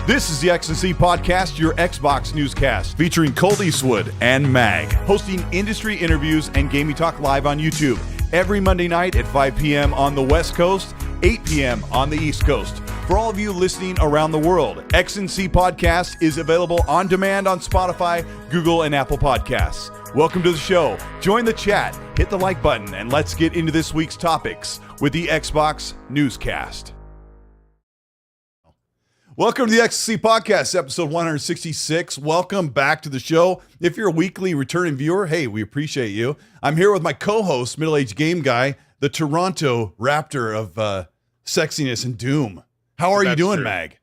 This is the X&C Podcast, your Xbox newscast, featuring Colteastwood and Mag, hosting industry interviews and gaming talk live on YouTube every Monday night at 5 p.m. on the West Coast, 8 p.m. on the East Coast. For all of you listening around the world, X&C Podcast is available on demand on Spotify, Google, and Apple Podcasts. Welcome to the show. Join the chat, hit the like button, and let's get into this week's topics with the Xbox newscast. Welcome to the XC Podcast, episode 166. Welcome back to the show. If you're a weekly returning viewer, hey, we appreciate you. I'm here with my co-host, middle-aged game guy, the Toronto Raptor of sexiness and doom. How are you doing, Mag?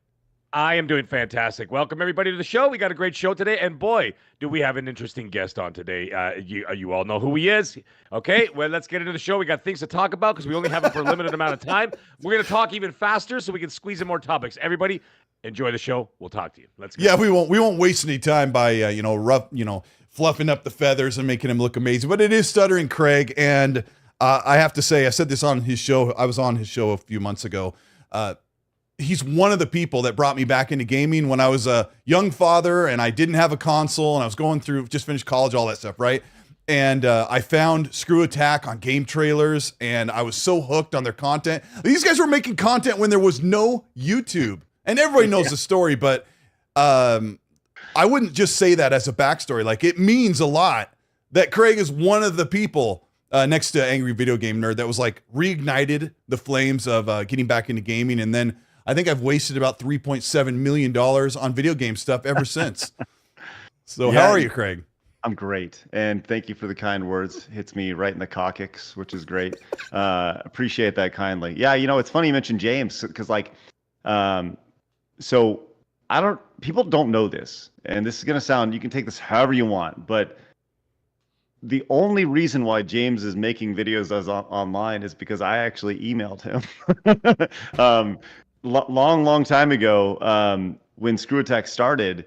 I am doing fantastic. Welcome, everybody, to the show. We got a great show today, and boy, do we have an interesting guest on today. You all know who he is. Okay, well, let's get into the show. We got things to talk about because we only have him for a limited amount of time. We're going to talk even faster so we can squeeze in more topics. Everybody, enjoy the show. We'll talk to you. Let's go. Yeah, we won't waste any time by fluffing up the feathers and making him look amazing. But it is Stuttering Craig, and I have to say, I said this on his show. I was on his show a few months ago. He's one of the people that brought me back into gaming when I was a young father and I didn't have a console and I was going through, just finished college, all that stuff, right? And I found Screw Attack on game trailers and I was so hooked on their content. These guys were making content when there was no YouTube. And everybody knows the story, but I wouldn't just say that as a backstory. Like, it means a lot that Craig is one of the people next to Angry Video Game Nerd that was like reignited the flames of getting back into gaming. And then I think I've wasted about $3.7 million on video game stuff ever since. So how are you, Craig? I'm great. And thank you for the kind words. Hits me right in the coccyx, which is great. Appreciate that kindly. Yeah, it's funny you mentioned James because so people don't know this, and this is going to sound, you can take this however you want, but the only reason why James is making videos online is because I actually emailed him. Long time ago, when Screw Attack started,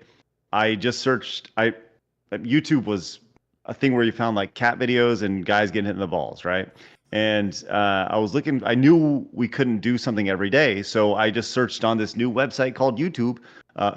I just searched, YouTube was a thing where you found like cat videos and guys getting hit in the balls, right? And I was looking, I knew we couldn't do something every day, so I just searched on this new website called YouTube,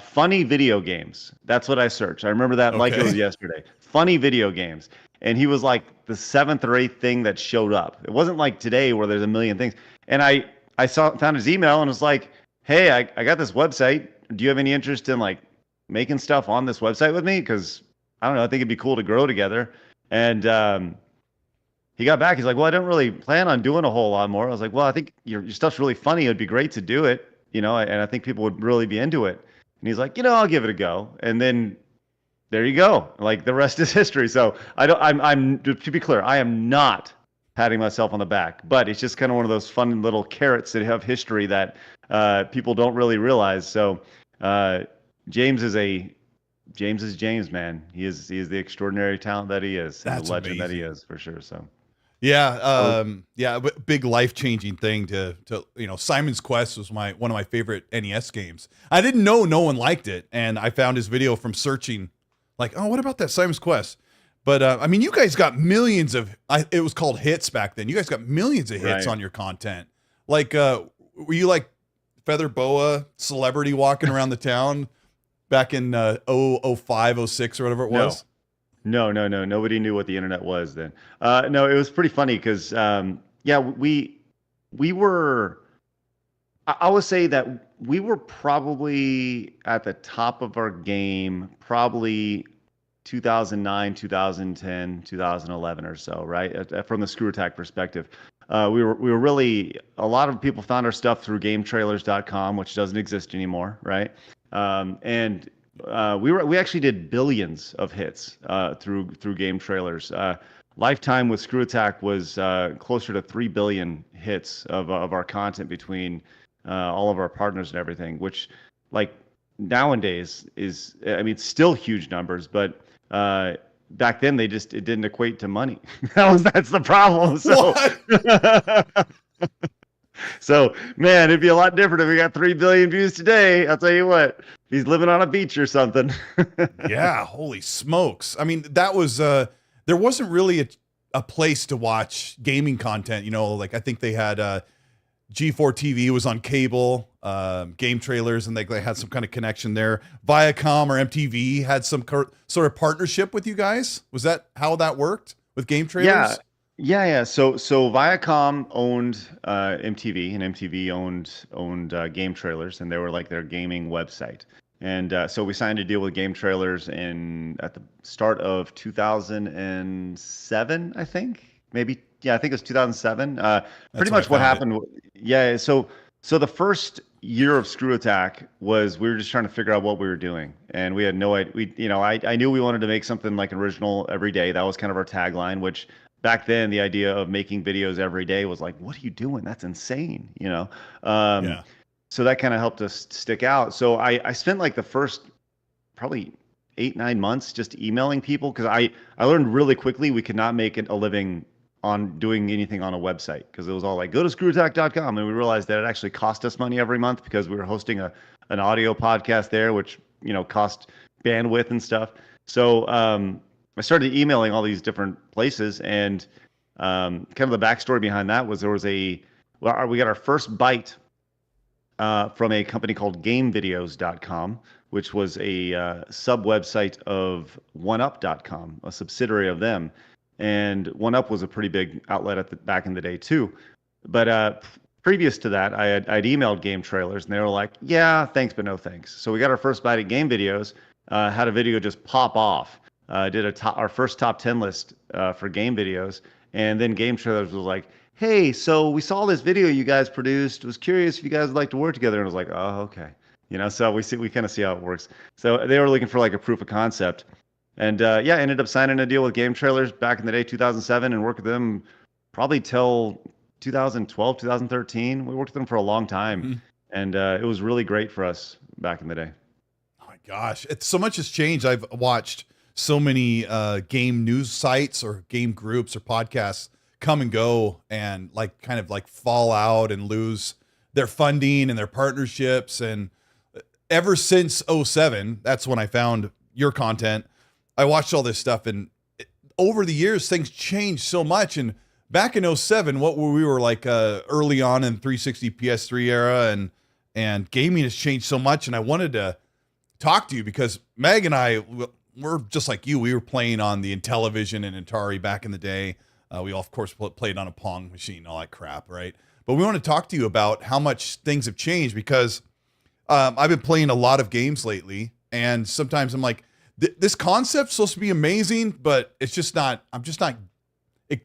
funny video games. That's what I searched. I remember that like it was yesterday. Funny video games. And he was like the 7th or 8th thing that showed up. It wasn't like today where there's a million things. And I found his email and was like, hey, I got this website. Do you have any interest in like making stuff on this website with me? Because I don't know, I think it'd be cool to grow together. And he got back. He's like, well, I don't really plan on doing a whole lot more. I was like, well, I think your stuff's really funny. It'd be great to do it, and I think people would really be into it. And he's like, I'll give it a go. And then there you go. Like, the rest is history. So I'm to be clear, I am not patting myself on the back, but it's just kind of one of those fun little carrots that have history that people don't really realize. So James is James, man. He is the extraordinary talent that he is. And the legend that he is, for sure. So. Yeah, big life-changing thing to Simon's Quest was one of my favorite NES games. I didn't know no one liked it, and I found his video from searching, like, oh, what about that Simon's Quest? But you guys got millions of it was called hits back then. You guys got millions of hits on your content. Like, were you like Feather Boa celebrity walking around the town back in 05, 06 or whatever it was? No. Nobody knew what the internet was then. No, it was pretty funny because, we were, I would say that we were probably at the top of our game, probably 2009, 2010, 2011 or so, right? From the Screw Attack perspective. We were really, a lot of people found our stuff through GameTrailers.com, which doesn't exist anymore, right? We actually did billions of hits through game trailers. Lifetime with Screw Attack was closer to 3 billion hits of our content between all of our partners and everything, which like nowadays is, it's still huge numbers, but back then it didn't equate to money. That's the problem. So. So, man, it'd be a lot different if we got 3 billion views today. I'll tell you what, he's living on a beach or something. Yeah, holy smokes. That was, there wasn't really a place to watch gaming content, like I think they had G4 TV was on cable, game trailers, and they had some kind of connection there. Viacom or MTV had some sort of partnership with you guys. Was that how that worked with game trailers? Yeah. So Viacom owned MTV, and MTV owned Game Trailers, and they were like their gaming website. And so we signed a deal with Game Trailers at the start of 2007, I think. Maybe, yeah, I think it was 2007. Pretty much what happened. Yeah. So the first year of Screw Attack was we were just trying to figure out what we were doing, and we had no idea. I knew we wanted to make something like original every day. That was kind of our tagline, which back then the idea of making videos every day was like, what are you doing? That's insane, Yeah. So that kind of helped us stick out. So I spent like the first probably 8-9 months just emailing people, because I learned really quickly we could not make a living on doing anything on a website, because it was all like, go to screwattack.com, and we realized that it actually cost us money every month because we were hosting an audio podcast there, which cost bandwidth and stuff. So I started emailing all these different places, and kind of the backstory behind that was we got our first bite from a company called GameVideos.com, which was a sub website of OneUp.com, a subsidiary of them. And OneUp was a pretty big outlet back in the day too. But previous to that, I'd emailed Game Trailers, and they were like, "Yeah, thanks, but no thanks." So we got our first bite at Game Videos. Had a video just pop off. Did our first top 10 list for Game Videos, and then Game Trailers was like, "Hey, so we saw this video you guys produced. Was curious if you guys would like to work together." And I was like, "Oh, okay." So we kind of see how it works. So they were looking for like a proof of concept, and ended up signing a deal with Game Trailers back in the day, 2007, and worked with them probably till 2012, 2013. We worked with them for a long time, and it was really great for us back in the day. Oh my gosh, it's so much has changed. I've watched so many game news sites or game groups or podcasts come and go, and kind of fall out and lose their funding and their partnerships. And ever since 2007, that's when I found your content. I watched all this stuff, and over the years, things changed so much. And back in 2007, we were like early on in 360 PS3 era, and gaming has changed so much. And I wanted to talk to you because Meg and I, we're just like you. We were playing on the Intellivision and Atari back in the day. We all, of course, played on a Pong machine, all that crap, right? But we want to talk to you about how much things have changed, because I've been playing a lot of games lately, and sometimes I'm like, this concept's supposed to be amazing, but it's just not. I'm just not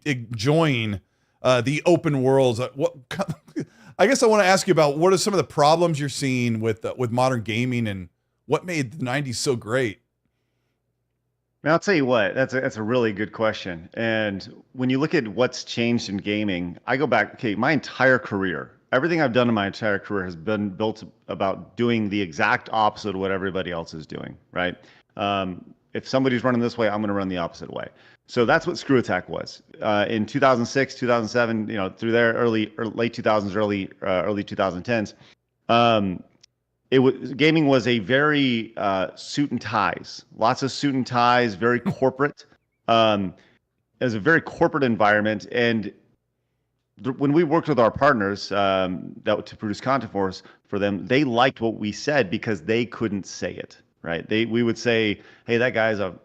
enjoying the open worlds. I guess I want to ask you about what are some of the problems you're seeing with modern gaming, and what made the 90s so great? I'll tell you what, that's a really good question. And when you look at what's changed in gaming, I go back, okay, my entire career, everything I've done in my entire career has been built about doing the exact opposite of what everybody else is doing, right? If somebody's running this way, I'm going to run the opposite way. So that's what Screw Attack was. In 2006, 2007, through there, late 2000s, early 2010s, gaming was a very suit and ties, lots of suit and ties, very corporate. It was a very corporate environment, and when we worked with our partners to produce content for them, they liked what we said because they couldn't say it, right? We would say, "Hey, that guy's a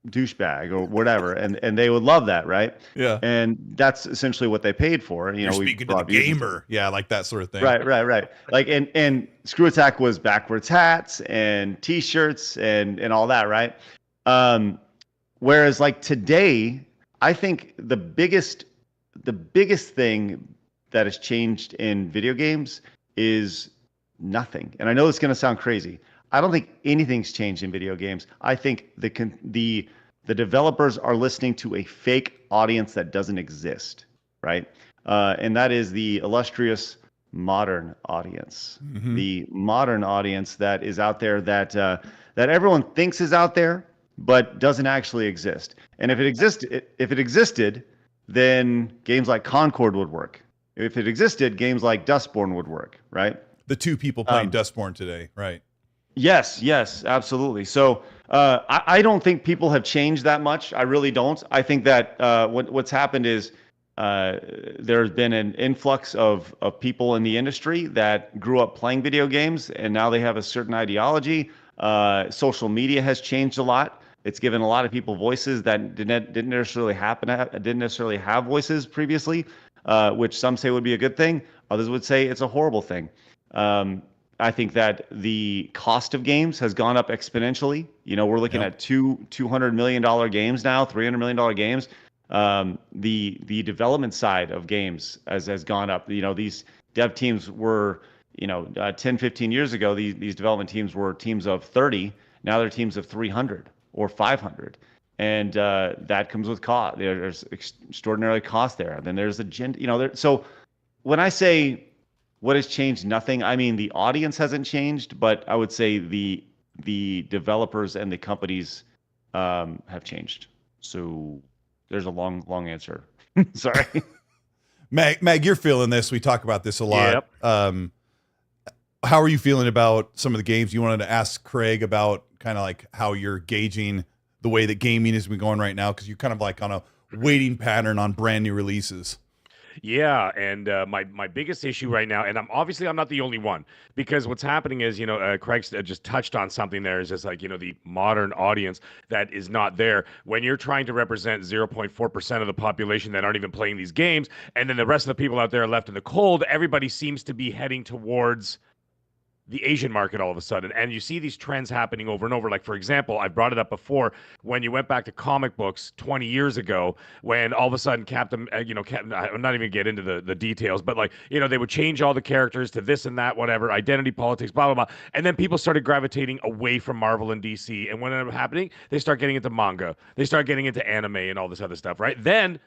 douchebag," or whatever, and they would love that, right? Yeah. And that's essentially what they paid for. You're speaking to the gamer, yeah, like that sort of thing. Right. Like and Screw Attack was backwards hats and T-shirts and all that, right? Whereas like today, I think the biggest thing that has changed in video games is nothing. And I know it's going to sound crazy. I don't think anything's changed in video games. I think the developers are listening to a fake audience that doesn't exist, right? And that is the illustrious modern audience, the modern audience that is out there that everyone thinks is out there, but doesn't actually exist. And if it existed, then games like Concord would work. If it existed, games like Dustborn would work, right? The two people playing Dustborn today, right? Yes, absolutely. So I don't think people have changed that much. I really don't. I think that what's happened is there's been an influx of people in the industry that grew up playing video games, and now they have a certain ideology. Social media has changed a lot. It's given a lot of people voices that didn't necessarily have voices previously, which some say would be a good thing. Others would say it's a horrible thing. I think that the cost of games has gone up exponentially. We're looking at $200 million games now, $300 million games. The development side of games has gone up. These dev teams were, 10, 15 years ago, these development teams were teams of 30. Now they're teams of 300 or 500. And that comes with cost. There's extraordinary cost there. Then there's so when I say what has changed, nothing, I mean, the audience hasn't changed, but I would say the developers and the companies have changed. So there's a long answer. Sorry. Mag, you're feeling this. We talk about this a lot. Yep. How are you feeling about some of the games? You wanted to ask Craig about kind of like how you're gauging the way that gaming has been going right now, because you're kind of like on a waiting pattern on brand new releases. Yeah, and my biggest issue right now, and I'm not the only one, because what's happening is, Craig just touched on something there, is just like, the modern audience that is not there. When you're trying to represent 0.4% of the population that aren't even playing these games, and then the rest of the people out there are left in the cold, everybody seems to be heading towards the Asian market all of a sudden. And you see these trends happening over and over. Like, for example, I brought it up before, when you went back to comic books 20 years ago, when all of a sudden Captain, I'm not even get into the details, but like, they would change all the characters to this and that, whatever, identity politics, blah, blah, blah. And then people started gravitating away from Marvel and DC. And what ended up happening? They start getting into manga. They start getting into anime and all this other stuff, right? Then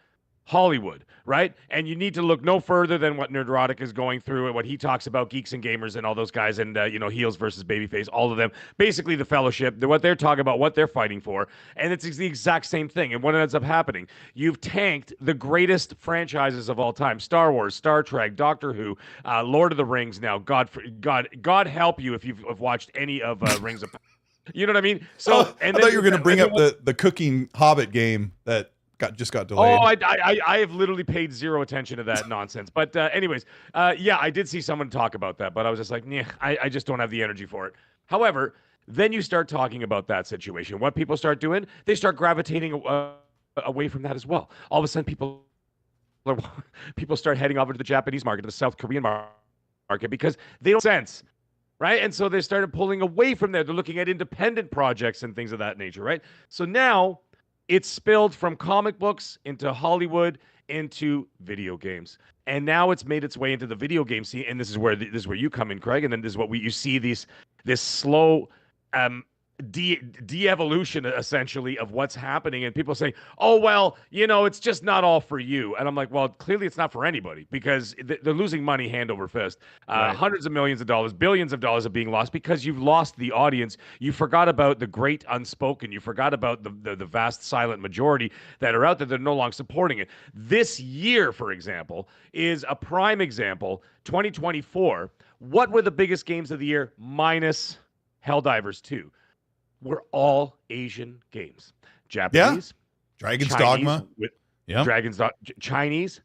Hollywood, right? And you need to look no further than what Nerdrotic is going through and what he talks about, Geeks and Gamers and all those guys, and heels versus babyface, all of them. Basically, the Fellowship, what they're talking about, what they're fighting for, and it's the exact same thing. And what ends up happening? You've tanked the greatest franchises of all time: Star Wars, Star Trek, Doctor Who, Lord of the Rings. Now, God help you if you've watched any of Rings of Power. You know what I mean? So, I thought you were going to bring up the cooking Hobbit game that just got delayed. Oh, I have literally paid zero attention to that nonsense. But anyways, yeah, I did see someone talk about that, but I was just like, yeah, I just don't have the energy for it. However, then you start talking about that situation. What people start doing, they start gravitating away from that as well. All of a sudden, people start heading over to the Japanese market, to the South Korean market, because they don't sense. Right? And so they started pulling away from there. They're looking at independent projects and things of that nature, right? So now it's spilled from comic books into Hollywood into video games, and now it's made its way into the video game scene. And this is where you come in, Craig. And then this is what you see this slow de-evolution essentially of what's happening, and people saying, oh, well, it's just not all for you. And I'm like, well, clearly it's not for anybody, because they're losing money hand over fist. Right. Hundreds of millions of dollars, billions of dollars are being lost because you've lost the audience. You forgot about the great unspoken. You forgot about the vast silent majority that are out there that are no longer supporting it. This year, for example, is a prime example. 2024, what were the biggest games of the year minus Helldivers 2? Were all Asian games. Japanese. Yeah. Dragon's Chinese Dogma. Chinese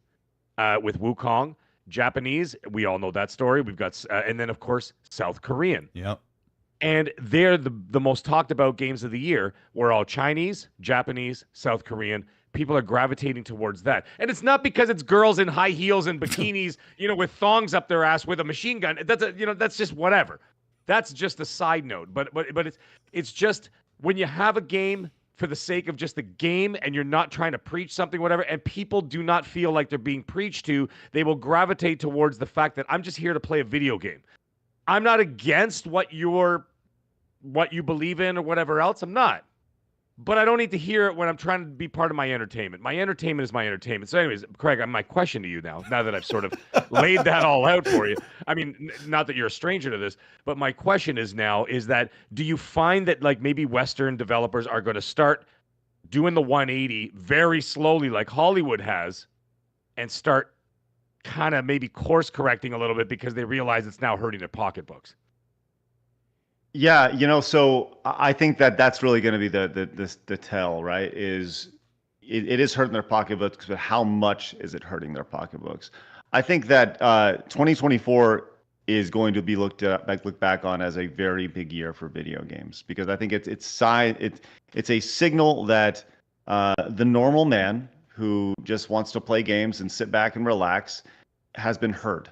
with Wukong. Japanese, we all know that story. We've got, and then, of course, South Korean. Yep. And they're the most talked about games of the year. Were all Chinese, Japanese, South Korean. People are gravitating towards that. And it's not because it's girls in high heels and bikinis, with thongs up their ass with a machine gun. That's just whatever. That's just a side note, but it's just when you have a game for the sake of just the game and you're not trying to preach something, whatever, and people do not feel like they're being preached to, they will gravitate towards the fact that I'm just here to play a video game. I'm not against what you believe in or whatever else. I'm not. But I don't need to hear it when I'm trying to be part of my entertainment. My entertainment is my entertainment. So anyways, Craig, my question to you now that I've sort of laid that all out for you. I mean, not that you're a stranger to this, but my question is that do you find that like maybe Western developers are going to start doing the 180 very slowly like Hollywood has and start kind of maybe course correcting a little bit because they realize it's now hurting their pocketbooks? Yeah, so I think that's really going to be the tell, right? Is, it is hurting their pocketbooks, but how much is it hurting their pocketbooks? I think that 2024 is going to be looked back on as a very big year for video games, because I think it's a signal that the normal man who just wants to play games and sit back and relax has been heard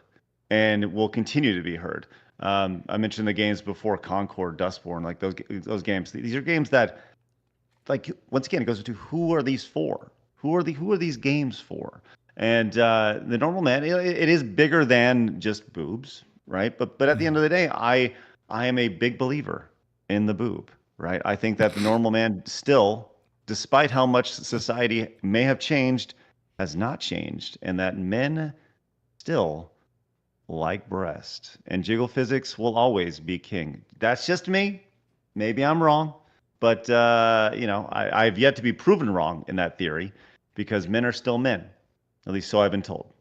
and will continue to be heard. I mentioned the games before, Concord, Dustborn, like those games. These are games that, like, once again, it goes to who are these for? Who are these games for? And the normal man, it is bigger than just boobs, right? But at the end of the day, I am a big believer in the boob, right? I think that the normal man still, despite how much society may have changed, has not changed, and that men still like breast, and jiggle physics will always be king. That's just me. Maybe I'm wrong, but I've yet to be proven wrong in that theory, because men are still men. At least so I've been told.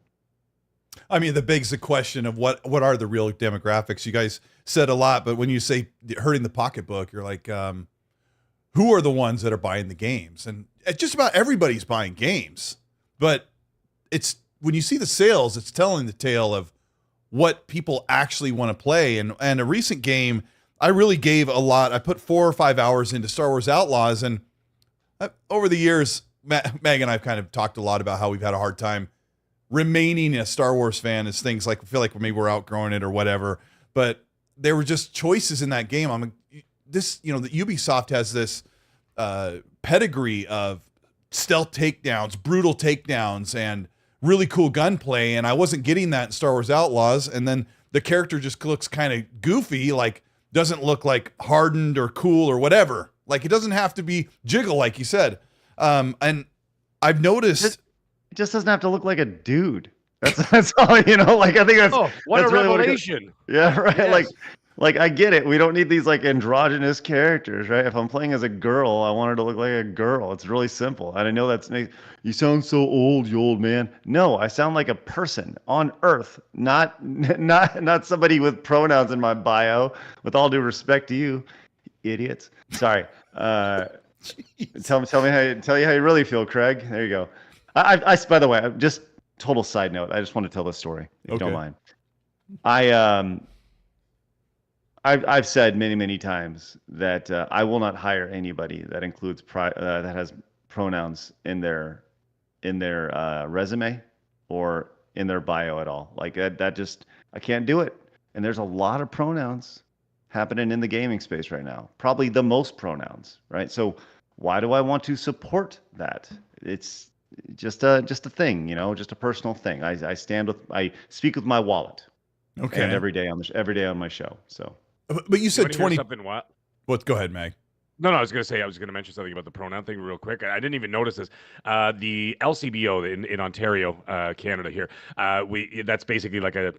I mean, that begs the question of what are the real demographics? You guys said a lot, but when you say hurting the pocketbook, you're like, who are the ones that are buying the games? And just about everybody's buying games, but it's when you see the sales, it's telling the tale of what people actually want to play. And a recent game, I really gave a lot. I put 4 or 5 hours into Star Wars Outlaws, and over the years, Meg and I've kind of talked a lot about how we've had a hard time remaining a Star Wars fan, as things like, feel like maybe we're outgrowing it or whatever. But there were just choices in that game. The Ubisoft has this pedigree of stealth takedowns, brutal takedowns, and really cool gunplay, and I wasn't getting that in Star Wars Outlaws. And then the character just looks kind of goofy, like doesn't look like hardened or cool or whatever. Like, it doesn't have to be jiggle, like you said. And I've noticed it just doesn't have to look like a dude. That's all, like, I think that's what that's a really revelation. Yeah, right. Yes. Like I get it. We don't need these like androgynous characters, right? If I'm playing as a girl, I want her to look like a girl. It's really simple. And I know you sound so old, you old man. No, I sound like a person on Earth, not somebody with pronouns in my bio. With all due respect to you, idiots. Sorry. Tell you how you really feel, Craig. There you go. I by the way, just total side note. I just want to tell this story, if you don't mind. I've said many times that I will not hire anybody that includes that has pronouns in their resume or in their bio at all. Like that just, I can't do it. And there's a lot of pronouns happening in the gaming space right now. Probably the most pronouns, right? So why do I want to support that? It's just a thing, just a personal thing. I speak with my wallet. Okay. And every day on my show. So. But you said 20. Something what? What? Go ahead, Mag. No, I was going to mention something about the pronoun thing real quick. I didn't even notice this. The LCBO in Ontario, Canada here, that's basically like a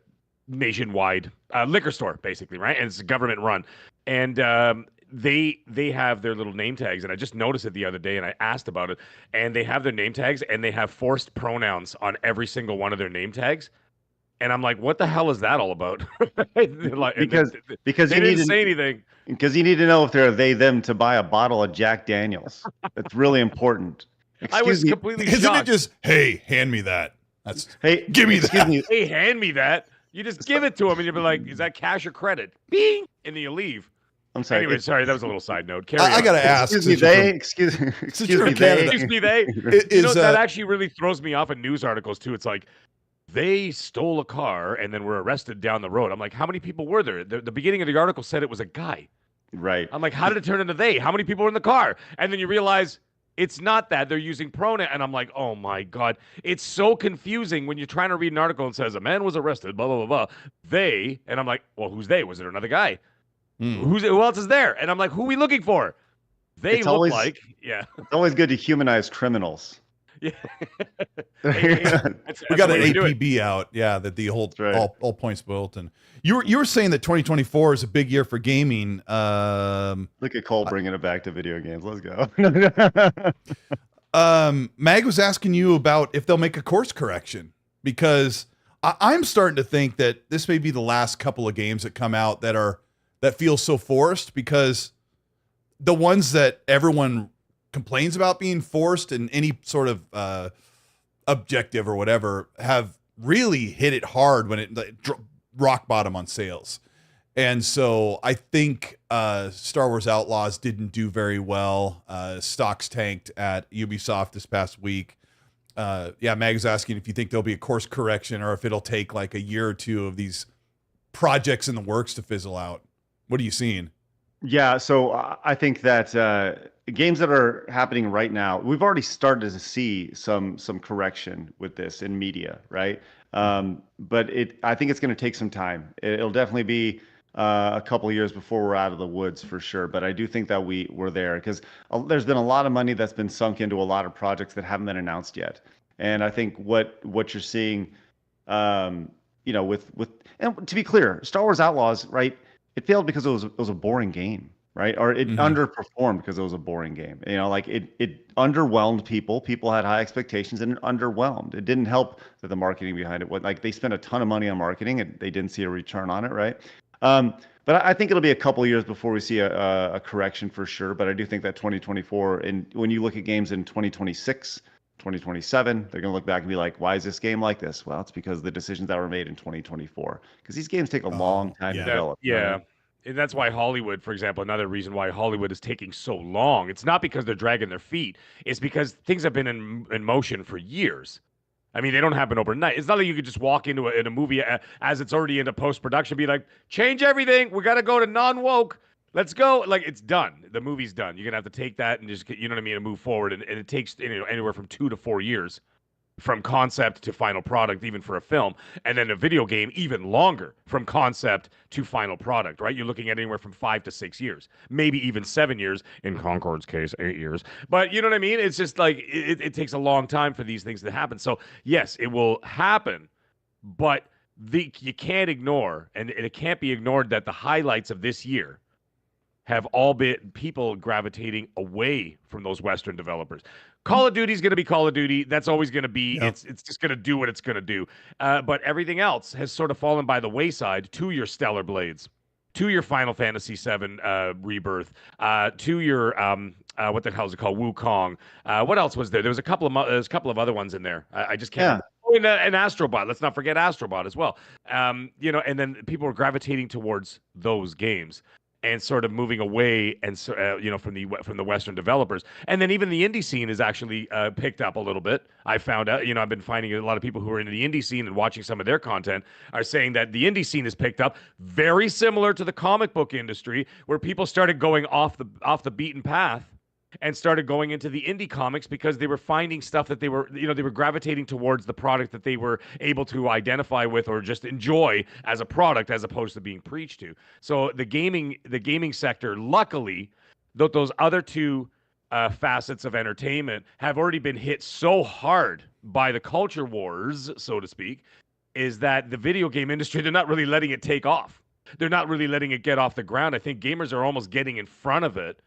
nationwide liquor store, basically, right? And it's government run. And they have their little name tags, and I just noticed it the other day, and I asked about it. And they have their name tags, and they have forced pronouns on every single one of their name tags. And I'm like, what the hell is that all about? because they didn't say anything. Because you need to know if they're them to buy a bottle of Jack Daniels. That's really important. I was completely shocked. Isn't it just, hey, hand me that? Hey, give me that. Hey, hand me that. You just give it to them, and you'll be like, is that cash or credit? Bing! And then you leave. I'm sorry. Anyway, sorry, that was a little side note. I got to ask. Excuse me, they. That actually really throws me off in news articles, too. It's like, they stole a car and then were arrested down the road. I'm like, how many people were there? The beginning of the article said it was a guy. Right. I'm like, how did it turn into they? How many people were in the car? And then you realize it's not that. They're using pronoun. And I'm like, oh, my God. It's so confusing when you're trying to read an article and says a man was arrested, blah, blah, blah, blah. They. And I'm like, well, who's they? Was there another guy? Who else is there? And I'm like, who are we looking for? They look like. Yeah. It's always good to humanize criminals. Yeah. We got an APB out. Yeah, that the whole all points bulletin. You were saying that 2024 is a big year for gaming. Look at Cole bringing it back to video games. Let's go. Mag was asking you about if they'll make a course correction, because I'm starting to think that this may be the last couple of games that come out that feel so forced, because the ones that everyone complains about being forced and any sort of objective or whatever have really hit it hard when it rock bottom on sales. And so I think Star Wars Outlaws didn't do very well. Stocks tanked at Ubisoft this past week. Mag is asking if you think there'll be a course correction or if it'll take like a year or two of these projects in the works to fizzle out. What are you seeing? Yeah, so I think that games that are happening right now, we've already started to see some correction with this in media, right? But I think it's going to take some time. It'll definitely be a couple of years before we're out of the woods for sure. But I do think that we're there because there's been a lot of money that's been sunk into a lot of projects that haven't been announced yet. And I think what you're seeing, and to be clear, Star Wars Outlaws, right? It failed because it was a boring game, right? Or it underperformed because it was a boring game. Like it underwhelmed people. People had high expectations and it underwhelmed. It didn't help that the marketing behind it was like they spent a ton of money on marketing and they didn't see a return on it, right? But I think it'll be a couple of years before we see a correction for sure. But I do think that 2024, and when you look at games in 2026, 2027, they're going to look back and be like, why is this game like this? Well, it's because of the decisions that were made in 2024. Because these games take a long time to develop. Yeah. And that's why Hollywood, for example, another reason why Hollywood is taking so long. It's not because they're dragging their feet. It's because things have been in motion for years. I mean, they don't happen overnight. It's not like you could just walk into a movie as it's already into post-production, be like, change everything. We got to go to non-woke. Let's go. Like, it's done. The movie's done. You're going to have to take that and just, you know what I mean, and move forward. And it takes anywhere from 2 to 4 years from concept to final product, even for a film. And then a video game, even longer from concept to final product, right? You're looking at anywhere from 5 to 6 years, maybe even 7 years. In Concord's case, 8 years. But you know what I mean? It's just like it takes a long time for these things to happen. So yes, it will happen, but you can't ignore, and it can't be ignored that the highlights of this year have all been people gravitating away from those Western developers. Call of Duty is going to be Call of Duty. That's always going to be. Yep. It's just going to do what it's going to do. But everything else has sort of fallen by the wayside to your Stellar Blades, to your Final Fantasy VII Rebirth, to your what the hell is it called, Wukong. What else was there? There's a couple of other ones in there. I just can't. Yeah. Oh, and Astrobot. Let's not forget Astrobot as well. And then people are gravitating towards those games and sort of moving away and from the Western developers. And then even the indie scene is actually picked up a little bit. I found out, I've been finding a lot of people who are into the indie scene and watching some of their content are saying that the indie scene is picked up, very similar to the comic book industry, where people started going off the beaten path and started going into the indie comics because they were finding stuff that they were gravitating towards the product that they were able to identify with or just enjoy as a product as opposed to being preached to. So the gaming sector, luckily, those other two facets of entertainment have already been hit so hard by the culture wars, so to speak, is that the video game industry, they're not really letting it take off. They're not really letting it get off the ground. I think gamers are almost getting in front of it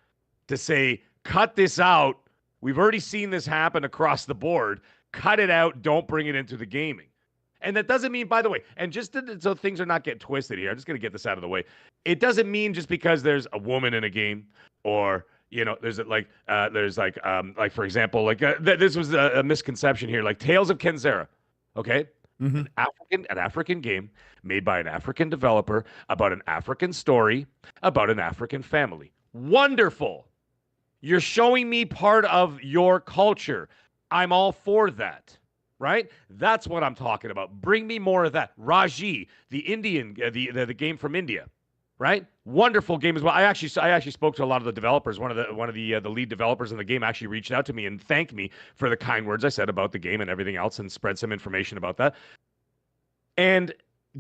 to say, cut this out. We've already seen this happen across the board. Cut it out. Don't bring it into the gaming. And that doesn't mean, by the way, and just so things are not getting twisted here, I'm just going to get this out of the way. It doesn't mean just because there's a woman in a game or, there's for example, this was a misconception here, like Tales of Kenzera. Okay. Mm-hmm. An African game made by an African developer about an African story about an African family. Wonderful. You're showing me part of your culture. I'm all for that, right? That's what I'm talking about. Bring me more of that. Raji, the Indian, the game from India, right? Wonderful game as well. I actually spoke to a lot of the developers. One of the lead developers in the game actually reached out to me and thanked me for the kind words I said about the game and everything else, and spread some information about that. And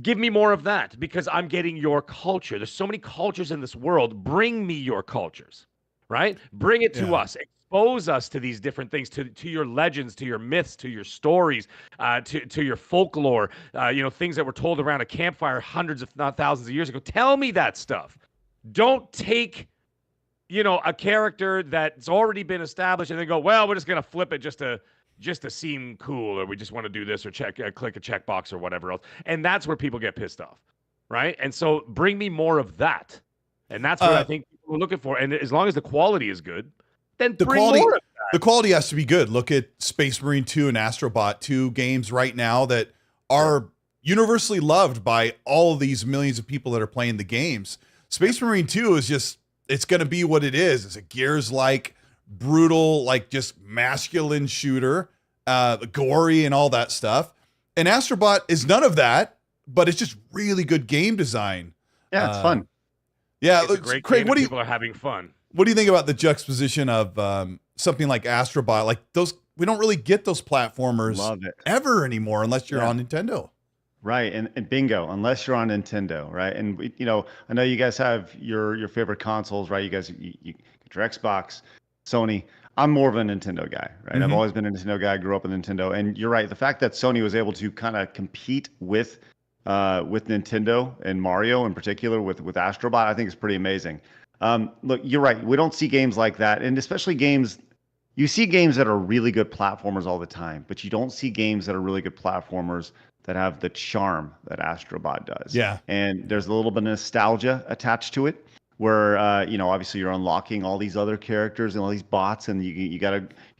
give me more of that because I'm getting your culture. There's so many cultures in this world. Bring me your cultures. Right? Bring it to us. Expose us to these different things, to your legends, to your myths, to your stories, to your folklore, things that were told around a campfire hundreds, if not thousands of years ago. Tell me that stuff. Don't take, a character that's already been established and then go, well, we're just going to flip it just to seem cool, or we just want to do this or click a checkbox or whatever else. And that's where people get pissed off. Right? And so bring me more of that. And that's what I think we're looking for. And as long as the quality is good, then The bring quality, more of the quality has to be good. Look at Space Marine 2 and Astrobot 2 games right now that are universally loved by all of these millions of people that are playing the games. Space Marine 2 is just, it's going to be what it is. It's a Gears-like, brutal, like just masculine shooter, gory and all that stuff. And Astrobot is none of that, but it's just really good game design. Yeah, it's fun. Yeah, It's a great Craig, game what and do you people are having fun. what do you think about the juxtaposition of something like Astrobot? Like those, we don't really get those platformers Love it. ever anymore unless you're Yeah. on Nintendo. Right, and bingo, unless you're on Nintendo, right? And I know you guys have your favorite consoles, right? You guys, you get your Xbox, Sony. I'm more of a Nintendo guy, right? I've Mhm. always been a Nintendo guy. I grew up with Nintendo, and you're right. The fact that Sony was able to kind of compete with Nintendo and Mario in particular with Astrobot, I think is pretty amazing. Look, you're right. We don't see games like that, and especially games. You see games that are really good platformers all the time, but you don't see games that are really good platformers that have the charm that Astrobot does. Yeah. And there's a little bit of nostalgia attached to it, where obviously you're unlocking all these other characters and all these bots, and you got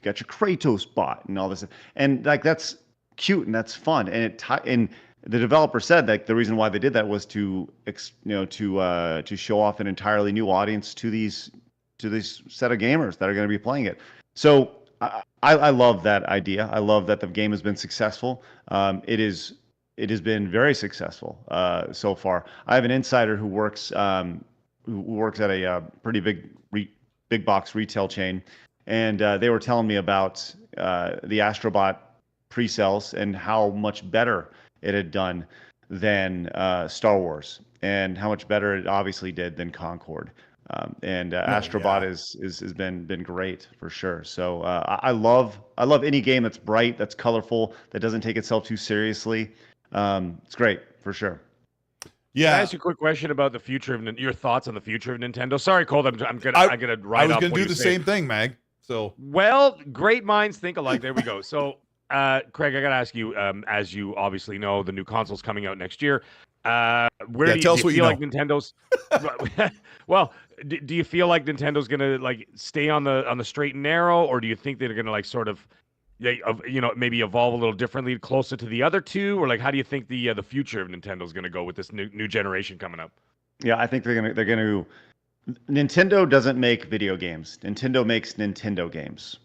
your Kratos bot and all this, and like that's cute and that's fun, and and the developer said that the reason why they did that was to show off an entirely new audience to these set of gamers that are going to be playing it. So I love that idea. I love that the game has been successful. It has been very successful so far. I have an insider who works at a pretty big box retail chain, and they were telling me about the Astrobot pre-sales and how much better it had done than Star Wars, and how much better it obviously did than Concord. Astrobot has been great for sure. So I love any game that's bright, that's colorful, that doesn't take itself too seriously. It's great for sure. Yeah. Can I ask you a quick question about the future of your thoughts on the future of Nintendo? Sorry, Colt. I'm gonna write I was off going to what do you the say. same thing, Mag. So, Well, great minds think alike. There we go. So, Craig, I got to ask you, as you obviously know, the new console's coming out next year. Where do tell you us what you feel know. like Nintendo's? Well, do you feel like Nintendo's gonna like stay on the straight and narrow, or do you think they're gonna like sort of, maybe evolve a little differently, closer to the other two, or like how do you think the future of Nintendo's gonna go with this new generation coming up? Yeah, I think they're gonna. Nintendo doesn't make video games. Nintendo makes Nintendo games,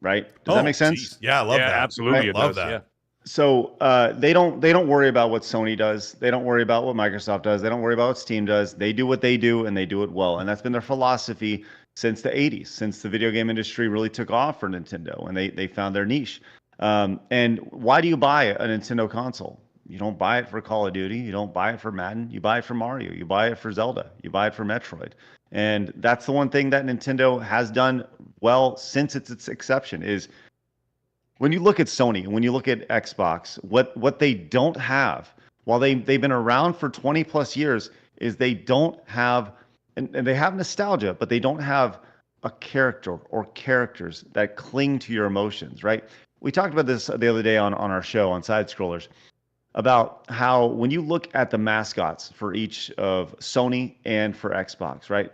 right? Does that make sense? Geez. Yeah, I love that. Absolutely, I it love does, that. yeah. So they don't worry about what Sony does. They don't worry about what Microsoft does. They don't worry about what Steam does. They do what they do, and they do it well. And that's been their philosophy since the 80s, since the video game industry really took off for Nintendo, and they found their niche. And why do you buy a Nintendo console? You don't buy it for Call of Duty. You don't buy it for Madden. You buy it for Mario. You buy it for Zelda. You buy it for Metroid. And that's the one thing that Nintendo has done well since its exception is when you look at Sony and when you look at Xbox, what they don't have, while they've been around for 20 plus years, is they don't have, and they have nostalgia, but they don't have a character or characters that cling to your emotions, right? We talked about this the other day on our show on Sidescollers about how when you look at the mascots for each of Sony and for Xbox, right?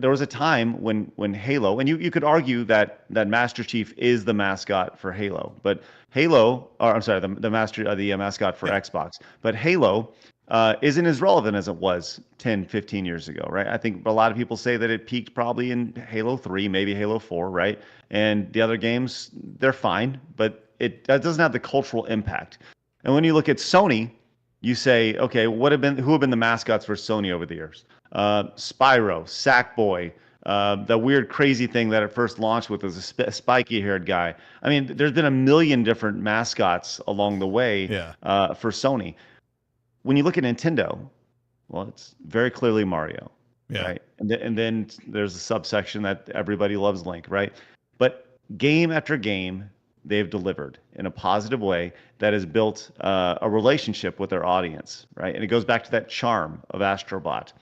There was a time when Halo, and you could argue that Master Chief is the mascot for Halo, but Halo, or I'm sorry, the mascot for Xbox, but Halo isn't as relevant as it was 10, 15 years ago, right? I think a lot of people say that it peaked probably in Halo 3, maybe Halo 4, right? And the other games, they're fine, but it doesn't have the cultural impact. And when you look at Sony, you say, okay, who have been the mascots for Sony over the years? Spyro, Sackboy, the weird crazy thing that it first launched with was a spiky-haired guy. I mean, there's been a million different mascots along the way for Sony. When you look at Nintendo, well, it's very clearly Mario, right? And then there's a subsection that everybody loves, Link, right? But game after game, they've delivered in a positive way that has built a relationship with their audience, right? And it goes back to that charm of Astrobot.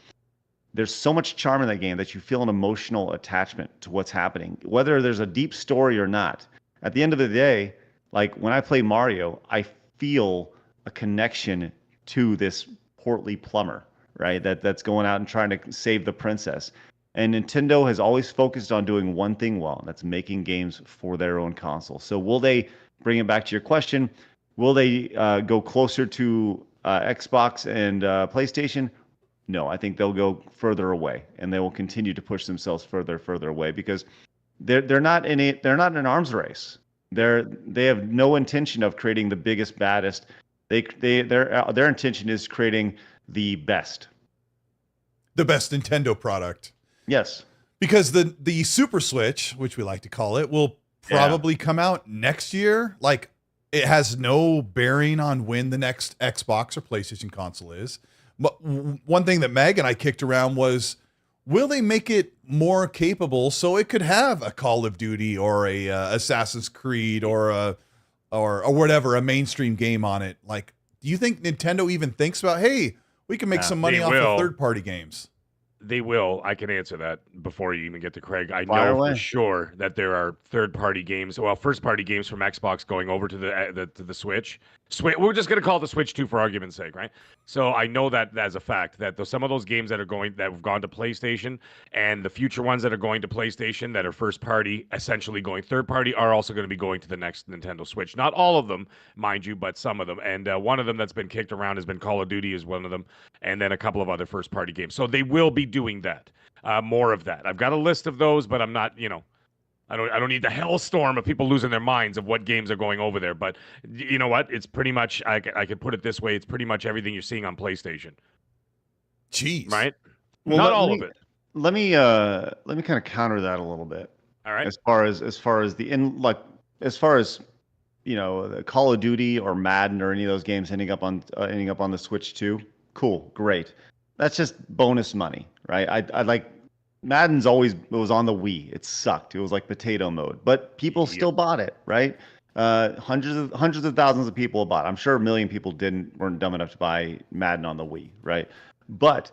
There's so much charm in that game that you feel an emotional attachment to what's happening, whether there's a deep story or not. At the end of the day, like when I play Mario, I feel a connection to this portly plumber, right? That's going out and trying to save the princess. And Nintendo has always focused on doing one thing well, and that's making games for their own console. So will they, bring it back to your question, will they go closer to Xbox and PlayStation? No, I think they'll go further away, and they will continue to push themselves further away because they're not in an arms race. They have no intention of creating the biggest, baddest. Their intention is creating the best Nintendo product. Yes. Because the Super Switch, which we like to call it, will probably come out next year. Like, it has no bearing on when the next Xbox or PlayStation console is. But one thing that Meg and I kicked around was, will they make it more capable so it could have a Call of Duty or a Assassin's Creed or whatever, a mainstream game on it? Like, do you think Nintendo even thinks about, hey, we can make some money off of third-party games? They will. I can answer that before you even get to Craig. I Fire know away. for sure that there are third-party games, well, first-party games from Xbox going over to the Switch. We're just going to call it the Switch 2 for argument's sake, right? So I know that as a fact that some of those games that have gone to PlayStation and the future ones that are going to PlayStation that are first-party, essentially going third-party, are also going to be going to the next Nintendo Switch. Not all of them, mind you, but some of them. And one of them that's been kicked around has been Call of Duty is one of them, and then a couple of other first-party games. So they will be doing that, more of that. I've got a list of those, but I'm not, I don't need the hellstorm of people losing their minds of what games are going over there. But you know what? It's pretty much, I could put it this way, it's pretty much everything you're seeing on PlayStation. Jeez. Right? Well, not all of it. Let me kind of counter that a little bit. All right. As far as the Call of Duty or Madden or any of those games ending up on the Switch 2, cool, great. That's just bonus money, right? I like Madden's always, it was on the Wii. It sucked. It was like potato mode, but people still bought it, right? Hundreds of thousands of people bought it. I'm sure a million people weren't dumb enough to buy Madden on the Wii, right? But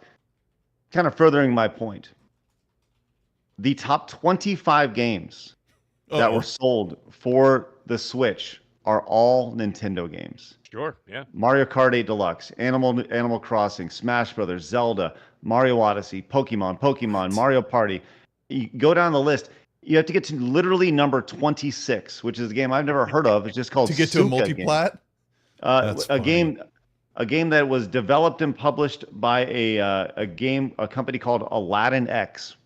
kind of furthering my point, the top 25 games that were sold for the Switch are all Nintendo games. Sure, yeah. Mario Kart 8 Deluxe, Animal Crossing, Smash Brothers, Zelda, Mario Odyssey, Pokemon, Mario Party. You go down the list, you have to get to literally number 26, which is a game I've never heard of. It's just called to get to a multi-plat. A game that was developed and published by a company called Aladdin X.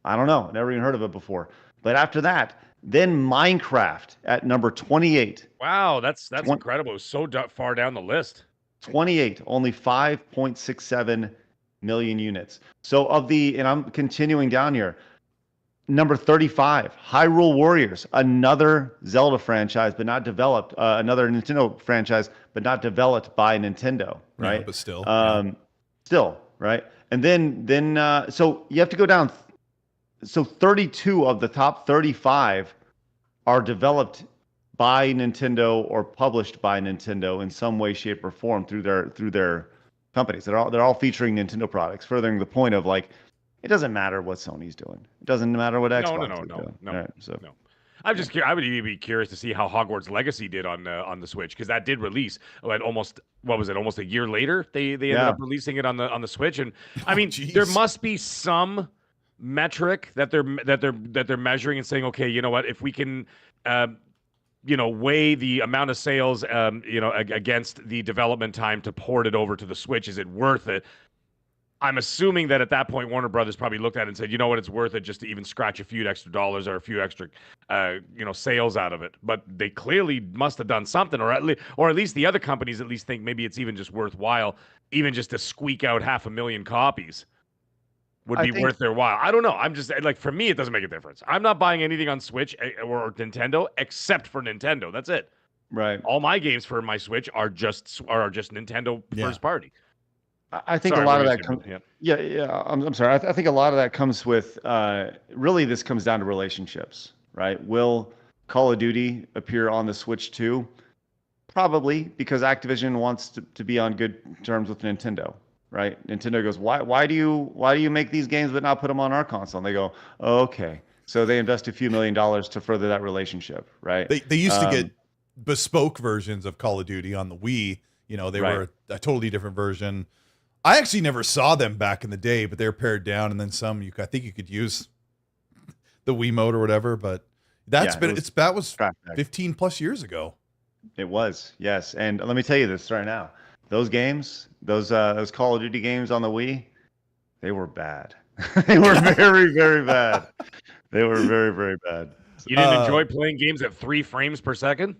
I don't know, never even heard of it before. But after that, then Minecraft at number 28. Wow, that's incredible. It was so far down the list. 28, only 5.67 million units. So and I'm continuing down here. Number 35, Hyrule Warriors, another Zelda franchise, but not developed. Another Nintendo franchise, but not developed by Nintendo, right? Yeah, but still, still, right? And then so you have to go down. So 32 of the top 35 are developed by Nintendo or published by Nintendo in some way, shape, or form through their companies. They're all featuring Nintendo products, furthering the point of, like, it doesn't matter what Sony's doing. It doesn't matter what Xbox is doing. No. Right, so. No. I'm just curious. I would even be curious to see how Hogwarts Legacy did on the Switch, because that did release at almost a year later. They ended up releasing it on the Switch, and I mean, there must be some metric that they're measuring and saying, okay, you know what, if we can weigh the amount of sales against the development time to port it over to the Switch, is it worth it? I'm assuming that at that point Warner Brothers probably looked at it and said, you know what, it's worth it just to even scratch a few extra dollars or a few extra sales out of it. But they clearly must have done something, or at least the other companies at least think maybe it's even just worthwhile, even just to squeak out 500,000 copies would be worth their while. I don't know. I'm just, like, for me, it doesn't make a difference. I'm not buying anything on Switch or Nintendo except for Nintendo. That's it. Right. All my games for my Switch are just Nintendo first party. I think a lot of that comes. Yeah. I'm sorry. I think a lot of that comes with. Really, this comes down to relationships, right? Will Call of Duty appear on the Switch too? Probably, because Activision wants to be on good terms with Nintendo, right? Nintendo goes, why do you make these games but not put them on our console? And they go, oh, okay. So they invest a few $1 million to further that relationship, right? They used to get bespoke versions of Call of Duty on the Wii. They were a totally different version. I actually never saw them back in the day, but they're pared down, and then some. I think you could use the Wiimote or whatever, but that was 15 plus years ago. It was, yes. And let me tell you this right now: those games, those Call of Duty games on the Wii, they were bad. They were very, very bad. They were very, very bad. You didn't enjoy playing games at 3 frames per second?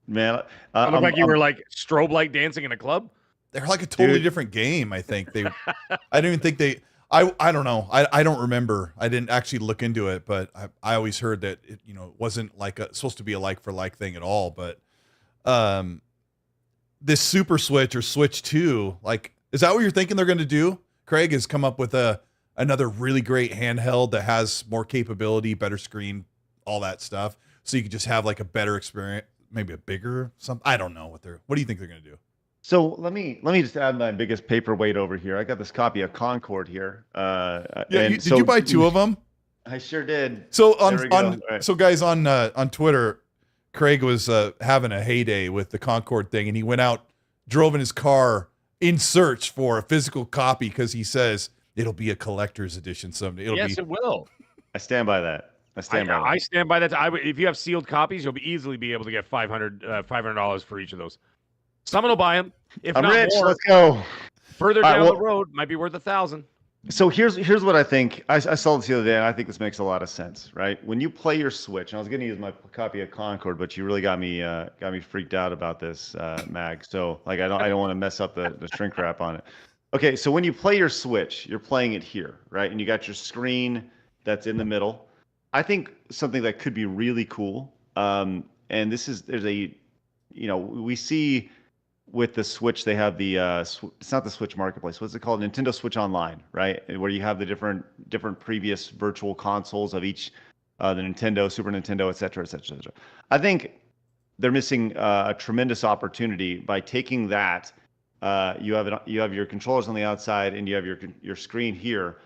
Man, It looked like you were like strobe light dancing in a club. They're like a totally different game. I think I don't even think they. I don't know. I don't remember. I didn't actually look into it, but I always heard that it wasn't like supposed to be a like for like thing at all. But this Super Switch or Switch 2, like, is that what you're thinking they're going to do? Craig has come up with another really great handheld that has more capability, better screen, all that stuff. So you could just have like a better experience, maybe a bigger something. I don't know what do you think they're going to do? So let me just add my biggest paperweight over here. I got this copy of Concord here. Did you buy 2 of them? I sure did. So so guys on Twitter, Craig was having a heyday with the Concord thing, and he went out, drove in his car in search for a physical copy because he says it'll be a collector's edition someday. It will. I stand by that. I stand by that. If you have sealed copies, you'll easily be able to get $500 for each of those. Someone will buy them. If I'm not rich. more, Let's go. Further down the road, might be worth $1,000. So here's what I think. I saw this the other day, and I think this makes a lot of sense, right? When you play your Switch, and I was going to use my copy of Concord, but you really got me freaked out about this, Mag. So like I don't want to mess up the shrink wrap on it. Okay, so when you play your Switch, you're playing it here, right? And you got your screen that's in the middle. I think something that could be really cool, and we see with the Switch, they have the it's not the Switch Marketplace. What's it called? Nintendo Switch Online, right? Where you have the different previous virtual consoles of each, the Nintendo, Super Nintendo, et cetera, et cetera, et cetera. I think they're missing a tremendous opportunity by taking that. You have your controllers on the outside, and you have your screen here.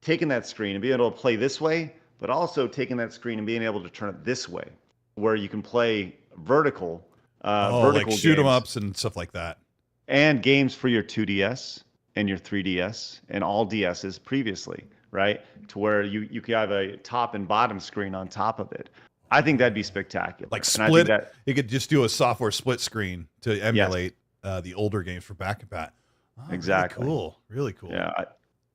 Taking that screen and being able to play this way, but also taking that screen and being able to turn it this way, where you can play vertical like shoot 'em ups and stuff like that, and games for your 2DS and your 3DS and all DSs previously, right? To where you could have a top and bottom screen on top of it. I think that'd be spectacular. Like split, you could just do a software split screen to emulate the older games for back and pat. Exactly. Really cool. Yeah,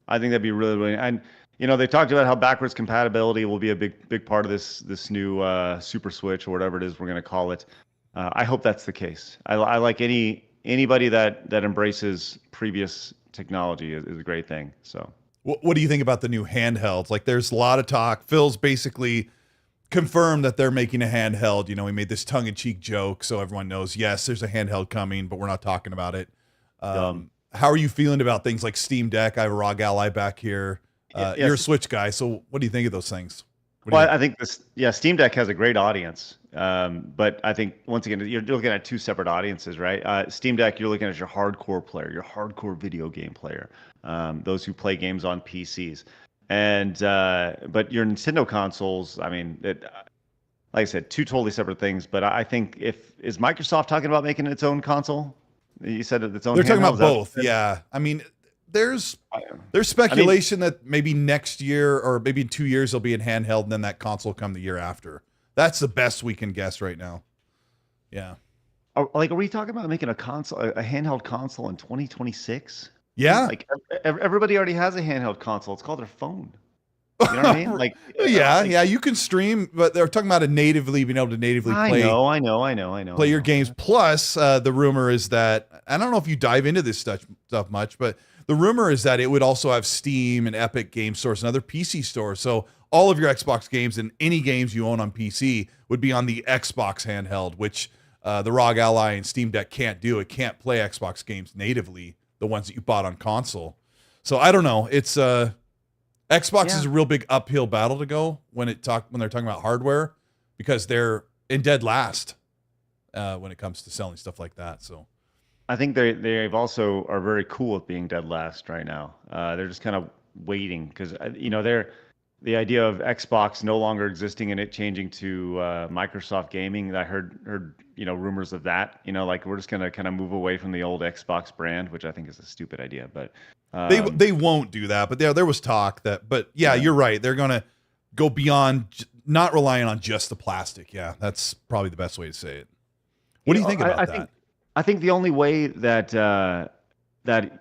I think that'd be really, really, and they talked about how backwards compatibility will be a big part of this new Super Switch or whatever it is we're going to call it. I hope that's the case. I like anybody that embraces previous technology is a great thing. So, what do you think about the new handhelds? Like, there's a lot of talk. Phil's basically confirmed that they're making a handheld. He made this tongue-in-cheek joke, so everyone knows, yes, there's a handheld coming, but we're not talking about it. How are you feeling about things like Steam Deck? I have a ROG Ally back here. You're a Switch guy, so what do you think of those things? I think Steam Deck has a great audience. But I think, once again, you're looking at 2 separate audiences, right? Steam Deck, you're looking at your hardcore player, your hardcore video game player, those who play games on PCs. And but your Nintendo consoles, I mean, like I said, 2 totally separate things. But I think is Microsoft talking about making its own console? You said its own. They're talking about both. Yeah, I mean, there's speculation that maybe next year or maybe in 2 years they'll be in handheld, and then that console will come the year after. That's the best we can guess right now. Yeah. Are we talking about making a handheld console in 2026? Yeah. Like everybody already has a handheld console. It's called their phone. You know what I mean? Like, yeah, you can stream, but they're talking about being able to natively play. I know. Play your games. Plus, the rumor is that, I don't know if you dive into this stuff much, but the rumor is that it would also have Steam and Epic Game Stores and other PC stores. So all of your Xbox games and any games you own on PC would be on the Xbox handheld, which the ROG Ally and Steam Deck can't do. It can't play Xbox games natively, the ones that you bought on console. So I don't know. It's Xbox is a real big uphill battle to go when they're talking about hardware, because they're in dead last when it comes to selling stuff like that. So I think they've also are very cool with being dead last right now. They're just kind of waiting because the idea of Xbox no longer existing and it changing to Microsoft Gaming. I heard rumors of that. Like we're just gonna kind of move away from the old Xbox brand, which I think is a stupid idea. But they won't do that. But there was talk that. But yeah, you're right. They're gonna go beyond not relying on just the plastic. Yeah, that's probably the best way to say it. What do you think about that? I think the only way that that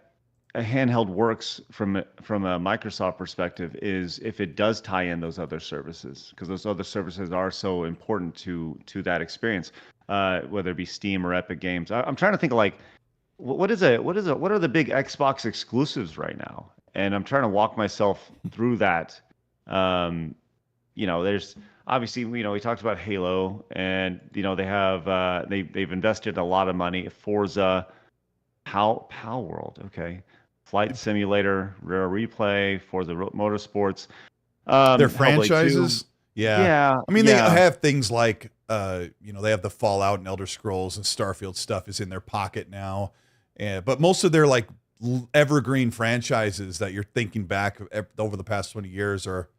a handheld works from a Microsoft perspective is if it does tie in those other services, because those other services are so important to that experience, whether it be Steam or Epic Games. I'm trying to think of like what are the big Xbox exclusives right now, and I'm trying to walk myself through that. There's obviously we talked about Halo, and they have they've invested a lot of money. Forza, Pow World, okay. Flight Simulator, Rare Replay, Forza Motorsports. Their franchises? Yeah. I mean, they have things like, they have the Fallout and Elder Scrolls and Starfield stuff is in their pocket now. But most of their like evergreen franchises that you're thinking back over the past 20 years are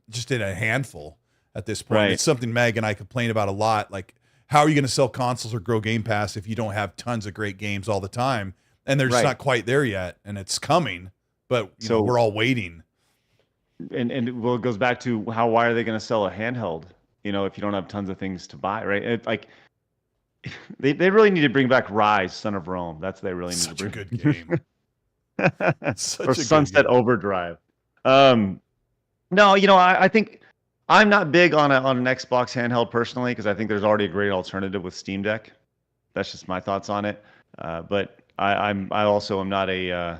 just in a handful at this point. Right. It's something Meg and I complain about a lot. Like, how are you going to sell consoles or grow Game Pass if you don't have tons of great games all the time? And they're just not quite there yet, and it's coming, but we're all waiting. And it goes back to why are they going to sell a handheld? If you don't have tons of things to buy, right? They really need to bring back Rise, Son of Rome. That's what they really need to bring. Such a good game. Or Sunset Overdrive. No, I think I'm not big on an Xbox handheld personally because I think there's already a great alternative with Steam Deck. That's just my thoughts on it. But I also am not I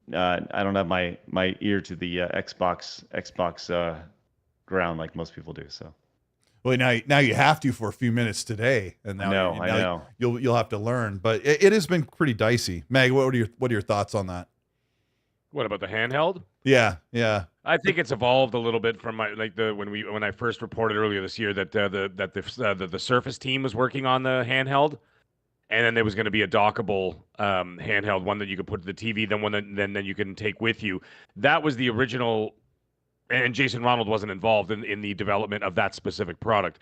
don't have my ear to the Xbox ground like most people do. So, well, now you have to for a few minutes today, and now I know you'll have to learn. But it has been pretty dicey. Meg, what are your thoughts on that? What about the handheld? Yeah. I think it's evolved a little bit from when I first reported earlier this year that the Surface team was working on the handheld. And then there was going to be a dockable handheld, one that you could put to the TV, then one that you can take with you. That was the original, and Jason Ronald wasn't involved in the development of that specific product.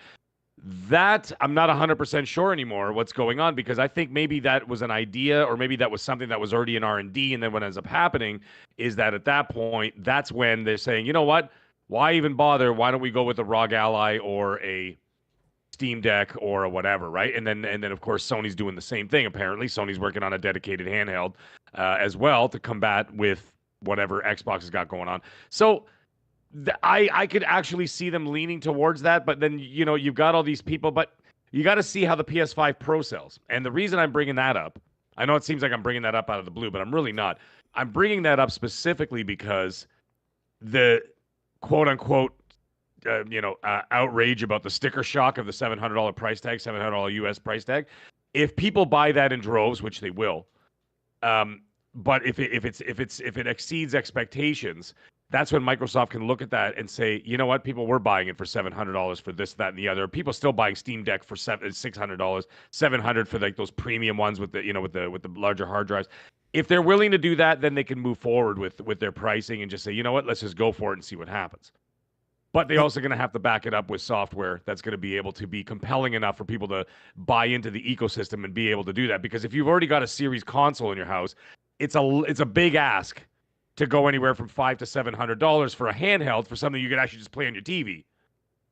That, I'm not 100% sure anymore what's going on, because I think maybe that was an idea, or maybe that was something that was already in R&D, and then what ends up happening is that at that point, that's when they're saying, you know what, why even bother? Why don't we go with a ROG Ally or a Steam Deck or whatever, right? And then of course Sony's doing the same thing. Apparently Sony's working on a dedicated handheld as well to combat with whatever Xbox has got going on. So I could actually see them leaning towards that, but then you've got all these people, but you got to see how the PS5 Pro sells. And the reason I'm bringing that up, I know it seems like I'm bringing that up out of the blue, but I'm really not. I'm bringing that up specifically because the quote unquote outrage about the sticker shock of the $700 price tag, $700 US price tag. If people buy that in droves, which they will, but if it exceeds expectations, that's when Microsoft can look at that and say, you know what, people were buying it for $700 for this, that, and the other. People still buying Steam Deck for $600, $700 for like those premium ones with the with the larger hard drives. If they're willing to do that, then they can move forward with their pricing and just say, you know what, let's just go for it and see what happens. But they're also going to have to back it up with software that's going to be able to be compelling enough for people to buy into the ecosystem and be able to do that. Because if you've already got a series console in your house, it's a big ask to go anywhere from $500 to $700 for a handheld for something you could actually just play on your TV,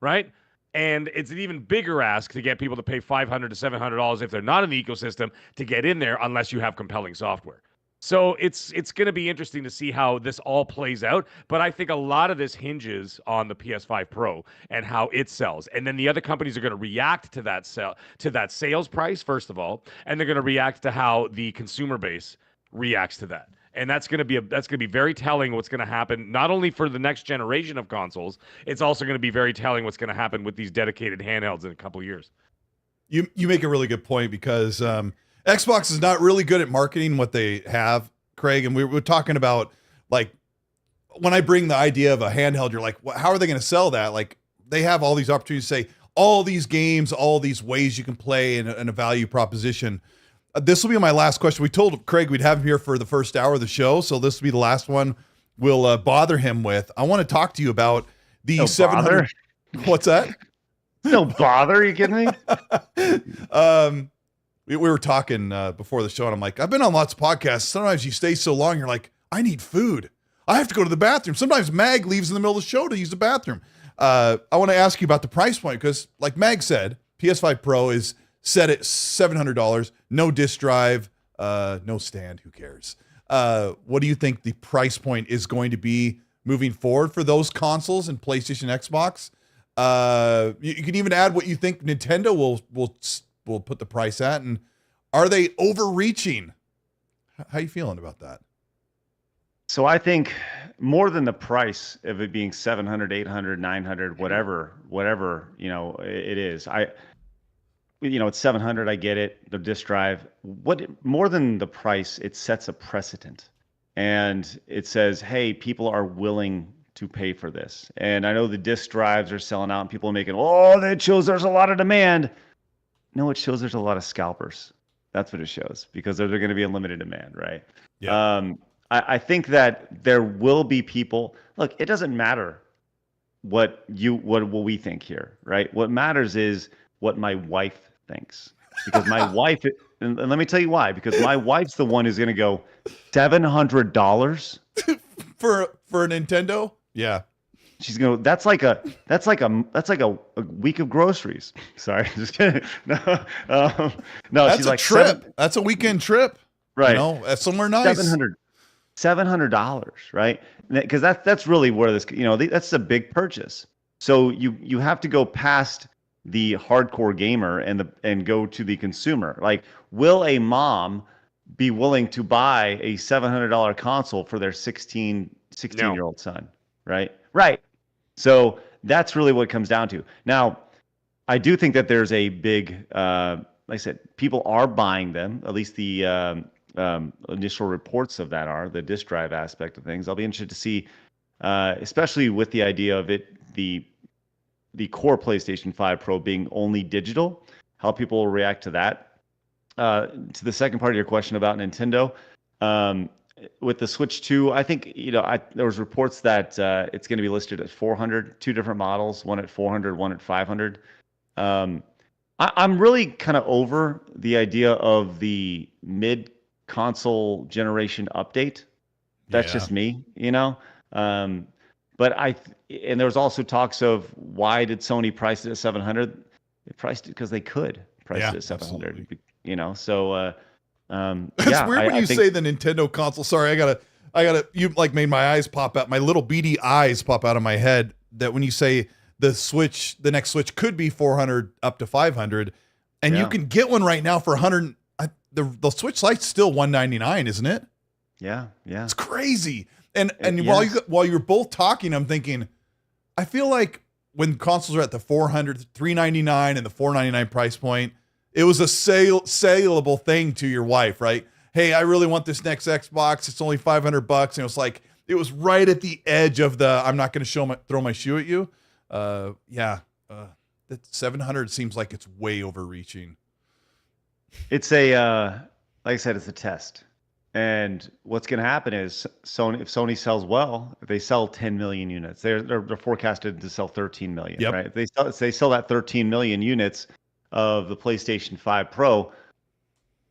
right? And it's an even bigger ask to get people to pay $500 to $700 if they're not in the ecosystem to get in there unless you have compelling software. So it's going to be interesting to see how this all plays out. But I think a lot of this hinges on the PS5 Pro and how it sells. And then the other companies are going to react to that sales price, first of all, and they're going to react to how the consumer base reacts to that. And that's going to be very telling what's going to happen, not only for the next generation of consoles, it's also going to be very telling what's going to happen with these dedicated handhelds in a couple of years. You make a really good point because Xbox is not really good at marketing what they have, Craig. And we were talking about, like, when I bring the idea of a handheld, you're like, how are they going to sell that? Like, they have all these opportunities to say all these games, all these ways you can play and a value proposition. This will be my last question. We told Craig we'd have him here for the first hour of the show, so this will be the last one we'll bother him with. I want to talk to you about The No 700. What's that? No bother. Are you kidding me? We were talking before the show, and I'm like, I've been on lots of podcasts. Sometimes you stay so long, you're like, I need food. I have to go to the bathroom. Sometimes Mag leaves in the middle of the show to use the bathroom. I want to ask you about the price point because, like Mag said, PS5 Pro is set at $700, no disk drive, no stand. Who cares? What do you think the price point is going to be moving forward for those consoles and PlayStation, Xbox? You can even add what you think Nintendo will put the price at, and are they overreaching? How you feeling about that? So I think more than the price of it being 700, 800, 900, whatever, it is. It's 700. I get it. The disk drive. More than the price, it sets a precedent, and it says, hey, people are willing to pay for this. And I know the disk drives are selling out, and people are making, that shows there's a lot of demand. No, it shows there's a lot of scalpers. That's what it shows, because they're going to be in limited demand, right? Yeah. I think that there will be people. Look, it doesn't matter what we think here, right? What matters is what my wife thinks, because my wife. And let me tell you why. Because my wife's the one who's going to go $700 for a Nintendo. Yeah. She's going. That's like a week of groceries. Sorry, just kidding. No, That's she's a like trip. That's a weekend trip. Right. That's somewhere nice. $700, right? Because that's really where this, that's a big purchase. So you have to go past the hardcore gamer and go to the consumer. Like, will a mom be willing to buy a $700 console for their 16-year-old son? Right. So that's really what it comes down to. Now, I do think that there's a big, like I said, people are buying them. At least the initial reports of that are the disk drive aspect of things. I'll be interested to see, especially with the idea of the core PlayStation 5 Pro being only digital, how people will react to that. To the second part of your question about Nintendo, with the Switch 2, I think there was reports that it's going to be listed at 400, two different models, one at 400, one at 500. I'm really kind of over the idea of the mid console generation update. That's just me, but and there was also talks of, why did Sony price it at 700? They priced it because they could price it at 700. Absolutely. So it's weird when you say the Nintendo console. Sorry, I gotta. You like made my eyes pop out. My little beady eyes pop out of my head. That when you say the next Switch could be 400 up to 500, and you can get one right now for 100. The Switch Lite's still $199, isn't it? Yeah. It's crazy. And yes. while you're both talking, I'm thinking, I feel like when consoles are at the 400, $399, and the $499 price point, it was a saleable thing to your wife, right? Hey, I really want this next Xbox. It's only $500, and it was like, it was right at the edge of the I'm not going to throw my shoe at you. That 700 seems like it's way overreaching. It's like I said, it's a test. And what's going to happen is if Sony sells well, if they sell 10 million units, they're forecasted to sell 13 million, right? If they sell that 13 million units of the PlayStation 5 Pro,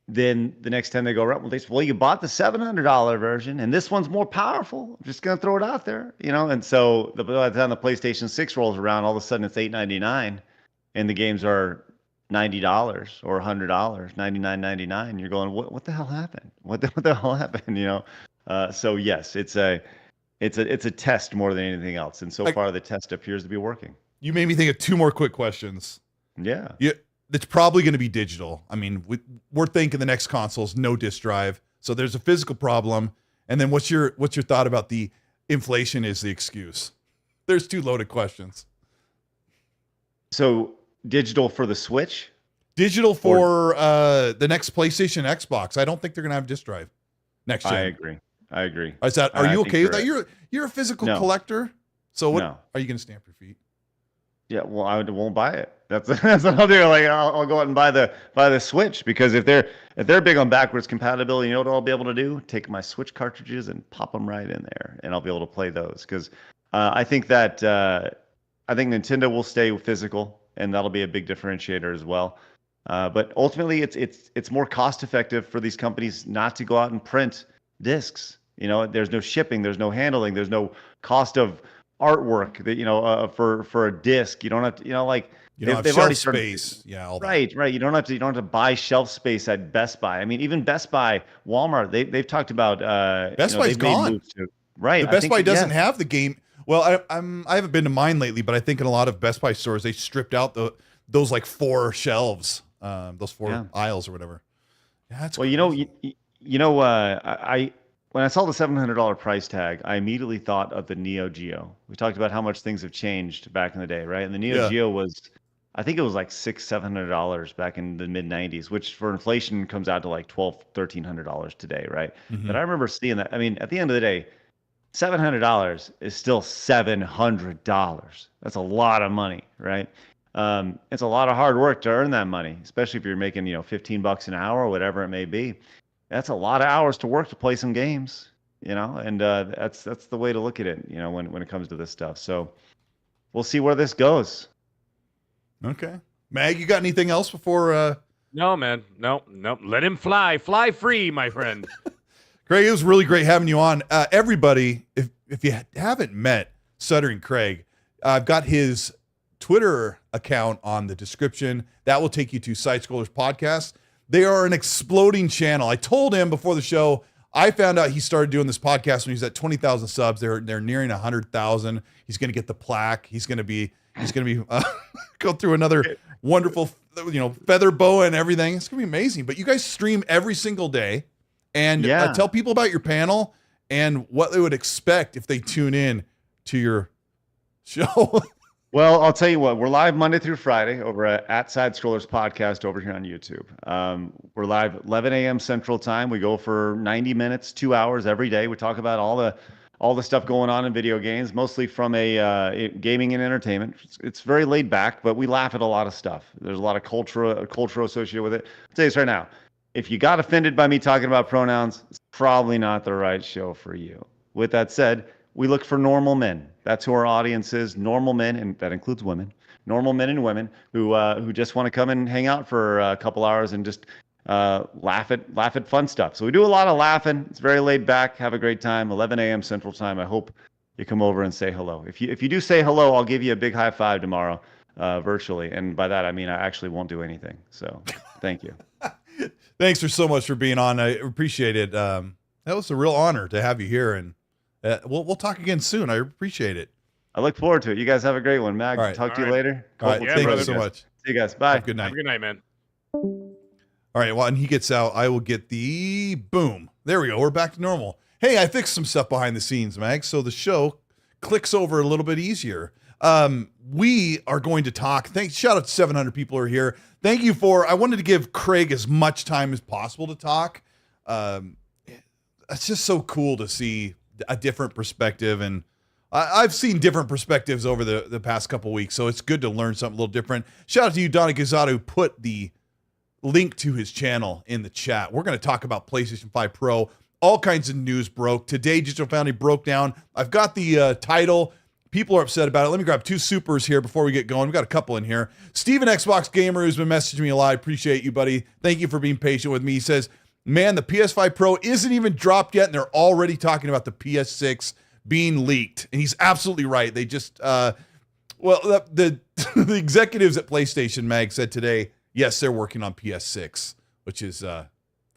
then the next time they go around, you bought the $700 version, and this one's more powerful. I'm just going to throw it out there, And so by the time the PlayStation 6 rolls around, all of a sudden it's $899, and the games are $90 or $100, $99.99. You're going, what the hell happened? What the hell happened? So yes, it's a test more than anything else, and so far the test appears to be working. You made me think of two more quick questions. Yeah. It's probably going to be digital. I mean, we're thinking the next console's no disk drive, so there's a physical problem. And then what's your thought about the inflation is the excuse? There's two loaded questions. So digital for the Switch? Digital for the next PlayStation, Xbox. I don't think they're going to have disk drive next gen. I agree. Are you okay with that? You're a physical collector. So what are you going to stamp your feet? Yeah, well, I won't buy it. That's what I'll do. Like, I'll go out and buy the Switch, because if they're big on backwards compatibility, you know what I'll be able to do? Take my Switch cartridges and pop them right in there, and I'll be able to play those. Because I think that I think Nintendo will stay physical, and that'll be a big differentiator as well. But ultimately, it's more cost effective for these companies not to go out and print discs. You know, there's no shipping, there's no handling, there's no cost of artwork that for a disc. You don't have to, like You don't have they've shelf already started. space. Yeah, all that. Right. You don't have to buy shelf space at Best Buy. I mean, even Best Buy, Walmart, they've talked about Best Buy's they've made gone. moves to, right. The I Best think Buy that- doesn't yeah. have the game. Well, I haven't been to mine lately, but I think in a lot of Best Buy stores they stripped out those like 4 shelves, those 4 aisles or whatever. Yeah, that's Well, I when I saw the $700 price tag, I immediately thought of the Neo Geo. We talked about how much things have changed back in the day, right? And the Neo Yeah. Geo was, I think it was like $600-700 back in the mid '90s, which for inflation comes out to like $1,200-1,300 today, right? Mhm. But I remember seeing that. I mean, at the end of the day, $700 is still $700. That's a lot of money, right? It's a lot of hard work to earn that money, especially if you're making, $15 an hour or whatever it may be. That's a lot of hours to work to play some games, and that's the way to look at it, when it comes to this stuff. So we'll see where this goes. Okay. Mag, you got anything else before No, man. No. Let him fly. Fly free, my friend. Craig? It was really great having you on. Everybody, if you haven't met Stuttering Craig, I've got his Twitter account on the description. That will take you to Sidescollers podcast. They are an exploding channel. I told him before the show, I found out he started doing this podcast when he was at 20,000 subs. They're nearing 100,000. He's going to get the plaque. He's going to be go through another wonderful, feather boa and everything. It's going to be amazing. But you guys stream every single day, and tell people about your panel and what they would expect if they tune in to your show. Well, I'll tell you what, we're live Monday through Friday over at Sidescrollers Podcast over here on YouTube. We're live at 11 a.m. Central Time. We go for 90 minutes, 2 hours every day. We talk about all the stuff going on in video games, mostly from a gaming and entertainment. It's very laid back, but we laugh at a lot of stuff. There's a lot of culture associated with it. I'll tell you this right now. If you got offended by me talking about pronouns, it's probably not the right show for you. With that said, we look for normal men. That's who our audience is. Normal men, and that includes women. Normal men and women who just want to come and hang out for a couple hours and just laugh at fun stuff. So we do a lot of laughing. It's very laid back. Have a great time. 11 a.m. Central Time. I hope you come over and say hello. If you do say hello, I'll give you a big high five tomorrow, virtually. And by that I mean I actually won't do anything. So thank you. Thanks so much for being on. I appreciate it. That was a real honor to have you here, and we'll talk again soon. I appreciate it. I look forward to it. You guys have a great one, Mag. All right. Talk to All you right. later. All right. Yeah, Thank brother. you so much. See you guys. Bye. Have a good night. Have a good night, man. All right. Well, when he gets out, I will get the boom. There we go. We're back to normal. Hey, I fixed some stuff behind the scenes, Mag, so the show clicks over a little bit easier. We are going to talk. Shout out to 700 people who are here. Thank you I wanted to give Craig as much time as possible to talk. It's just so cool to see a different perspective, and I've seen different perspectives over the past couple weeks, so it's good to learn something a little different. Shout out to you, Donna Gazzato, who put the link to his channel in the chat. We're going to talk about PlayStation 5 Pro. All kinds of news broke. Today, Digital Foundry broke down. I've got the title. People are upset about it. Let me grab 2 supers here before we get going. We've got a couple in here. Steven Xbox Gamer, who's been messaging me a lot. I appreciate you, buddy. Thank you for being patient with me. He says, man, the PS5 Pro isn't even dropped yet, and they're already talking about the PS6 being leaked. And he's absolutely right. They just, the the executives at PlayStation Mag said today, yes, they're working on PS6, which is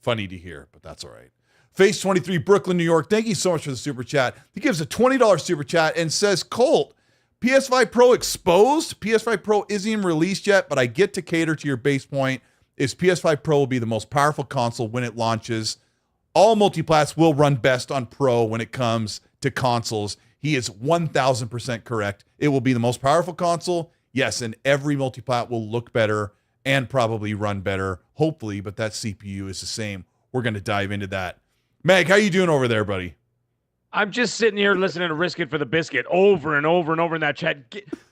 funny to hear, but that's all right. Face 23, Brooklyn, New York. Thank you so much for the super chat. He gives a $20 super chat and says, Colt, PS5 Pro exposed. PS5 Pro isn't even released yet, but I get to cater to your base point. Is PS5 Pro will be the most powerful console when it launches. All multiplats will run best on Pro when it comes to consoles. He is 1,000% correct. It will be the most powerful console. Yes, and every multiplat will look better and probably run better, hopefully, but that CPU is the same. We're going to dive into that. Meg, how you doing over there, buddy? I'm just sitting here listening to Risk It for the Biscuit over and over and over in that chat.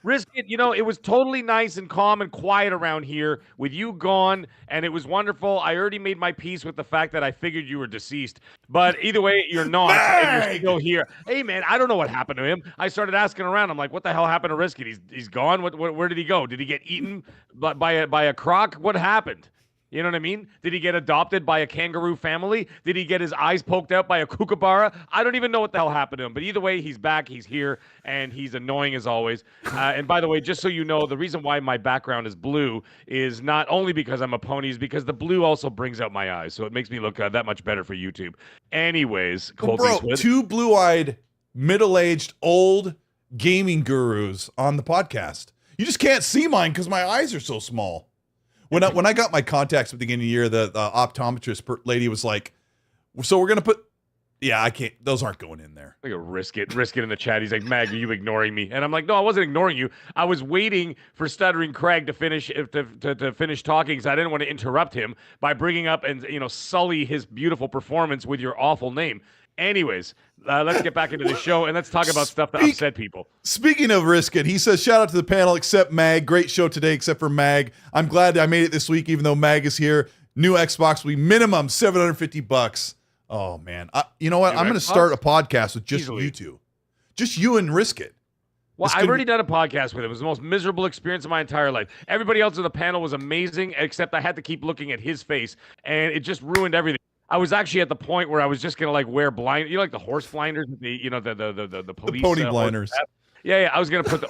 Risk It, it was totally nice and calm and quiet around here with you gone, and it was wonderful. I already made my peace with the fact that I figured you were deceased. But either way, you're not, and you're still here. Hey, man, I don't know what happened to him. I started asking around. I'm like, what the hell happened to Risk It? He's gone? Where did he go? Did he get eaten by a croc? What happened? You know what I mean? Did he get adopted by a kangaroo family? Did he get his eyes poked out by a kookaburra? I don't even know what the hell happened to him. But either way, he's back, he's here, and he's annoying as always. And by the way, just so you know, the reason why my background is blue is not only because I'm a pony, is because the blue also brings out my eyes. So it makes me look that much better for YouTube. Anyways, Bro, two blue-eyed, middle-aged, old gaming gurus on the podcast. You just can't see mine because my eyes are so small. When I got my contacts at the beginning of the year, the optometrist lady was like, so we're going to put, yeah, I can't, those aren't going in there. Like a risk it in the chat. He's like, Mag, are you ignoring me? And I'm like, no, I wasn't ignoring you. I was waiting for Stuttering Craig to finish to finish talking because I didn't want to interrupt him by bringing up and, sully his beautiful performance with your awful name. Anyways, let's get back into the show and let's talk about stuff that upset people. Speaking of Risk It, he says, shout out to the panel except Mag. Great show today except for Mag. I'm glad I made it this week even though Mag is here. New Xbox will be minimum $750. Oh, man. You know what? I'm going to start a podcast with just you two. Just you and Risk It. Well, I've already done a podcast with him. It was the most miserable experience of my entire life. Everybody else on the panel was amazing, except I had to keep looking at his face, and it just ruined everything. I was actually at the point where I was just gonna wear blind, like the horse blinders, the police, the pony blinders. Yeah, I was gonna put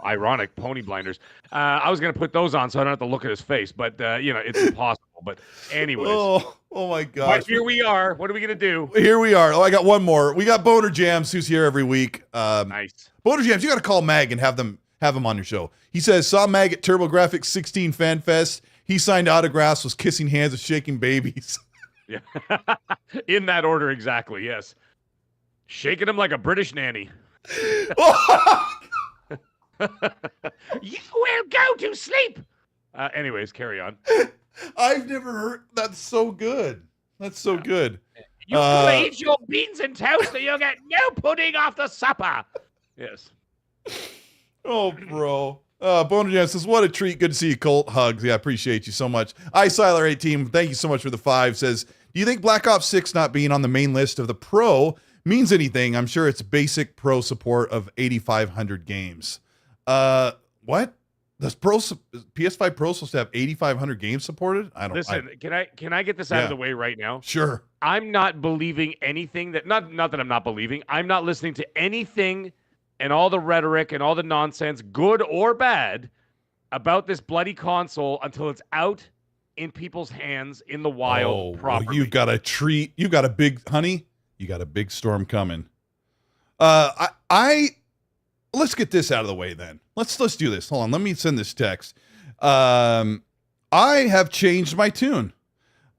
ironic pony blinders. I was gonna put those on so I don't have to look at his face, but it's impossible. But anyways, oh my gosh, but here we are. What are we gonna do? Here we are. Oh, I got one more. We got Boner Jams, who's here every week. Nice. Boner Jams, you got to call Mag and have him on your show. He says saw Mag at TurboGrafx 16 Fan Fest. He signed autographs, was kissing hands, and shaking babies. Yeah, in that order exactly. Yes, shaking him like a British nanny. You will go to sleep. Anyways, carry on. I've never heard. That's so good. That's so good. You eat your beans and toast, or you'll get no pudding after supper. Yes. Oh, bro. Boner Jam says, what a treat. Good to see you, Colt. Hugs. Yeah, I appreciate you so much. iSiler18, thank you so much for the 5. Says, do you think Black Ops 6 not being on the main list of the Pro means anything? I'm sure it's basic Pro support of 8,500 games. What? Does PS5 Pro supposed to have 8,500 games supported? I don't. Listen, can I get this out of the way right now? Sure. I'm not believing anything that not that I'm not believing. I'm not listening to anything and all the rhetoric and all the nonsense, good or bad, about this bloody console until it's out in people's hands in the wild properly. Well, you've got a treat. You got a big storm coming. Let's get this out of the way then. Let's do this. Hold on. Let me send this text. I have changed my tune.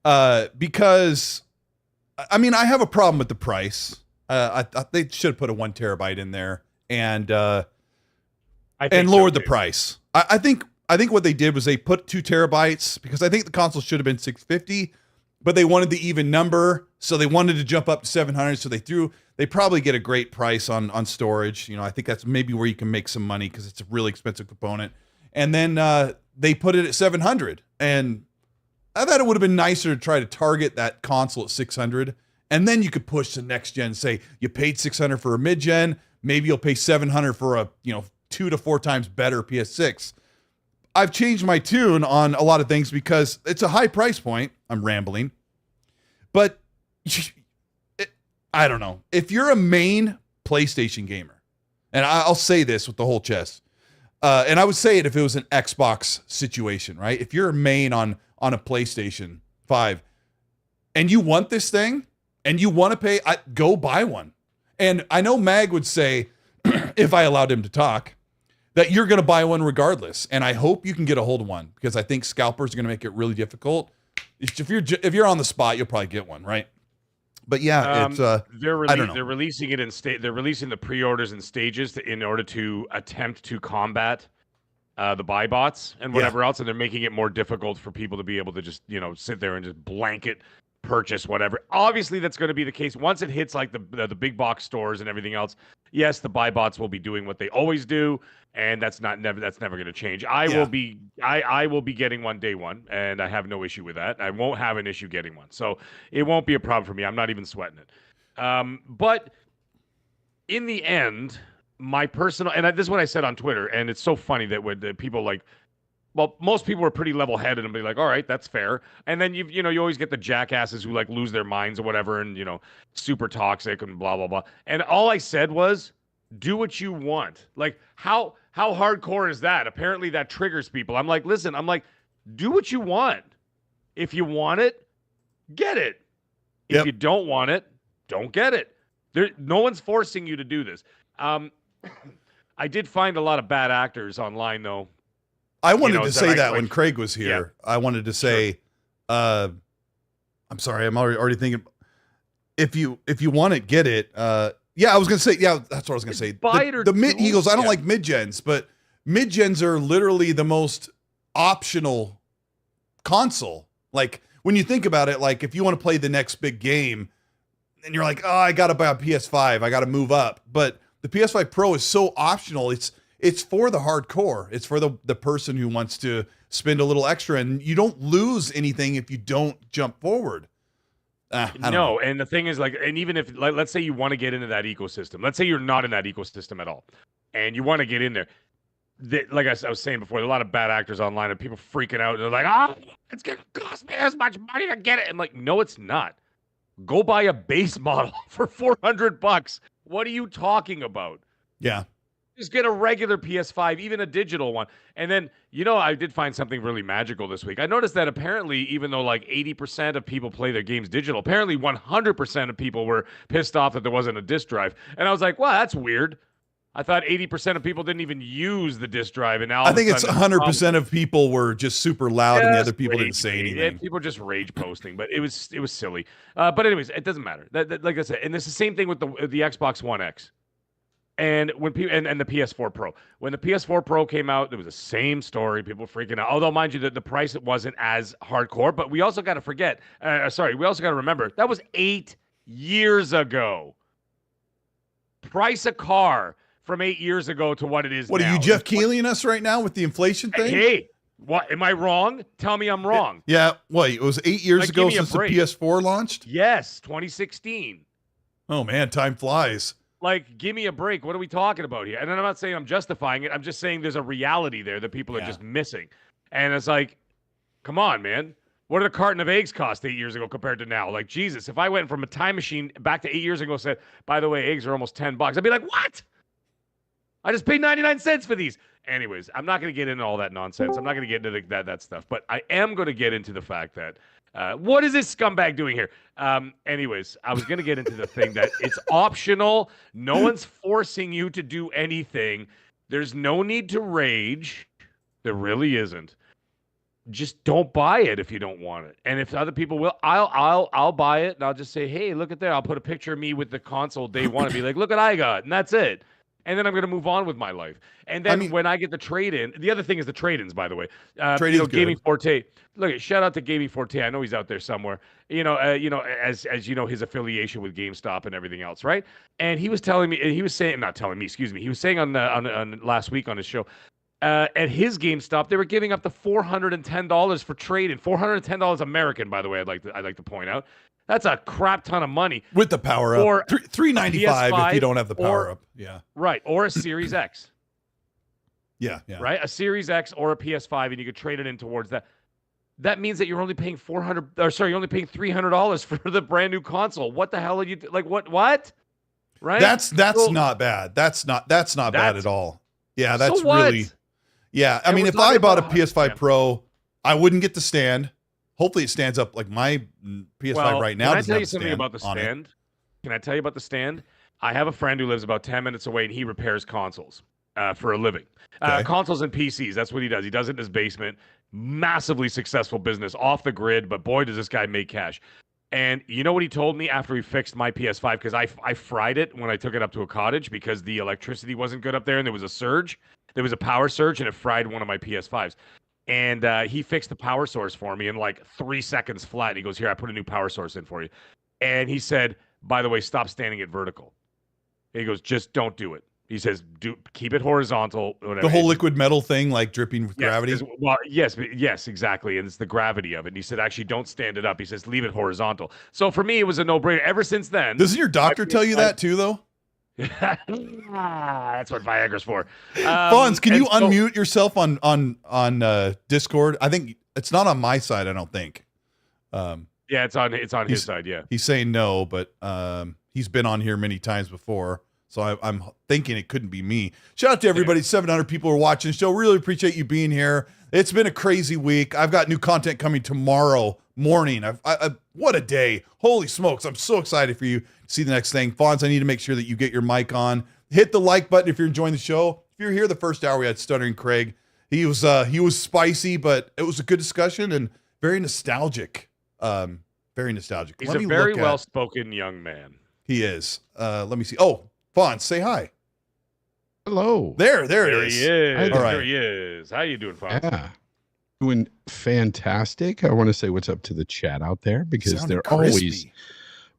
Because I mean, I have a problem with the price. They should have put a 1 terabyte in there and lowered the price. I think what they did was they put 2 terabytes because I think the console should have been 650, but they wanted the even number, so they wanted to jump up to 700. So they probably get a great price on storage. I think that's maybe where you can make some money because it's a really expensive component. And then they put it at 700, and I thought it would have been nicer to try to target that console at 600, and then you could push the next gen. Say you paid 600 for a mid gen, maybe you'll pay 700 for a 2 to 4 times better PS6. I've changed my tune on a lot of things because it's a high price point. I'm rambling, but I don't know. If you're a main PlayStation gamer, and I'll say this with the whole chest, and I would say it if it was an Xbox situation, right? If you're a main on a PlayStation 5 and you want this thing and you want to pay, go buy one. And I know Mag would say, if I allowed him to talk, that you're going to buy one regardless. And I hope you can get a hold of one because I think scalpers are going to make it really difficult. If you're on the spot, you'll probably get one, right? But yeah, it's I don't know. They're releasing it they're releasing the pre-orders in stages in order to attempt to combat the buy bots and whatever else, and they're making it more difficult for people to be able to just sit there and just blanket purchase whatever. Obviously, that's going to be the case once it hits like the big box stores and everything else. Yes, the buy bots will be doing what they always do, and that's never going to change. I will be getting one day one, and I have no issue with that. I won't have an issue getting one, so it won't be a problem for me. I'm not even sweating it. But in the end, my personal, and this is what I said on Twitter, and it's so funny that when the people like, well, most people are pretty level-headed and be like, all right, that's fair. And then you always get the jackasses who like lose their minds or whatever, and super toxic and blah blah blah. And all I said was, do what you want. Like how hardcore is that? Apparently that triggers people. I'm like, listen, do what you want. If you want it, get it. If you don't want it, don't get it. No one's forcing you to do this. I did find a lot of bad actors online though. I wanted to say that when Craig was here. Yeah. I wanted to say, I'm sorry, I'm already thinking. If you want it, get it. Yeah, I was gonna say. Yeah, that's what I was gonna say. Buy it or he goes, I don't like mid gens, but mid gens are literally the most optional console. Like when you think about it, like if you want to play the next big game, and you're like, oh, I gotta buy a PS5, I gotta move up. But the PS5 Pro is so optional. It's for the hardcore. It's for the person who wants to spend a little extra, and you don't lose anything if you don't jump forward. I don't know. And the thing is, like, and even if, let's say you want to get into that ecosystem, let's say you're not in that ecosystem at all, and you want to get in there. Like I was saying before, there are a lot of bad actors online, and people freaking out. They're like, oh, it's going to cost me as much money to get it. And like, no, it's not. Go buy a base model for $400. What are you talking about? Yeah. Just get a regular PS5, even a digital one. And then, I did find something really magical this week. I noticed that apparently, even though like 80% of people play their games digital, apparently 100% of people were pissed off that there wasn't a disc drive. And I was like, wow, that's weird. I thought 80% of people didn't even use the disc drive. And now I think it's 100% of people were just super loud and the other people didn't say anything. People just rage posting, but it was silly. But anyways, it doesn't matter. That, like I said, and it's the same thing with the Xbox One X. And when people and the PS4 Pro, when the PS4 Pro came out, there was the same story. People freaking out. Although, mind you, the price wasn't as hardcore. But we also got to we also got to remember that was 8 years ago. Price a car from 8 years ago to what it is now. What are you, Jeff Keighley, us right now with the inflation thing? Hey, what am I wrong? Tell me I'm wrong. Yeah, what? It was 8 years ago since the PS4 launched. Yes, 2016. Oh man, time flies. Like, give me a break. What are we talking about here? And I'm not saying I'm justifying it. I'm just saying there's a reality there that people are just missing. And it's like, come on, man. What did a carton of eggs cost 8 years ago compared to now? Like, Jesus, if I went from a time machine back to 8 years ago and said, by the way, eggs are almost $10, I'd be like, what? I just paid 99 cents for these. Anyways, I'm not going to get into all that nonsense. I'm not going to get into that stuff. But I am going to get into the fact that what is this scumbag doing here? Anyways, I was going to get into the thing that it's optional. No one's forcing you to do anything. There's no need to rage. There really isn't. Just don't buy it if you don't want it. And if other people will, I'll buy it, and I'll just say, hey, look at that. I'll put a picture of me with the console day one and be like, look what I got, and that's it. And then I'm going to move on with my life. And then when I get the trade-in, the other thing is the trade-ins, by the way. Gaming Forte. Look, shout out to Gaming Forte. I know he's out there somewhere. As you know, his affiliation with GameStop and everything else, right? And he was telling me, and he was saying, not telling me, excuse me. He was saying on last week on his show, at his GameStop, they were giving up to $410 for trade-in. $410 American, by the way. I'd like to point out. That's a crap ton of money with the power up. Or $395 if you don't have the power up. Yeah. Right. Or a Series X. Yeah. Right. A Series X or a PS5, and you could trade it in towards that. That means that you're only paying you're only paying $300 for the brand new console. What the hell are you like? What? Right. That's not bad. That's not bad at all. Yeah. That's really. Yeah. I mean, if I bought a PS5 Pro, I wouldn't get the stand. Hopefully it stands up like my PS5 right now. Can I tell you something about the stand? Can I tell you about the stand? I have a friend who lives about 10 minutes away, and he repairs consoles for a living. Okay. Consoles and PCs, that's what he does. He does it in his basement. Massively successful business, off the grid, but boy, does this guy make cash. And you know what he told me after he fixed my PS5? Because I fried it when I took it up to a cottage because the electricity wasn't good up there, and there was a surge. There was a power surge, and it fried one of my PS5s. And he fixed the power source for me in like 3 seconds flat. He goes, here, I put a new power source in for you. And he said, by the way, stop standing it vertical. He goes, just don't do it. He says, keep it horizontal. Whatever. The whole liquid metal thing, like dripping with Yes, gravity. well, yes, exactly. And it's the gravity of it. And he said, actually, don't stand it up. He says, leave it horizontal. So for me, it was a no-brainer. Ever since then. Doesn't your doctor tell you that too, though? That's what Viagra's for. Fonz, can you unmute yourself on Discord? I think it's not on my side. I don't think. Yeah, it's on his side. Yeah, he's saying no, but he's been on here many times before, so I'm thinking it couldn't be me. Shout out to everybody. 700 people are watching the show. Really appreciate you being here. It's been a crazy week. I've got new content coming tomorrow morning. What a day. Holy smokes. I'm so excited for you to see the next thing. Fonz, I need to make sure that you get your mic on. Hit the like button if you're enjoying the show. If you're here the first hour, we had Stuttering Craig. He was spicy, but it was a good discussion and very nostalgic. Very nostalgic. He's a very well-spoken young man. He is. Let me see. Oh, Fonz, say hi. Hello. There it is. He is. All right. There he is. How you doing, Fonz? Yeah. Doing fantastic. I want to say what's up to the chat out there because they're crispy. Always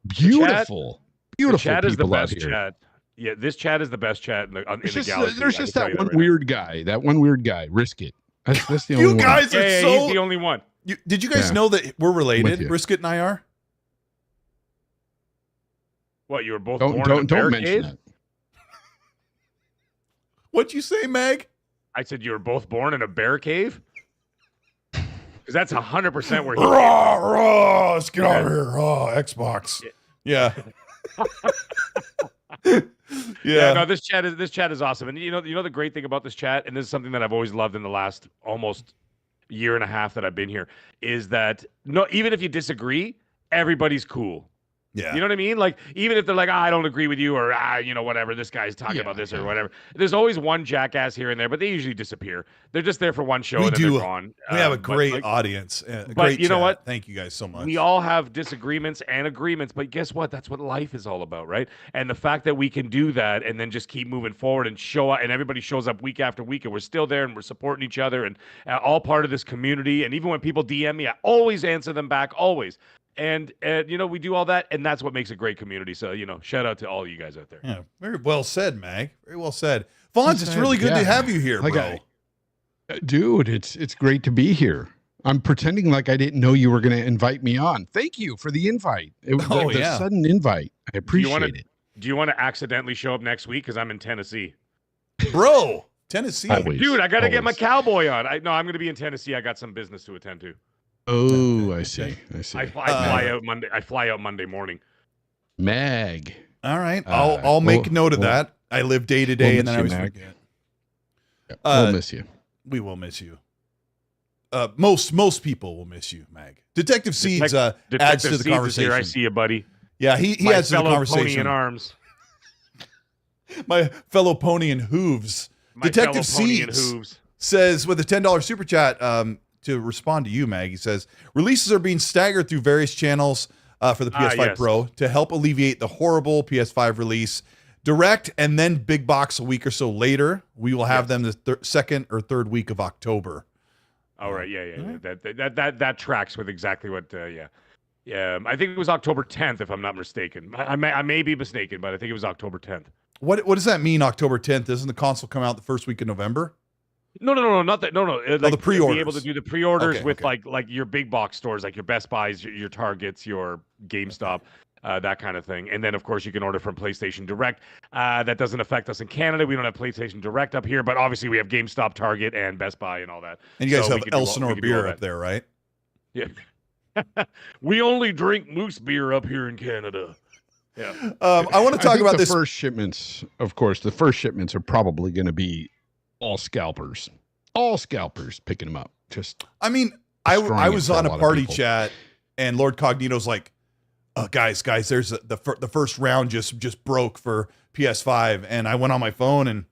beautiful. Beautiful the chat is the people out best here. chat. Yeah, this chat is the best chat in the galaxy. There's just that one weird guy. That one weird guy. Risk it. That's the only You one. guys are Yeah, so. he's the only one. Did you guys Yeah. know that we're related? With you. Brisket and I are. What, you were both born in a Don't bear mention cave? that. What'd you say, Meg? I said you were both born in a bear cave? Because that's 100% where he Raw, raw. Let's get out of here. Raw, Xbox. Yeah. Yeah, no, this chat is awesome. And you know the great thing about this chat, and this is something that I've always loved in the last almost year and a half that I've been here, is that even if you disagree, everybody's cool. Yeah. You know what I mean? Like, even if they're like, I don't agree with you, or whatever, this guy's talking about this or whatever. There's always one jackass here and there, but they usually disappear. They're just there for one show and then they're gone. We have a great audience. But you know what? Thank you guys so much. We all have disagreements and agreements, but guess what? That's what life is all about, right? And the fact that we can do that and then just keep moving forward and show up, and everybody shows up week after week, and we're still there and we're supporting each other and all part of this community. And even when people DM me, I always answer them back, always. And we do all that, and that's what makes a great community. So, shout out to all you guys out there. Yeah, very well said, Mag. Very well said. Fonz, it's really good to have you here, bro. Dude, it's great to be here. I'm pretending like I didn't know you were going to invite me on. Thank you for the invite. It was a sudden invite. I appreciate it. Do you want to accidentally show up next week? Because I'm in Tennessee. Bro, Tennessee. Always, dude, I got to get my cowboy on. I'm going to be in Tennessee. I got some business to attend to. Oh, I see. I fly out Monday. I fly out Monday morning. Mag. All right. I'll make note of that. I live day to day, and then I always forget. We'll miss you. We will miss you. Most people will miss you, Mag. Detective Seeds adds to the conversation. Here. I see you, buddy. Yeah, he adds to the conversation. Pony in arms. My fellow pony in hooves. Detective Seeds says with a $10 super chat to respond to you, Mag. He says releases are being staggered through various channels for the PS5 Pro to help alleviate the horrible PS5 release. Direct and then big box a week or so later. We will have them the second or third week of October. All right, yeah. That tracks with exactly what. Yeah. I think it was October 10th, if I'm not mistaken. I may be mistaken, but I think it was October 10th. What does that mean? October 10th? Doesn't the console come out the first week of November? No, not that. No. Like, the pre-orders. Be able to do the pre-orders with like your big box stores, like your Best Buys, your Targets, your GameStop, that kind of thing. And then, of course, you can order from PlayStation Direct. That doesn't affect us in Canada. We don't have PlayStation Direct up here, but obviously we have GameStop, Target, and Best Buy and all that. And you guys have Elsinore beer up there, right? Yeah. We only drink Moose beer up here in Canada. Yeah. I want to talk about this. First shipments, of course, the first shipments are probably going to be all scalpers picking them up. I was on a party chat and Lord Cognito's like, guys, there's the first round just broke for PS5. And I went on my phone and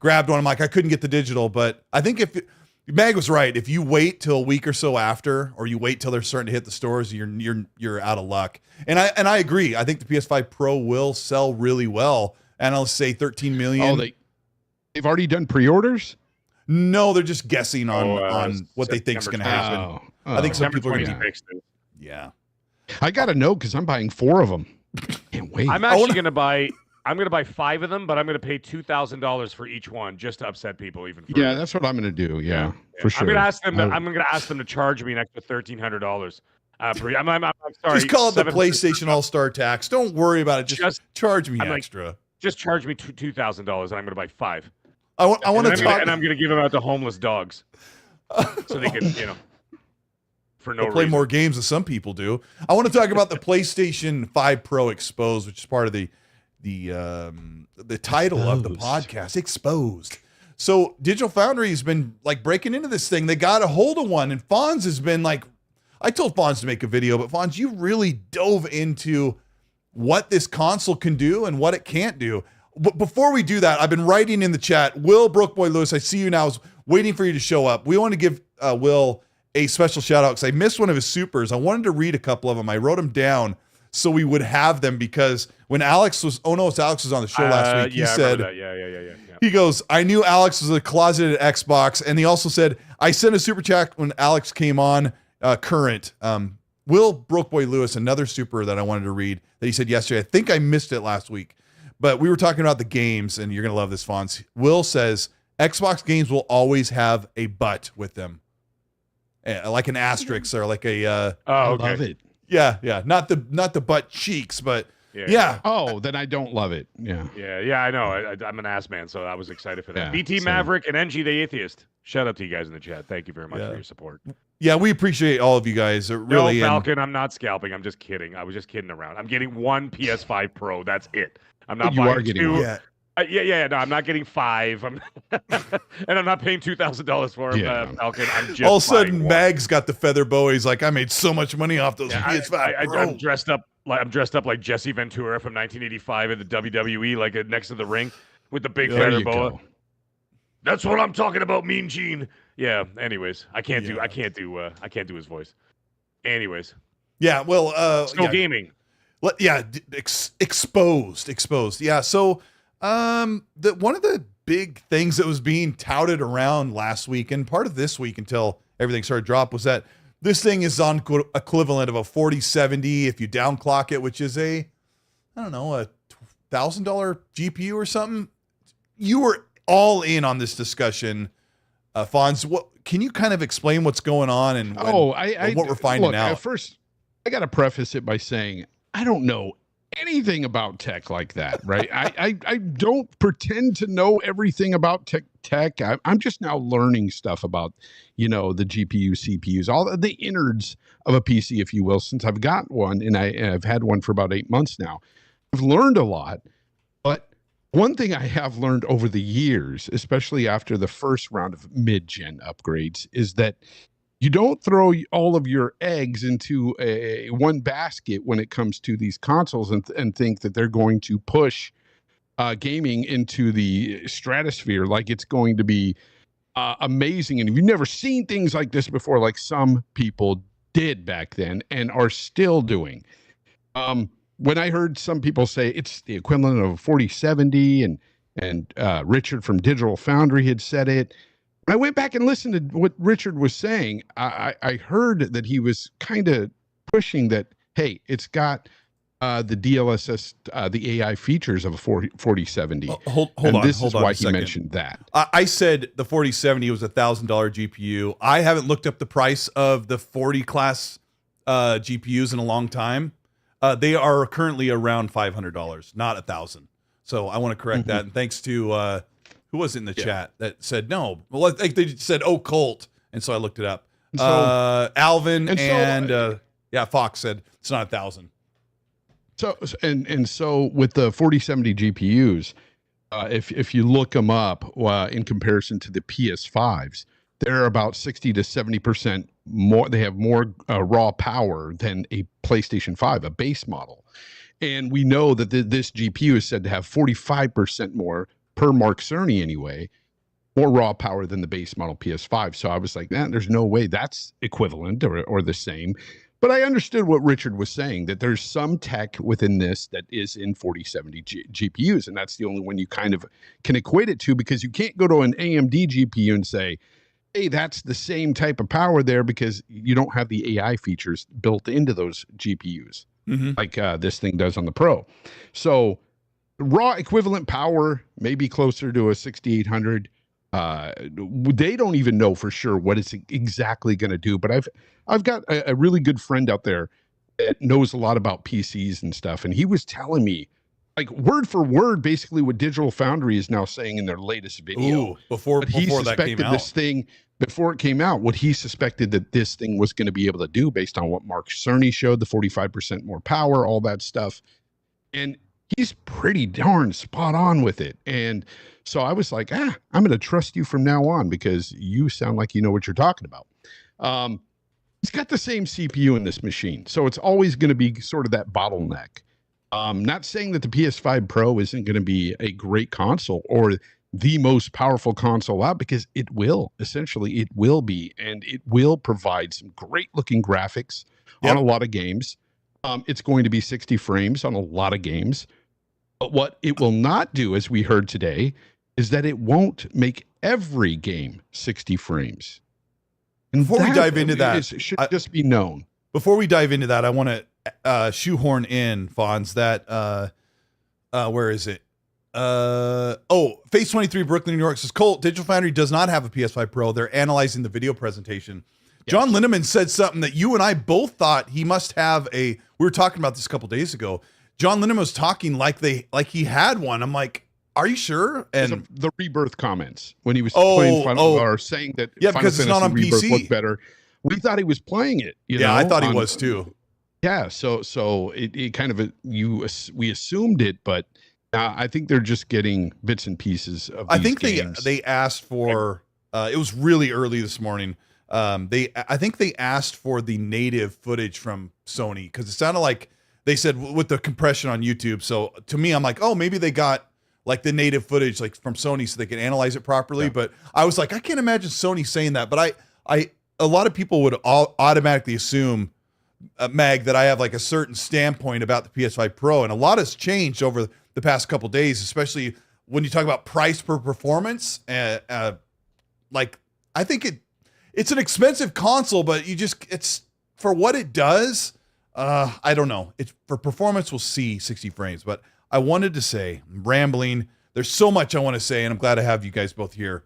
grabbed one. I'm like, I couldn't get the digital, but I think Mag was right. If you wait till a week or so after, or you wait till they're starting to hit the stores, you're out of luck. And I agree. I think the PS5 Pro will sell really well. And I'll say 13 million. Oh, they've already done pre-orders? No, they're just guessing on what they think's September going to happen. I think some people are going to. Yeah. I got to know because I'm buying 4 of them. Can't wait. I'm actually going to buy. I'm going to buy 5 of them, but I'm going to pay $2,000 for each one just to upset people even further. Yeah, that's what I'm going to do. Yeah, for sure. I'm going to ask them. I'm going to ask them to charge me an extra $1,300. I'm sorry. Just call it the PlayStation All-Star tax. Don't worry about it. Just charge me extra. Just charge me $2,000, and I'm going to buy 5. I want to talk, and I'm going to give them out to homeless dogs, so they can, for no reason. Play more games than some people do. I want to talk about the PlayStation 5 Pro Exposed, which is part of the title of the podcast, Exposed. So Digital Foundry has been like breaking into this thing. They got a hold of one, and Fonz has been like, I told Fonz to make a video, but Fonz, you really dove into what this console can do and what it can't do. But before we do that, I've been writing in the chat, Will Brookboy Lewis, I see you now, is waiting for you to show up. We want to give Will a special shout out because I missed one of his supers. I wanted to read a couple of them. I wrote them down so we would have them because when Alex was on the show last week, he said, he goes, I knew Alex was a closeted Xbox. And he also said, I sent a super chat when Alex came on current. Will Brookboy Lewis, another super that I wanted to read that he said yesterday. I think I missed it last week, but we were talking about the games and you're going to love this, Fonz. Will says Xbox games will always have a but with them. Like an asterisk or like a, I love it. Yeah. Not the butt cheeks, but yeah. Oh, then I don't love it. Yeah. Yeah. I know. I'm an ass man, so I was excited for that. Yeah, BT same. Maverick and NG the Atheist. Shout out to you guys in the chat. Thank you very much for your support. Yeah, we appreciate all of you guys. Really, no, Falcon, I'm not scalping. I'm just kidding. I was just kidding around. I'm getting 1 PS5 Pro. That's it. I'm not buying 2. Yeah. No, I'm not getting 5. And I'm not paying $2,000 for them, Falcon. I'm just all of a sudden, Mag's got the feather boa. He's like, I made so much money off those PS5 Pro. I'm dressed up like Jesse Ventura from 1985 in the WWE, like next to the ring with the big feather boa. Go. That's what I'm talking about, Mean Gene. Yeah. Anyways, I can't do his voice. Anyways. Yeah. Well. Gaming. Exposed. Yeah. So. One of the big things that was being touted around last week and part of this week until everything started to drop was that this thing is on equivalent of a 4070 if you downclock it, which is a $1,000 GPU or something. You were all in on this discussion, Fonz. What can you kind of explain what's going on and what we're finding out? First, I got to preface it by saying I don't know anything about tech like that, right? I don't pretend to know everything about tech. I'm just now learning stuff about, the GPU, CPUs, all the innards of a PC, if you will, since I've got one, and I've had one for about 8 months now. I've learned a lot, but one thing I have learned over the years, especially after the first round of mid-gen upgrades, is that you don't throw all of your eggs into one basket when it comes to these consoles and think that they're going to push gaming into the stratosphere like it's going to be amazing. And if you've never seen things like this before, like some people did back then and are still doing. When I heard some people say it's the equivalent of a 4070 and Richard from Digital Foundry had said it, I went back and listened to what Richard was saying. I heard that he was kind of pushing that, hey, it's got the DLSS, the AI features of a 4070. Hold on. This is why he mentioned that. I said the 4070 was a $1,000 GPU. I haven't looked up the price of the 40 class GPUs in a long time. They are currently around $500, not $1,000. So I want to correct that. And thanks to who was in the chat that said no? Well, they said, "Oh, Colt," and so I looked it up. So, Alvin and Fox said it's not 1,000. So so with the 4070 GPUs, if you look them up in comparison to the PS5s, they're about 60 to 70% more. They have more raw power than a PlayStation 5, a base model, and we know that this GPU is said to have 45% more. Per Mark Cerny anyway, more raw power than the base model PS5. So I was like, man, there's no way that's equivalent or the same. But I understood what Richard was saying, that there's some tech within this that is in 4070 GPUs, and that's the only one you kind of can equate it to, because you can't go to an AMD GPU and say, hey, that's the same type of power there, because you don't have the AI features built into those GPUs like this thing does on the Pro. So raw equivalent power may be closer to a 6800. They don't even know for sure what it's exactly going to do, but I've got a really good friend out there that knows a lot about PCs and stuff, and he was telling me, like, word for word, basically what Digital Foundry is now saying in their latest video. Ooh, before that came out. This thing, before it came out, what he suspected that this thing was going to be able to do based on what Mark Cerny showed, the 45% more power, all that stuff. And he's pretty darn spot on with it. And so I was like, I'm going to trust you from now on, because you sound like you know what you're talking about. He's got the same CPU in this machine, so it's always going to be sort of that bottleneck. Not saying that the PS5 Pro isn't going to be a great console or the most powerful console out, because it will. Essentially, it will be, and it will provide some great looking graphics on a lot of games. It's going to be 60 frames on a lot of games. But what it will not do, as we heard today, is that it won't make every game 60 frames. And before we dive into that, it should just be known. Before we dive into that, I want to shoehorn in, Fonz, that where is it? Phase 23, Brooklyn, New York says, Colt, Digital Foundry does not have a PS5 Pro. They're analyzing the video presentation. Yes. John Linneman said something that you and I both thought he must have we were talking about this a couple days ago. John Linneman was talking like he had one. I'm like, are you sure? And the Rebirth comments when he was playing Final, or saying that Final because it's not on Rebirth PC. Looked better. We thought he was playing it. I thought he was too. Yeah, so it kind of we assumed it, but I think they're just getting bits and pieces of. I think games. they asked for. It was really early this morning. I think they asked for the native footage from Sony, because it sounded like they said with the compression on YouTube. So to me, I'm like, oh, maybe they got like the native footage like from Sony so they can analyze it properly. Yeah. But I was like, I can't imagine Sony saying that. But a lot of people would automatically assume, Mag, that I have like a certain standpoint about the PS5 Pro, and a lot has changed over the past couple days, especially when you talk about price per performance. Like, I think it's an expensive console, but it's for what it does. I don't know. It's for performance. We'll see 60 frames, but I wanted to say, I'm rambling. There's so much I want to say, and I'm glad to have you guys both here.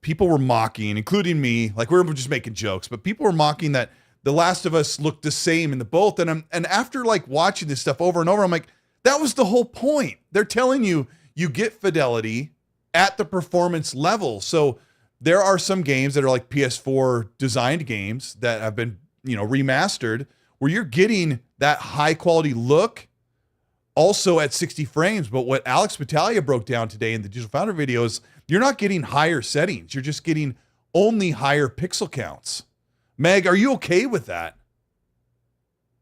People were mocking, including me, like we were just making jokes, but people were mocking that The Last of Us looked the same in the both. And after like watching this stuff over and over, I'm like, that was the whole point. They're telling you get fidelity at the performance level. So there are some games that are like PS4 designed games that have been, remastered, where you're getting that high quality look also at 60 frames. But what Alex Battaglia broke down today in the Digital Foundry video is you're not getting higher settings. You're just getting only higher pixel counts. Meg, are you okay with that?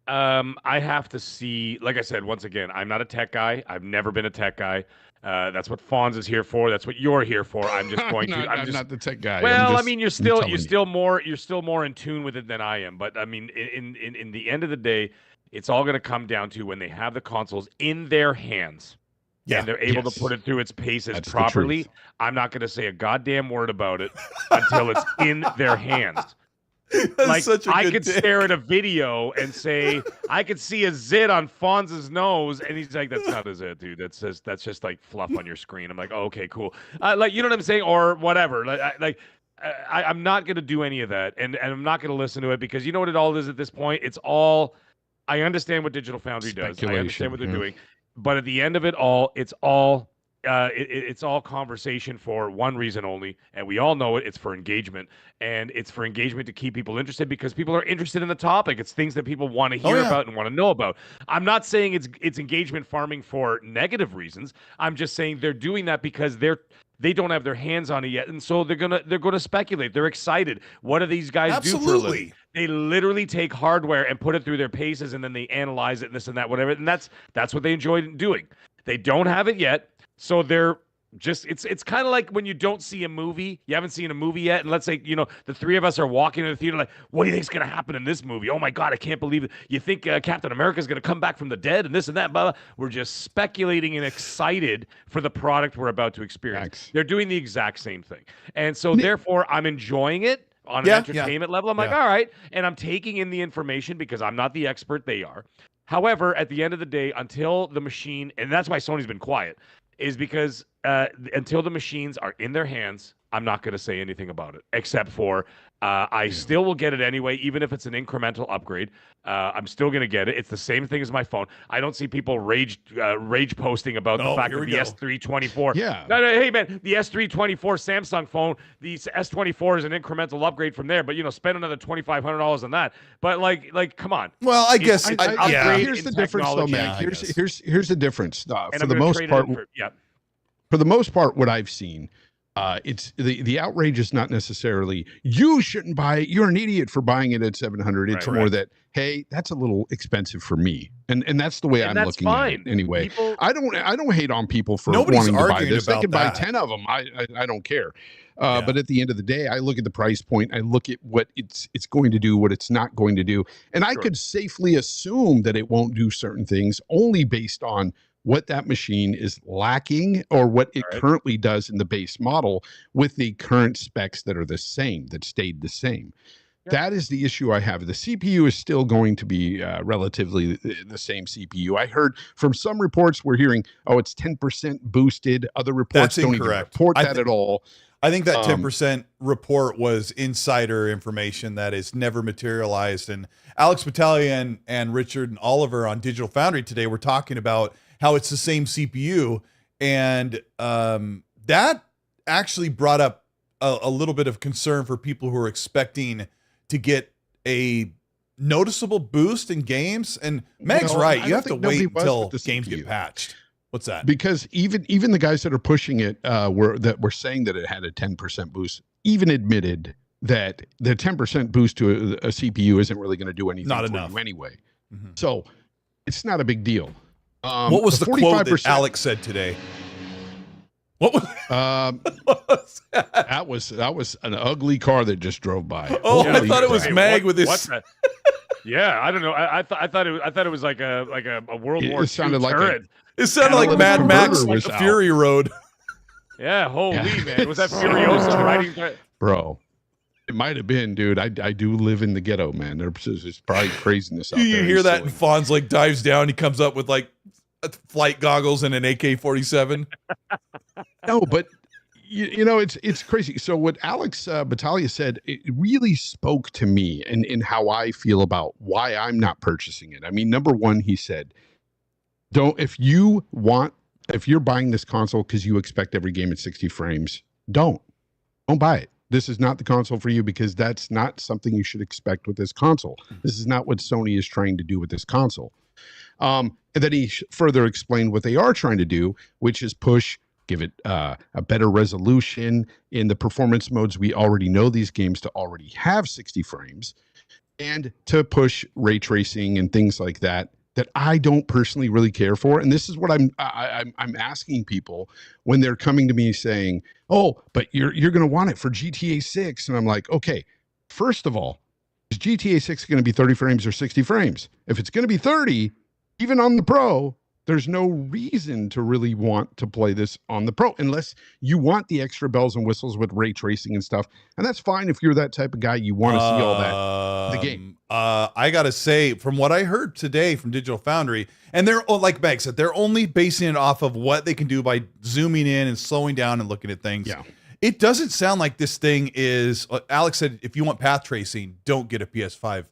I have to see, like I said, once again, I'm not a tech guy. I've never been a tech guy. That's what Fonz is here for. That's what you're here for. I'm just going to. I'm not the tech guy. Well, I mean, you're still more in tune with it than I am. But I mean, in the end of the day, it's all going to come down to when they have the consoles in their hands. Yeah, and they're able to put it through its paces properly. I'm not going to say a goddamn word about it until it's in their hands. Like, I could stare at a video and say, I could see a zit on Fonz's nose, and he's like, that's not a zit, dude. That's just like fluff on your screen. I'm like, oh, okay, cool. Like, you know what I'm saying? Or whatever. I'm not going to do any of that, and I'm not going to listen to it, because you know what it all is at this point? It's all, I understand what Digital Foundry does. I understand what they're doing. But at the end of it all, it's all conversation for one reason only, and we all know it. It's for engagement, and it's for engagement to keep people interested, because people are interested in the topic. It's things that people want to hear about and want to know about. I'm not saying it's engagement farming for negative reasons. I'm just saying they're doing that because they don't have their hands on it yet, and so they're gonna speculate. They're excited. What do these guys do for a living? They literally take hardware and put it through their paces, and then they analyze it and this and that, whatever. And that's what they enjoy doing. They don't have it yet. So they're Just it's kind of like when you don't see a movie, you haven't seen a movie yet, and let's say the three of us are walking in the theater like, what do you think's gonna happen in this movie? Oh my god, I can't believe it! You think Captain America's gonna come back from the dead and this and that? Blah, blah. We're just speculating and excited for the product we're about to experience. Thanks. They're doing the exact same thing, and so therefore I'm enjoying it on an entertainment level. I'm like, all right, and I'm taking in the information because I'm not the expert; they are. However, at the end of the day, until the machine, and that's why Sony's been quiet, is because until the machines are in their hands, I'm not going to say anything about it, except for I still will get it anyway, even if it's an incremental upgrade. I'm still going to get it. It's the same thing as my phone. I don't see people rage posting about the fact that the S324. Yeah. No, hey, man, the S324 Samsung phone, the S24 is an incremental upgrade from there, but, spend another $2,500 on that. But, like, come on. Well, I guess, here's the difference, though, Mac. Here's the difference. For the most part, for the most part, what I've seen, it's the outrage is not necessarily you shouldn't buy it. You're an idiot for buying it at 700. It's more that, hey, that's a little expensive for me, and that's the way I'm looking at it anyway. I don't hate on people for wanting to buy this. They can buy 10 of them. I don't care. But at the end of the day, I look at the price point. I look at what it's going to do, what it's not going to do, and I could safely assume that it won't do certain things only based on what that machine is lacking or what it currently does in the base model with the current specs that are the same, that stayed the same. That is the issue I have. The CPU is still going to be relatively the same CPU. I heard from some reports we're hearing, it's 10% boosted. Other reports don't even report that at all. I think that 10% report was insider information that is never materialized. And Alex Battaglia and Richard and Oliver on Digital Foundry today were talking about how it's the same CPU. And that actually brought up a little bit of concern for people who are expecting to get a noticeable boost in games. And Meg's right. You have to wait until games get patched. What's that? Because even the guys that are pushing it were saying that it had a 10% boost, even admitted that the 10% boost to a CPU isn't really going to do anything for you anyway. Mm-hmm. So it's not a big deal. What was the quote that Alex said today? What was that was an ugly car that just drove by. Oh, I thought it was Meg with this. Yeah, I don't know. I thought it was like a World War II turret. It sounded like Mad Max Fury Road. Yeah, holy man. Was that Furiosa riding? Bro, it might have been, dude. I do live in the ghetto, man. There's probably craziness out there. You hear that and Fonz like dives down. He comes up with like flight goggles and an AK-47. No, but it's crazy. So what Alex Battaglia said, it really spoke to me and how I feel about why I'm not purchasing it. I mean, number one, he said, if you're buying this console because you expect every game at 60 frames, don't buy it. This is not the console for you because that's not something you should expect with this console. This is not what Sony is trying to do with this console. And then he further explained what they are trying to do, which is give it a better resolution in the performance modes. We already know these games to already have 60 frames, and to push ray tracing and things like that I don't personally really care for. And this is what I'm asking people when they're coming to me saying, "Oh, but you're going to want it for GTA 6." And I'm like, "Okay, first of all, is GTA 6 going to be 30 frames or 60 frames? If it's going to be 30, even on the Pro, there's no reason to really want to play this on the Pro unless you want the extra bells and whistles with ray tracing and stuff. And that's fine if you're that type of guy. You want to see all that in the game." I got to say, from what I heard today from Digital Foundry, and they're, like Meg said, they're only basing it off of what they can do by zooming in and slowing down and looking at things. Yeah. It doesn't sound like this thing is, Alex said, if you want path tracing, don't get a PS5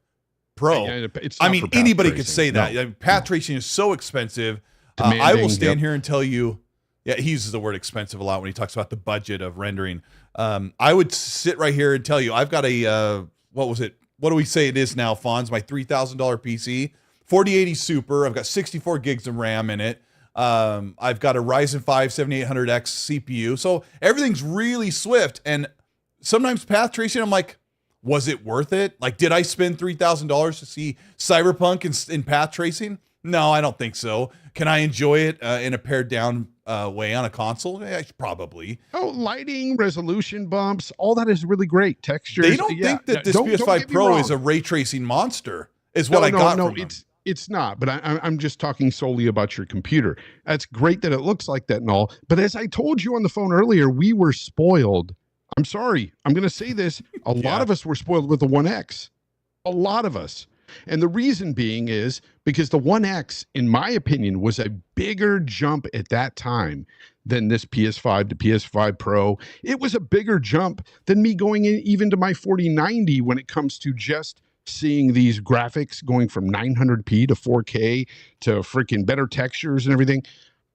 Pro. Yeah, I mean, anybody could say that. I mean, path tracing is so expensive. I will stand here and tell you, he uses the word expensive a lot when he talks about the budget of rendering. I would sit right here and tell you, I've got a, what was it? What do we say it is now, Fonz? My $3,000 PC, 4080 Super. I've got 64 gigs of RAM in it. I've got a Ryzen 5 7800X CPU. So everything's really swift. And sometimes path tracing, I'm like, was it worth it? Like, did I spend $3,000 to see Cyberpunk in path tracing? No, I don't think so. Can I enjoy it in a pared down way on a console? Yeah, probably. Oh, lighting, resolution bumps, all that is really great. Textures. They don't think that this PS5 Pro is a ray tracing monster, is what I got from them. It's not, but I'm just talking solely about your computer. That's great that it looks like that and all. But as I told you on the phone earlier, we were spoiled. I'm sorry. I'm going to say this. A lot of us were spoiled with the One X. A lot of us. And the reason being is because the One X, in my opinion, was a bigger jump at that time than this PS5 to PS5 Pro. It was a bigger jump than me going in even to my 4090 when it comes to just seeing these graphics going from 900p to 4K to freaking better textures and everything.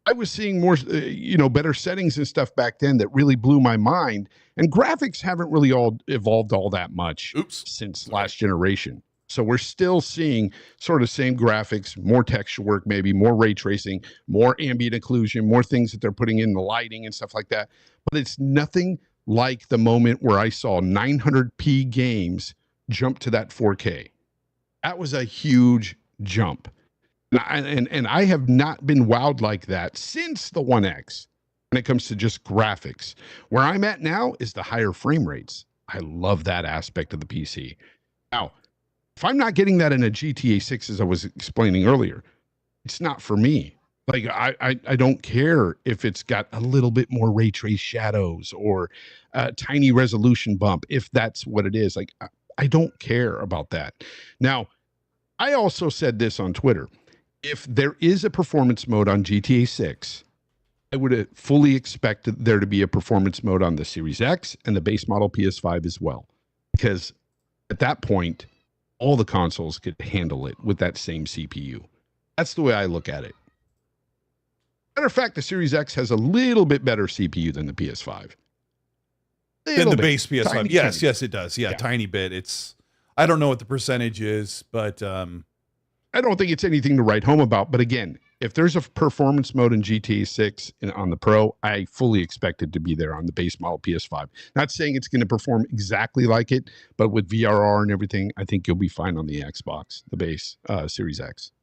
I was seeing more, better settings and stuff back then that really blew my mind. And graphics haven't really all evolved all that much since last generation. So we're still seeing sort of same graphics, more texture work, maybe more ray tracing, more ambient occlusion, more things that they're putting in the lighting and stuff like that. But it's nothing like the moment where I saw 900p games jump to that 4K. That was a huge jump. And I have not been wowed like that since the One X when it comes to just graphics. Where I'm at now is the higher frame rates. I love that aspect of the PC. Now, if I'm not getting that in a GTA 6, as I was explaining earlier, it's not for me. Like, I don't care if it's got a little bit more ray trace shadows or a tiny resolution bump, if that's what it is. Like, I don't care about that. Now, I also said this on Twitter. If there is a performance mode on GTA 6, I would fully expect there to be a performance mode on the Series X and the base model PS5 as well. Because at that point, all the consoles could handle it with that same CPU. That's the way I look at it. Matter of fact, the Series X has a little bit better CPU than the PS5. Than the base PS5. Yes, it does. Yeah, tiny bit. I don't know what the percentage is, but I don't think it's anything to write home about. But again, if there's a performance mode in GTA 6 on the Pro, I fully expect it to be there on the base model PS5. Not saying it's going to perform exactly like it, but with VRR and everything, I think you'll be fine on the Xbox, the base Series X.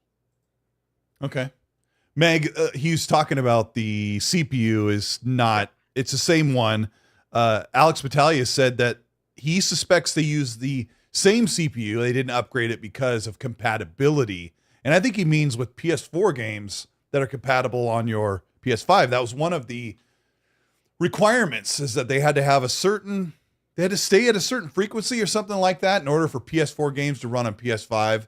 Okay. Meg, he was talking about the CPU is not, it's the same one. Alex Battaglia said that he suspects they use the same CPU. They didn't upgrade it because of compatibility. And I think he means with PS4 games that are compatible on your PS5. That was one of the requirements, is that they had to have they had to stay at a certain frequency or something like that in order for PS4 games to run on PS5,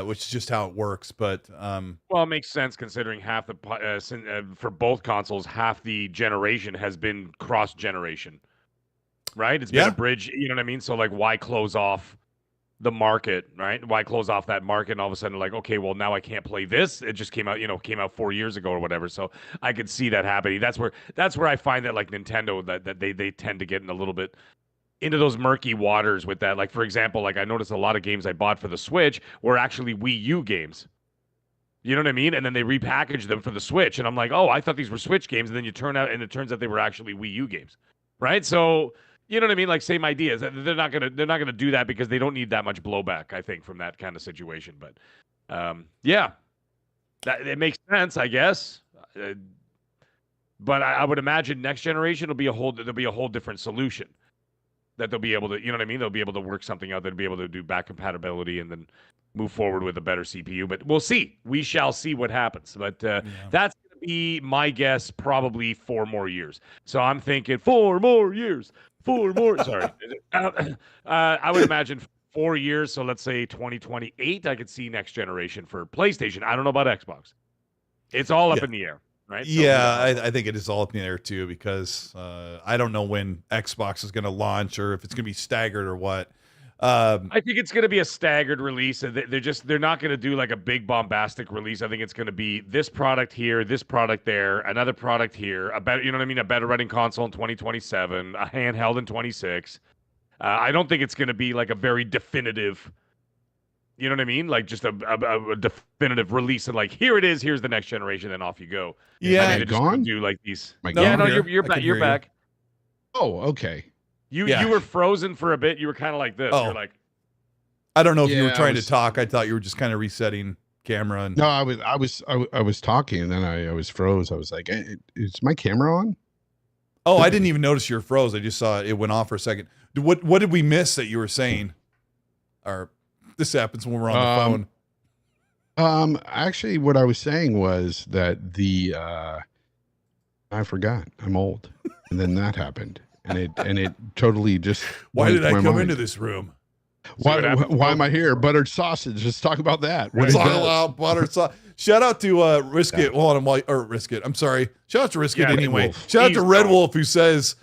which is just how it works. But well, it makes sense considering half the for both consoles, half the generation has been cross generation, right? It's been a bridge. You know what I mean? So like, why close off the market, right? Why close off that market and all of a sudden like, okay, well now I can't play this. It just came out 4 years ago or whatever. So I could see that happening. That's where I find that like Nintendo that they tend to get in a little bit into those murky waters with that. Like for example, like I noticed a lot of games I bought for the Switch were actually Wii U games. You know what I mean? And then they repackaged them for the Switch, and I'm like, oh, I thought these were Switch games, and then it turns out they were actually Wii U games, right? So you know what I mean? Like same ideas. They're not gonna do that because they don't need that much blowback, I think, from that kind of situation. But it makes sense, I guess. But I would imagine next generation there'll be a whole different solution that they'll be able to, you know what I mean? They'll be able to work something out. They'll be able to do back compatibility and then move forward with a better CPU. But we'll see. We shall see what happens. But that's going to be my guess, probably 4 more years. So I'm thinking 4 more years. 4 more. Sorry. I would imagine 4 years. So let's say 2028, I could see next generation for PlayStation. I don't know about Xbox. It's all up in the air. Right? So I think it is all up in the air too, because I don't know when Xbox is going to launch or if it's going to be staggered or what. I think it's going to be a staggered release. They're not going to do like a big bombastic release. I think it's going to be this product here, this product there, another product here, a better, you know what I mean, a better running console in 2027, a handheld in 26. I don't think it's going to be like a very definitive. You know what I mean? Like just a definitive release and like, here it is, here's the next generation, then off you go. Yeah, I mean, gone? Do like these. You're back. You're back. Oh, okay. You were frozen for a bit. You were kind of like this. Oh. You're like, I don't know if you were trying to talk. I thought you were just kind of resetting camera. And No, I was talking and then I was froze. I was like, is my camera on? oh, I didn't even notice you were froze. I just saw it went off for a second. What did we miss that you were saying? Or this happens when we're on the phone. Actually, what I was saying was that I forgot. I'm old, and then that happened, and it totally just. Why did I come mind. into this room? Why am I here? Buttered sausage. Let's talk about that. What Right. is Talk that? about buttered sausage. Shout out to Risk It. Hold on, or Risk It. I'm sorry. Shout out to Risk It Yeah, Red anyway. Wolf. Shout out to He's Red gone. Wolf, who says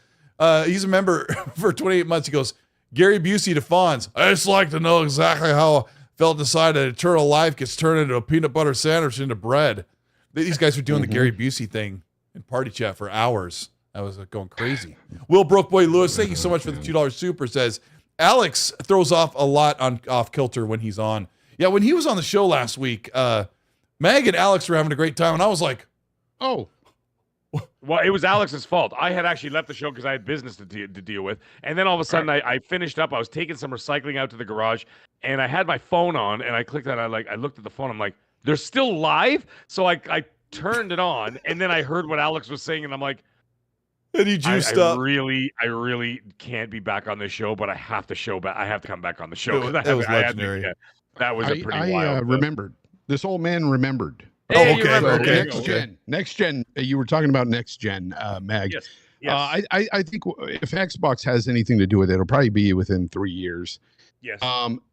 he's a member for 28 months. He goes, Gary Busey to Fonz. I just like to know exactly how I felt inside that eternal life gets turned into a peanut butter sandwich into bread. These guys were doing the Gary Busey thing in party chat for hours. I was going crazy. Will Broke Boy Lewis, thank you so much for the $2 super. Says Alex throws off a lot on off kilter when he's on. Yeah, when he was on the show last week, Meg and Alex were having a great time, and I was like, Oh, Well, it was Alex's fault. I had actually left the show because I had business to deal with. And then all of a sudden, I finished up. I was taking some recycling out to the garage, and I had my phone on, and I clicked on it. I looked at the phone. I'm like, they're still live? So I turned it on, and then I heard what Alex was saying, and I'm like, and he juiced up. I really can't be back on this show, but I have to show back. I have to come back on the show. 'cause That was legendary. That was a pretty wild. remembered. This old man remembered. Hey, Oh, you okay, remember. okay. There you Next go. gen, next gen. You were talking about next gen, Mag. Yes. Yes. I think if Xbox has anything to do with it, it'll probably be within 3 years. Yes.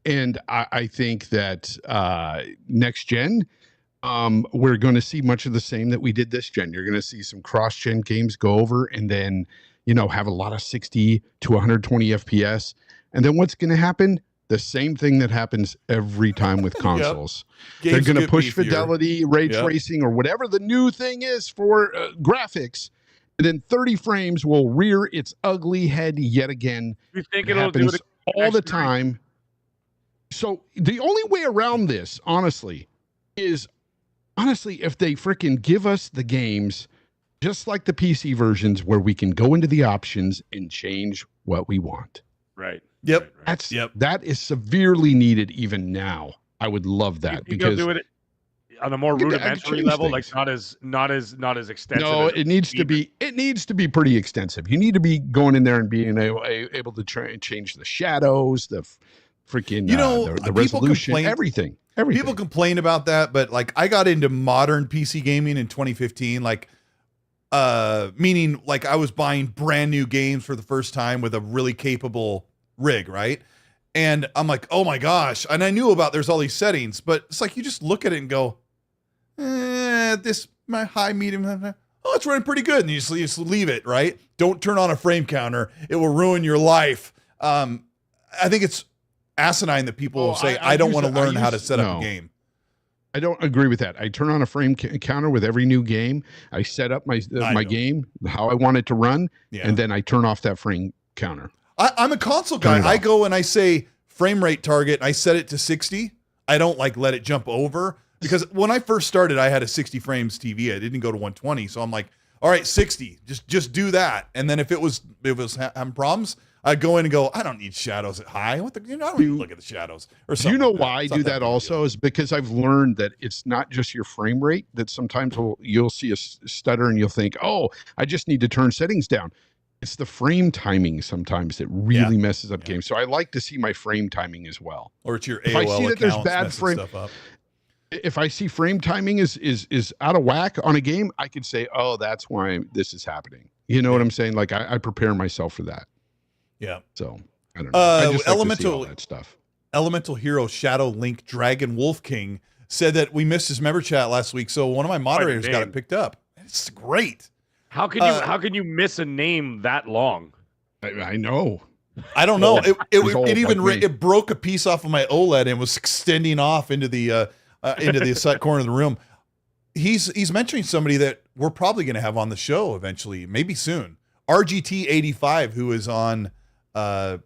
And I think that next gen, we're going to see much of the same that we did this gen. You're going to see some cross-gen games go over, and then have a lot of 60 to 120 FPS. And then what's going to happen? The same thing that happens every time with consoles. They're Games going to get push beefier. fidelity, ray Yep. tracing, or whatever the new thing is for graphics. And then 30 frames will rear its ugly head yet again. You think It it'll do happens it all the next year? time. So the only way around this, honestly, is if they freaking give us the games just like the PC versions where we can go into the options and change what we want. Right. Yep. Right. That is severely needed even now. I would love You that think because they'll do it on a more I could rudimentary change level, things. like not as extensive. no, as it needs to be pretty extensive. You need to be going in there and being able to change the shadows, the freaking the people resolution, complain- everything. People complain about that, but like I got into modern PC gaming in 2015, meaning like I was buying brand new games for the first time with a really capable rig, right? And I'm like, oh my gosh. And I knew about there's all these settings, but it's like you just look at it and go, this my high, medium, oh, it's running pretty good. And you just leave it, right? Don't turn on a frame counter. It will ruin your life. I think it's asinine that people will say, I don't want to learn how to set up a game. I don't agree with that. I turn on a frame counter with every new game. I set up my game, how I want it to run, and then I turn off that frame counter. I'm a console guy. I go and I say frame rate target. I set it to 60. I don't let it jump over because when I first started, I had a 60 frames TV. I didn't go to 120. So I'm like, all right, 60, just do that. And then if it was having problems, I'd go in and go, I don't need shadows at high. I don't need to look at the shadows or something. Do you know like why I do that also? Is because I've learned that it's not just your frame rate, that sometimes you'll see a stutter and you'll think, oh, I just need to turn settings down. It's the frame timing sometimes that really messes up games. So I like to see my frame timing as well. Or it's your AOL If I see that there's accounts bad messing frame, stuff up. if I see frame timing is out of whack on a game, I could say, oh, that's why this is happening. You know what I'm saying? Like I prepare myself for that. Yeah. So I don't know. I just like to see all Elemental that stuff. Elemental Hero Shadow Link Dragon Wolf King said that we missed his member chat last week, so one of my moderators got it picked up. It's great. How can you miss a name that long? I know. I don't know. It It broke a piece off of my OLED and was extending off into the side corner of the room. He's mentioning somebody that we're probably going to have on the show eventually, maybe soon. RGT85, who is on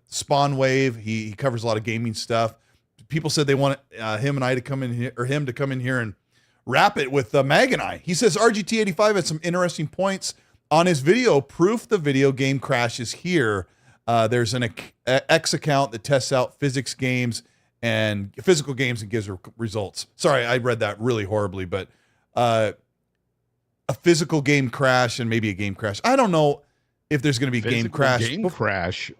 Spawn Wave. He covers a lot of gaming stuff. People said they want him to come in here and wrap it with Mag and I. He says RGT85 had some interesting points on his video. Proof the video game crashes here. There's an X account that tests out physics games and physical games and gives results. Sorry, I read that really horribly, but a physical game crash and maybe a game crash. I don't know if there's going to be a game crash. Game crash.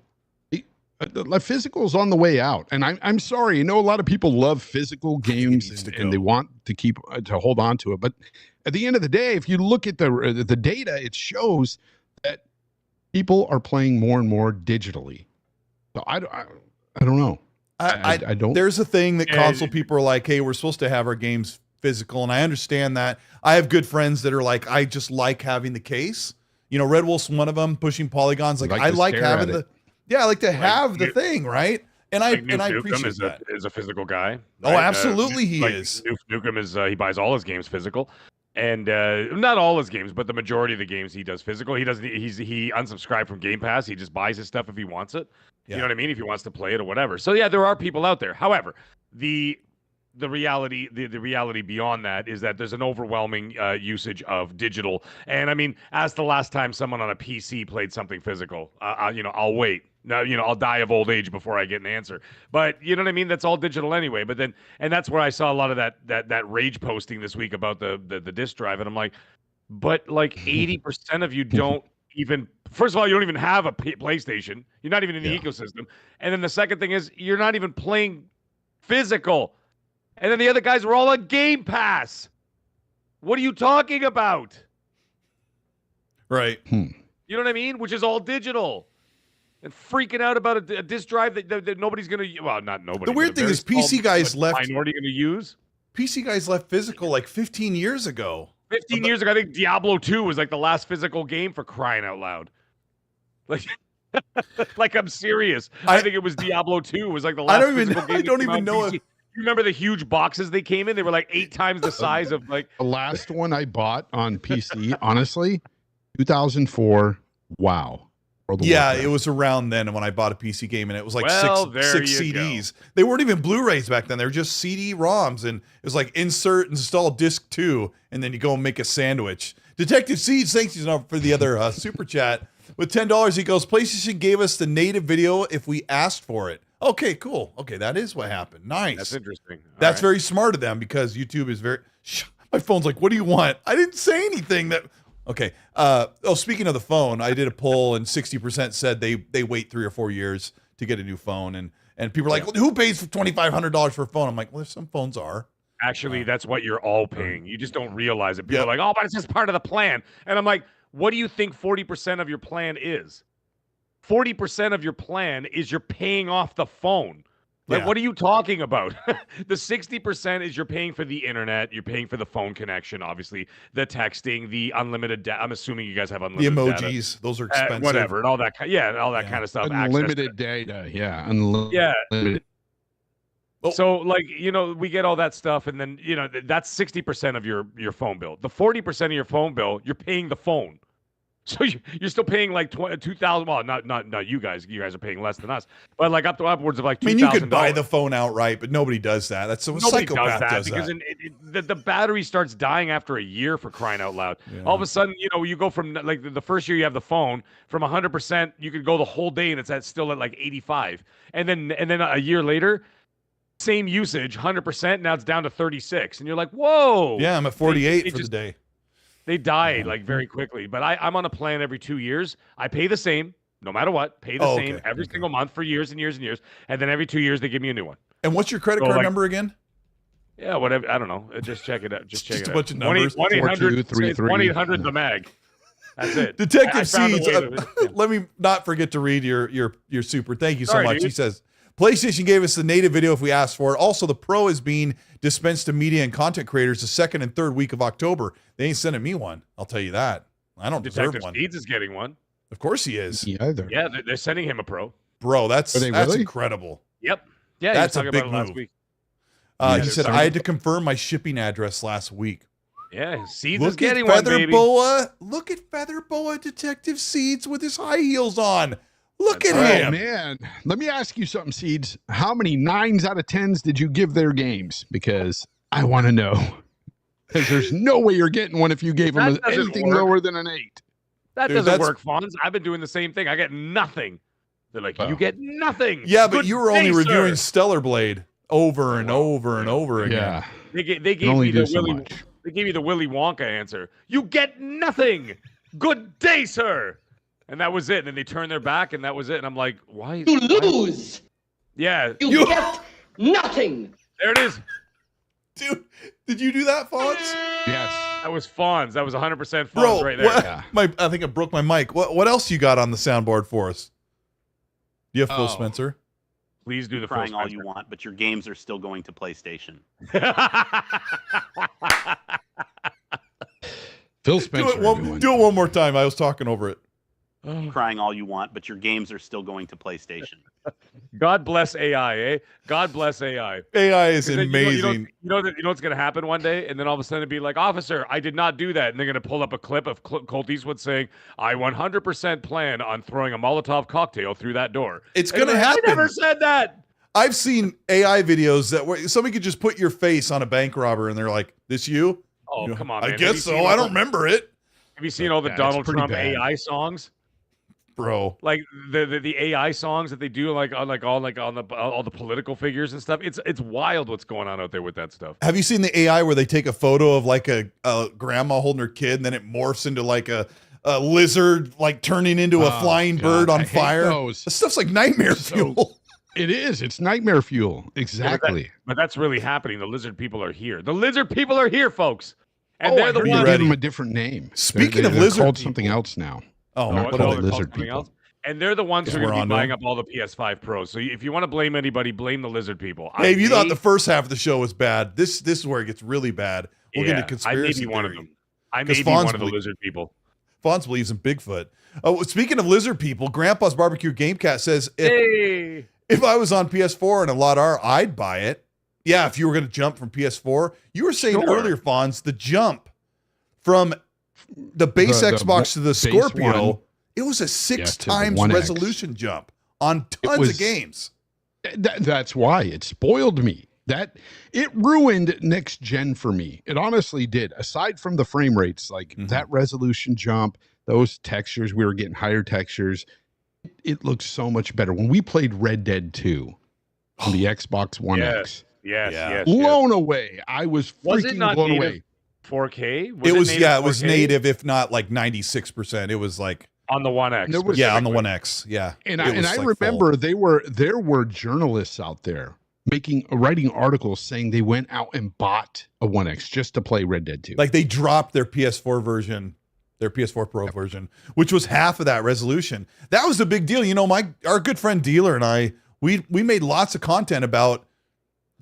Like physical's on the way out, and I'm sorry. A lot of people love physical games and they want to keep to hold on to it. But at the end of the day, if you look at the data, it shows that people are playing more and more digitally. So I don't know. I don't. There's a thing that console people are like, hey, we're supposed to have our games physical, and I understand that. I have good friends that are like, I just like having the case. Red Wolf's one of them, pushing polygons. Like I like having the. Yeah, I like to have the thing, right? And I appreciate that. Is a physical guy. Oh, right? Absolutely, he is. Nukem is he buys all his games physical, and not all his games, but the majority of the games he does physical. He unsubscribed from Game Pass. He just buys his stuff if he wants it. Yeah. You know what I mean? If he wants to play it or whatever. So yeah, there are people out there. However, the reality beyond that is that there's an overwhelming usage of digital. And I mean, as the last time someone on a PC played something physical, I'll wait. Now, I'll die of old age before I get an answer. But you know what I mean? That's all digital anyway. But then, and that's where I saw a lot of that rage posting this week about the disk drive. And I'm like, but like 80% of you don't even, first of all, you don't even have a PlayStation. You're not even in the ecosystem. And then the second thing is you're not even playing physical. And then the other guys were all on Game Pass. What are you talking about? Right. You know what I mean? Which is all digital. And freaking out about a disk drive that nobody's going to, well, not nobody. The weird thing is PC guys left. Minority going to use? PC guys left physical like 15 years ago. 15 years ago, I think Diablo 2 was like the last physical game, for crying out loud. Like I'm serious. I think it was Diablo 2 was like the last physical game. I don't even know if... You remember the huge boxes they came in? They were like 8 times the size of like... The last one I bought on PC, honestly, 2004, WoW. Yeah, it was around then when I bought a PC game, and it was like six CDs. They weren't even Blu-rays back then. They were just CD-ROMs, and it was like insert, install disc 2, and then you go and make a sandwich. Detective Seeds, thanks for the other super chat. With $10, he goes, PlayStation gave us the native video if we asked for it. Okay, cool. Okay, that is what happened. Nice. That's interesting. That's very smart of them, because YouTube is very... My phone's like, what do you want? I didn't say anything that... Okay. Speaking of the phone, I did a poll and 60% said they wait 3 or 4 years to get a new phone, and people are like, well, who pays for $2,500 for a phone? I'm like, well, some phones are. Actually, that's what you're all paying. You just don't realize it. People are like, oh, but it's just part of the plan. And I'm like, what do you think 40% of your plan is? 40% of your plan is you're paying off the phone. Like, what are you talking about? The 60% is you're paying for the internet, you're paying for the phone connection, obviously, the texting, the unlimited data. I'm assuming you guys have unlimited emojis, data. those are expensive. Whatever, and all that, all that kind of stuff. Unlimited data, unlimited. So, like, we get all that stuff, and then, that's 60% of your phone bill. The 40% of your phone bill, you're paying the phone. So you're still paying like $2,000. Well, not you guys. You guys are paying less than us, but like upwards of like $2,000. I mean, you could buy the phone outright, but nobody does that. That's a psychopath does that. Because the battery starts dying after a year, for crying out loud. Yeah. All of a sudden, you go from like the first year you have the phone from 100%, you could go the whole day and it's still at like 85, and then a year later, same usage, 100%. Now it's down to 36, and you're like, whoa. Yeah, I'm at 48 for the day. They die like very quickly, but I'm on a plan every 2 years. I pay the same, no matter what. Pay the same every single month for years and years and years, and then every 2 years they give me a new one. And what's your credit card number again? Yeah, whatever. I don't know. Just check it out. Just check it out. A bunch of numbers. 1-800 the mag. That's it. Detective Seeds. Let me not forget to read your super. Thank you so much. Dude. He says, PlayStation gave us the native video if we asked for it. Also, the Pro is being dispensed to media and content creators the 2nd and 3rd week of October. They ain't sending me one. I'll tell you that. I don't deserve one. Seeds is getting one. Of course he is. Yeah, they're sending him a Pro. Bro, that's incredible. Yep. Yeah, that's a big move. Last week. He said, I had to confirm my shipping address last week. Yeah, Seeds is getting one, baby. Look at Feather Boa Detective Seeds with his high heels on. Look at him. Oh, man. Let me ask you something, Seeds. How many 9s out of 10s did you give their games? Because I want to know. Because there's no way you're getting one if you gave them anything lower than an 8. That doesn't work, Fonz. I've been doing the same thing. I get nothing. They're like, you get nothing. Yeah, but you were only reviewing Stellar Blade. over and over and over again. Yeah. They gave only me the do so Willy. much. They gave me the Willy Wonka answer. You get nothing. Good day, sir. And that was it. And then they turned their back, and that was it. And I'm like, why? You lose. Yeah. You get nothing. There it is. Dude, did you do that, Fonz? Yes. That was Fonz. That was 100% Fonz Bro, right there. what, Yeah. I think I broke my mic. What else you got on the soundboard for us? Do you have Phil Oh. Spencer? Please do the Crying Phil all Spencer. you want, but your games are still going to PlayStation. Phil Do Spencer. it, one, everyone. do it one more time. I was talking over it. Crying all you want, but your games are still going to PlayStation. God bless AI, eh? God bless AI. AI is 'Cause then amazing. You know what's going to happen one day? And then all of a sudden it'd be like, officer, I did not do that. And they're going to pull up a clip of Colteastwood saying, I 100% plan on throwing a Molotov cocktail through that door. It's And going to you're like, happen. I never said that. I've seen AI videos that where somebody could just put your face on a bank robber and they're like, this you? Oh, You know, come on, I man. Have you guess so. seen all I the- don't remember it. Have you seen all the Yeah, it's Donald pretty Trump bad. AI songs? Bro. Like the AI songs that they do on all the political figures and stuff. It's wild what's going on out there with that stuff. Have you seen the AI where they take a photo of like a grandma holding her kid and then it morphs into like a lizard like turning into a Oh, flying God, bird on I hate fire? those. This stuff's like nightmare So- fuel. It is. It's nightmare fuel. Exactly. But that's really happening. The lizard people are here. The lizard people are here, folks. And I they're the heard ones. they ready. give them a different name. Speaking of they're lizard called people- something else now. Oh, They're what called are they're they? lizard something people. else. And they're the ones who are Yeah, going we're to be on buying to up all the PS5 Pros. So if you want to blame anybody, blame the lizard people. Hey, if you thought may- the first half of the show was bad, this is where it gets really bad. We'll get into I conspiracy may be one of theory. them. I 'Cause may be Fonz one of the belie- lizard people. Fonz believes in Bigfoot. Oh, speaking of lizard people, Grandpa's Barbecue Game Cat says Hey. if I was on PS4 and a lot R, I'd buy it. Yeah, if you were going to jump from PS4, you were saying Sure. earlier, Fonz, the jump from the base The Xbox to the base Scorpio, one. it was a six to the times 1X. resolution jump on tons was- of games. That's why it spoiled me. That it ruined next gen for me. It honestly did. Aside from the frame rates, like Mhm. that resolution jump, those textures, we were getting higher textures. It looks so much better. When we played Red Dead 2 on the Xbox One X, Yes, Yeah. yes, yes. blown away. I was Was it freaking not blown native? away. 4K? It was native yeah, it was 4K? native, if not like 96%. It was like on the One X. There was- yeah, on the specifically. One X. Yeah, And It I was, like, full. remember there were journalists out there writing articles saying they went out and bought a 1X just to play Red Dead 2. Like they dropped their PS4 version, their PS4 Pro version, which was half of that resolution. That was a big deal. You know, our good friend Dealer and I, we made lots of content about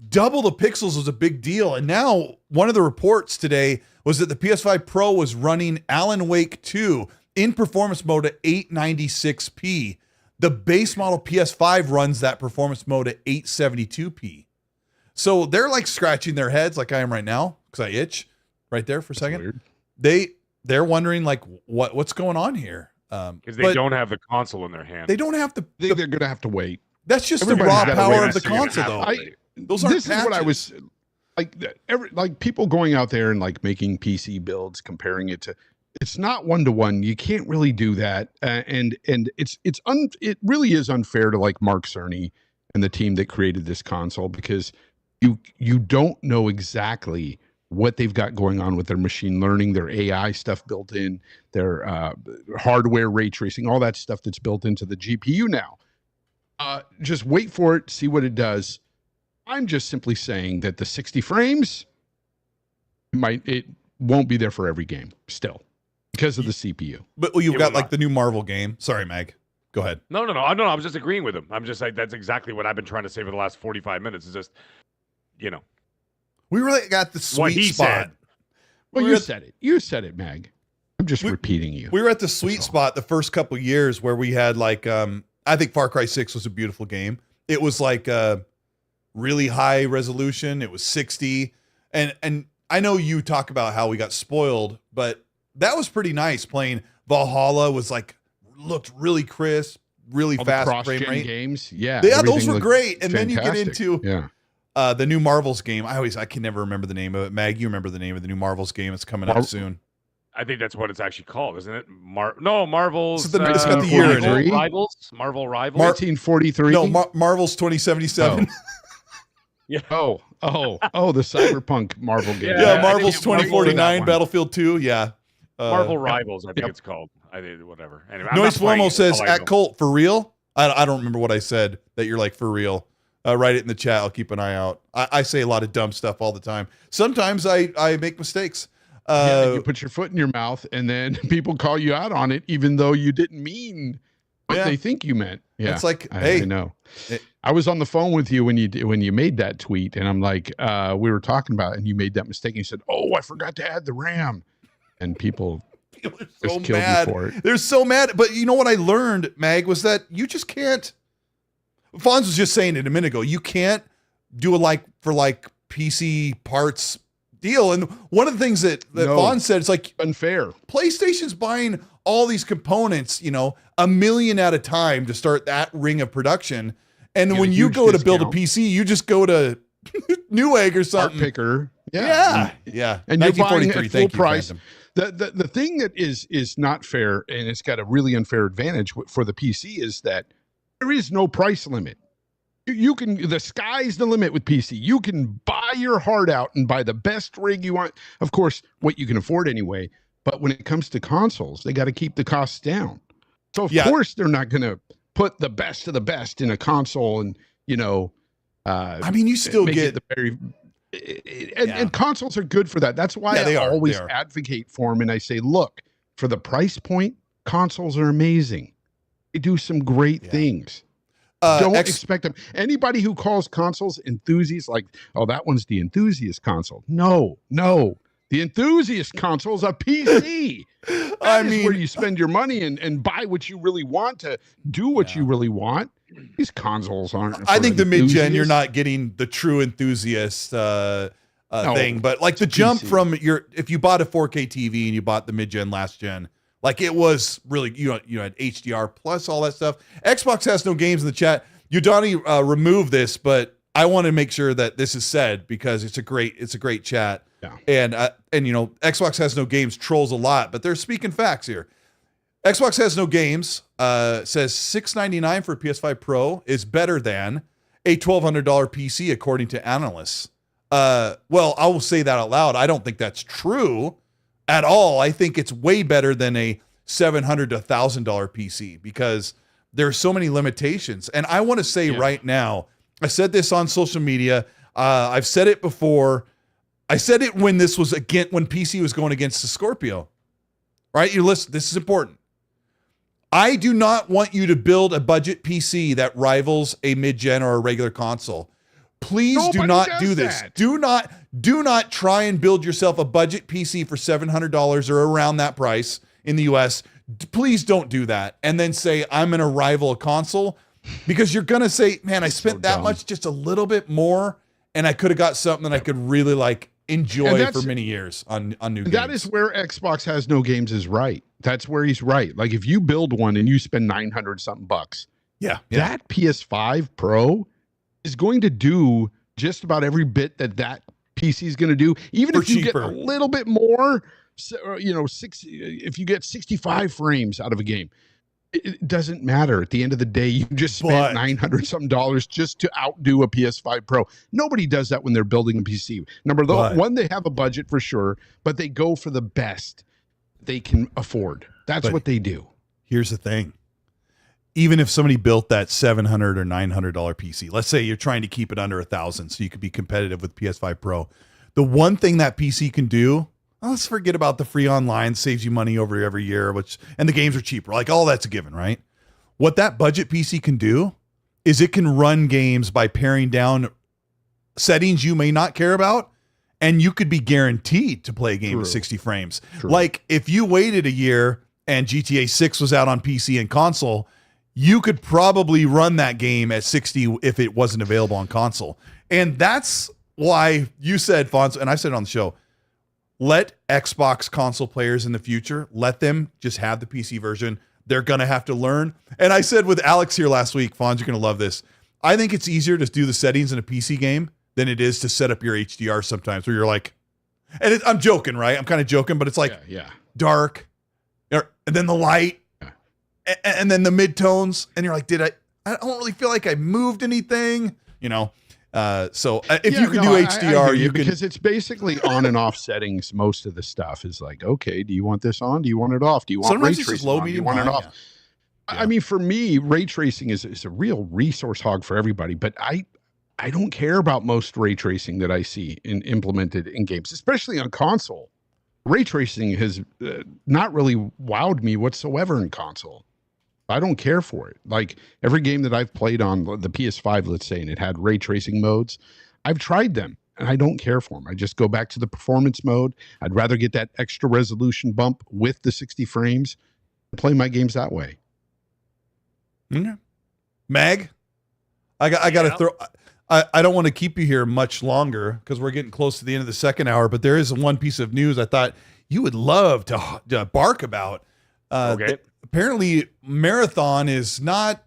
double the pixels was a big deal. And now one of the reports today was that the PS5 Pro was running Alan Wake 2 in performance mode at 896p. The base model PS5 runs that performance mode at 872p. So they're like scratching their heads like I am right now because I itch right there for a second. Weird. They're wondering like what's going on here. Because they but don't have the console in their hand. they don't have to. They're going to have to wait. That's just the Everybody's raw gotta power wait. of the That's what console, you're though. gonna have to Those aren't This is what I patches. was like people going out there and like making PC builds, comparing it to. It's not one to one. You can't really do that, and it really is unfair to like Mark Cerny and the team that created this console because you don't know exactly what they've got going on with their machine learning, their AI stuff built in, their hardware ray tracing, all that stuff that's built into the GPU now. Just wait for it, see what it does. I'm just simply saying that the 60 frames it won't be there for every game still because of the CPU. But you've It got will like not. the new Marvel game. Sorry, Mag. Go ahead. No. I was just agreeing with him. I'm just like, that's exactly what I've been trying to say for the last 45 minutes. Is just, We really got the sweet What he spot. said. Well, We you were- said it. You said it, Mag. I'm just We- repeating you. We were at the sweet That's all. spot the first couple years where we had like I think Far Cry 6 was a beautiful game. It was like really high resolution. It was 60. And I know you talk about how we got spoiled, but that was pretty nice. Playing Valhalla was like looked really crisp, really All the fast frame cross-gen rate. games. Yeah. Yeah, those everything were looked great. And then you get fantastic. into Yeah. the new Marvels game. I can never remember the name of it. Mag, you remember the name of the new Marvels game? It's coming up soon. I think that's what it's actually called, isn't it? Marvel's. It's got the year in it. Rivals. Marvel Rivals. 1943. No, Marvel's 2077. Oh, the Cyberpunk Marvel game. Yeah, Yeah, I Marvel's think Marvel- 2049, Battlefield 2. Yeah. Marvel Rivals, I think Yep. it's called. I think whatever. Anyway, I'm Noise not playing Flomo it, says all I at know. Colt for real. I don't remember what I said that you're like for real. Write it in the chat. I'll keep an eye out. I say a lot of dumb stuff all the time. Sometimes I make mistakes. You put your foot in your mouth, and then people call you out on it, even though you didn't mean what Yeah. they think you meant. Yeah, It's like, I hey, know. it- I was on the phone with you when you made that tweet, and I'm like, we were talking about it, and you made that mistake. And you said, "Oh, I forgot to add the RAM," and people people are just so killed mad. you for it. They're so mad. But you know what I learned, Mag, was that you just can't. Fonz was just saying it a minute ago. You can't do a like PC parts deal. And one of the things that No. Fonz said, it's like Unfair. PlayStation's buying all these components, a million at a time to start that ring of production. And Get a when you huge go to build a discount. PC, you just go to Newegg or Art something. picker. Yeah. And you're buying at 1943. full Thank you, price. Phantom. The thing that is not fair, and it's got a really unfair advantage for the PC, is that there is no price limit. You can, the sky's the limit with PC. You can buy your heart out and buy the best rig you want. Of course, what you can afford anyway. But when it comes to consoles, they got to keep the costs down. So of Yeah. course they're not going to put the best of the best in a console, and I mean, you still make get it the very. And, Yeah. and consoles are good for that. That's why Yeah, they I are. always They are. advocate for them. And I say, look, for the price point, consoles are amazing. They do some great Yeah. things. Don't X- expect them. Anybody who calls consoles enthusiasts, like, oh, that one's the enthusiast console. No. The enthusiast console is a PC. I That is mean, where you spend your money and buy what you really want to do what you really want. These consoles aren't. I for think the mid-gen, you're enthusiasts. not getting the true enthusiast No, thing, but like the it's jump PC. from if you bought a 4K TV and you bought the mid-gen last gen, like it was really, you had HDR plus all that stuff. Xbox has no games in the chat. Udani removed this, but I want to make sure that this is said because it's a great chat. Yeah. And Xbox has no games trolls a lot, but they're speaking facts here. Xbox has no games. Says $699 for PS5 Pro is better than a $1,200 PC, according to analysts. Well, I will say that out loud. I don't think that's true at all. I think it's way better than a $700 to $1,000 PC because there are so many limitations. And I want to say right now, I said this on social media. I've said it before. I said it when when PC was going against the Scorpio. Right? You listen. This is important. I do not want you to build a budget PC that rivals a mid-gen or a regular console. Please do Nobody not does do this. that. Do not try and build yourself a budget PC for $700 or around that price in the US. Please don't do that. And then say, I'm going to rival a console, because you're going to say, man, I spent that dumb. much, just a little bit more, and I could have got something that I could really enjoy for many years on new games. That is where Xbox has no games is right. That's where he's right. Like if you build one and you spend 900 something bucks, yeah. that PS5 Pro is going to do just about every bit that PC is going to do. Even For if you cheaper. get a little bit more, if you get 65 frames out of a game, it doesn't matter. At the end of the day, you just spent 900 something dollars just to outdo a PS5 Pro. Nobody does that when they're building a PC. One, they have a budget for sure, but they go for the best they can afford. That's what they do. Here's the thing. Even if somebody built that $700 or $900 PC, let's say you're trying to keep it under $1,000 so you could be competitive with PS5 Pro. The one thing that PC can do, let's forget about the free online, saves you money over every year, and the games are cheaper. Like all that's a given, right? What that budget PC can do is it can run games by paring down settings you may not care about, and you could be guaranteed to play a game with 60 frames. True. Like if you waited a year and GTA 6 was out on PC and console, you could probably run that game at 60 if it wasn't available on console. And that's why you said, Fonz, and I said it on the show, let Xbox console players in the future, let them just have the PC version. They're going to have to learn. And I said with Alex here last week, Fonz, you're going to love this. I think it's easier to do the settings in a PC game than it is to set up your HDR sometimes, where you're like, and I'm joking, right? I'm kind of joking, but it's like dark, and then the light, and then the midtones, and you're like, I don't really feel like I moved anything, So if you can do HDR, I you can. because it's basically on and off settings. Most of the stuff is like, okay, do you want this on? Do you want it off? Do you want Sometimes ray it's just tracing low, on? Do you medium, want it high, off? yeah. I mean, for me, ray tracing is a real resource hog for everybody, but I don't care about most ray tracing that I see implemented in games, especially on console. Ray tracing has not really wowed me whatsoever in console. I don't care for it. Like every game that I've played on the PS5, let's say, and it had ray tracing modes, I've tried them and I don't care for them. I just go back to the performance mode. I'd rather get that extra resolution bump with the 60 frames and play my games that way. Okay. Mag, I got to throw. I don't want to keep you here much longer because we're getting close to the end of the second hour. But there is one piece of news I thought you would love to bark about. Okay. Apparently, Marathon is not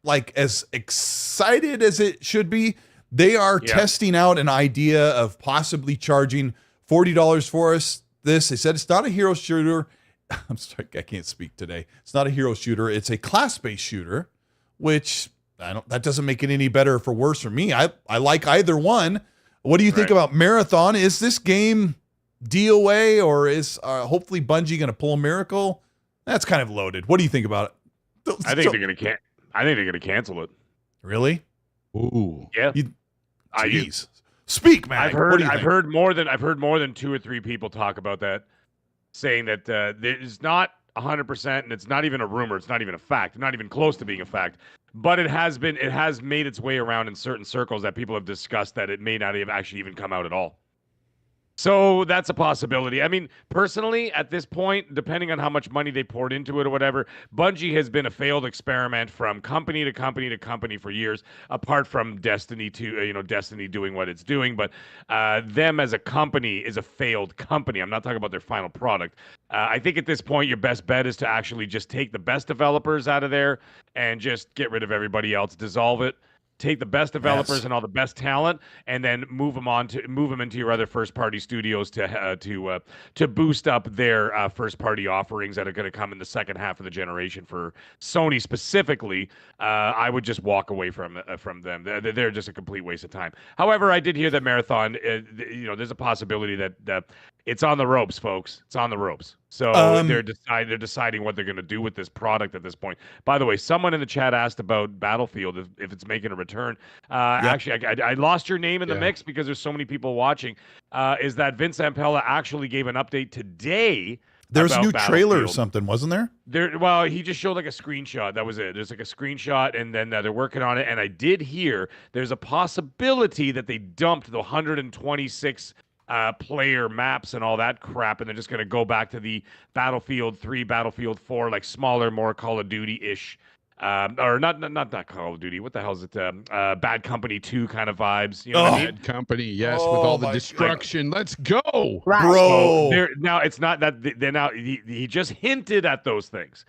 like as excited as it should be. They are testing out an idea of possibly charging $40 for us. They said it's not a hero shooter. I'm sorry, I can't speak today. It's not a hero shooter. It's a class-based shooter, which that doesn't make it any better or worse for me. I like either one. What do you think about Marathon? Is this game DOA or is hopefully Bungie going to pull a miracle? That's kind of loaded. What do you think about it? I think they're gonna cancel it. Really? Ooh. Yeah. Jeez. Speak, man. I've heard more than 2 or 3 people talk about that, saying that it's not 100%, and it's not even a rumor. It's not even a fact. Not even close to being a fact. But it has made its way around in certain circles that people have discussed that it may not have actually even come out at all. So that's a possibility. I mean, personally, at this point, depending on how much money they poured into it or whatever, Bungie has been a failed experiment from company to company to company for years, apart from Destiny Destiny doing what it's doing. But them as a company is a failed company. I'm not talking about their final product. I think at this point, your best bet is to actually just take the best developers out of there and just get rid of everybody else, dissolve it. Take the best developers and all the best talent, and then move them into your other first-party studios to boost up their first-party offerings that are going to come in the second half of the generation. For Sony specifically, I would just walk away from them. They're just a complete waste of time. However, I did hear that Marathon, there's a possibility that it's on the ropes, folks. It's on the ropes. So they're deciding what they're going to do with this product at this point. By the way, someone in the chat asked about Battlefield if it's making a return. Actually, I lost your name in the mix because there's so many people watching. Is that Vince Zampella actually gave an update today? There was a new trailer or something, wasn't there? Well, he just showed like a screenshot. That was it. There's like a screenshot, and then they're working on it. And I did hear there's a possibility that they dumped the 126 player maps and all that crap, and they're just going to go back to the Battlefield 3, Battlefield 4, like smaller, more Call of Duty-ish, or not Call of Duty. What the hell is it? Bad Company 2 kind of vibes. You know what I mean? Bad Company, yes, with all the destruction. Let's go, bro. So now it's not that he just hinted at those things.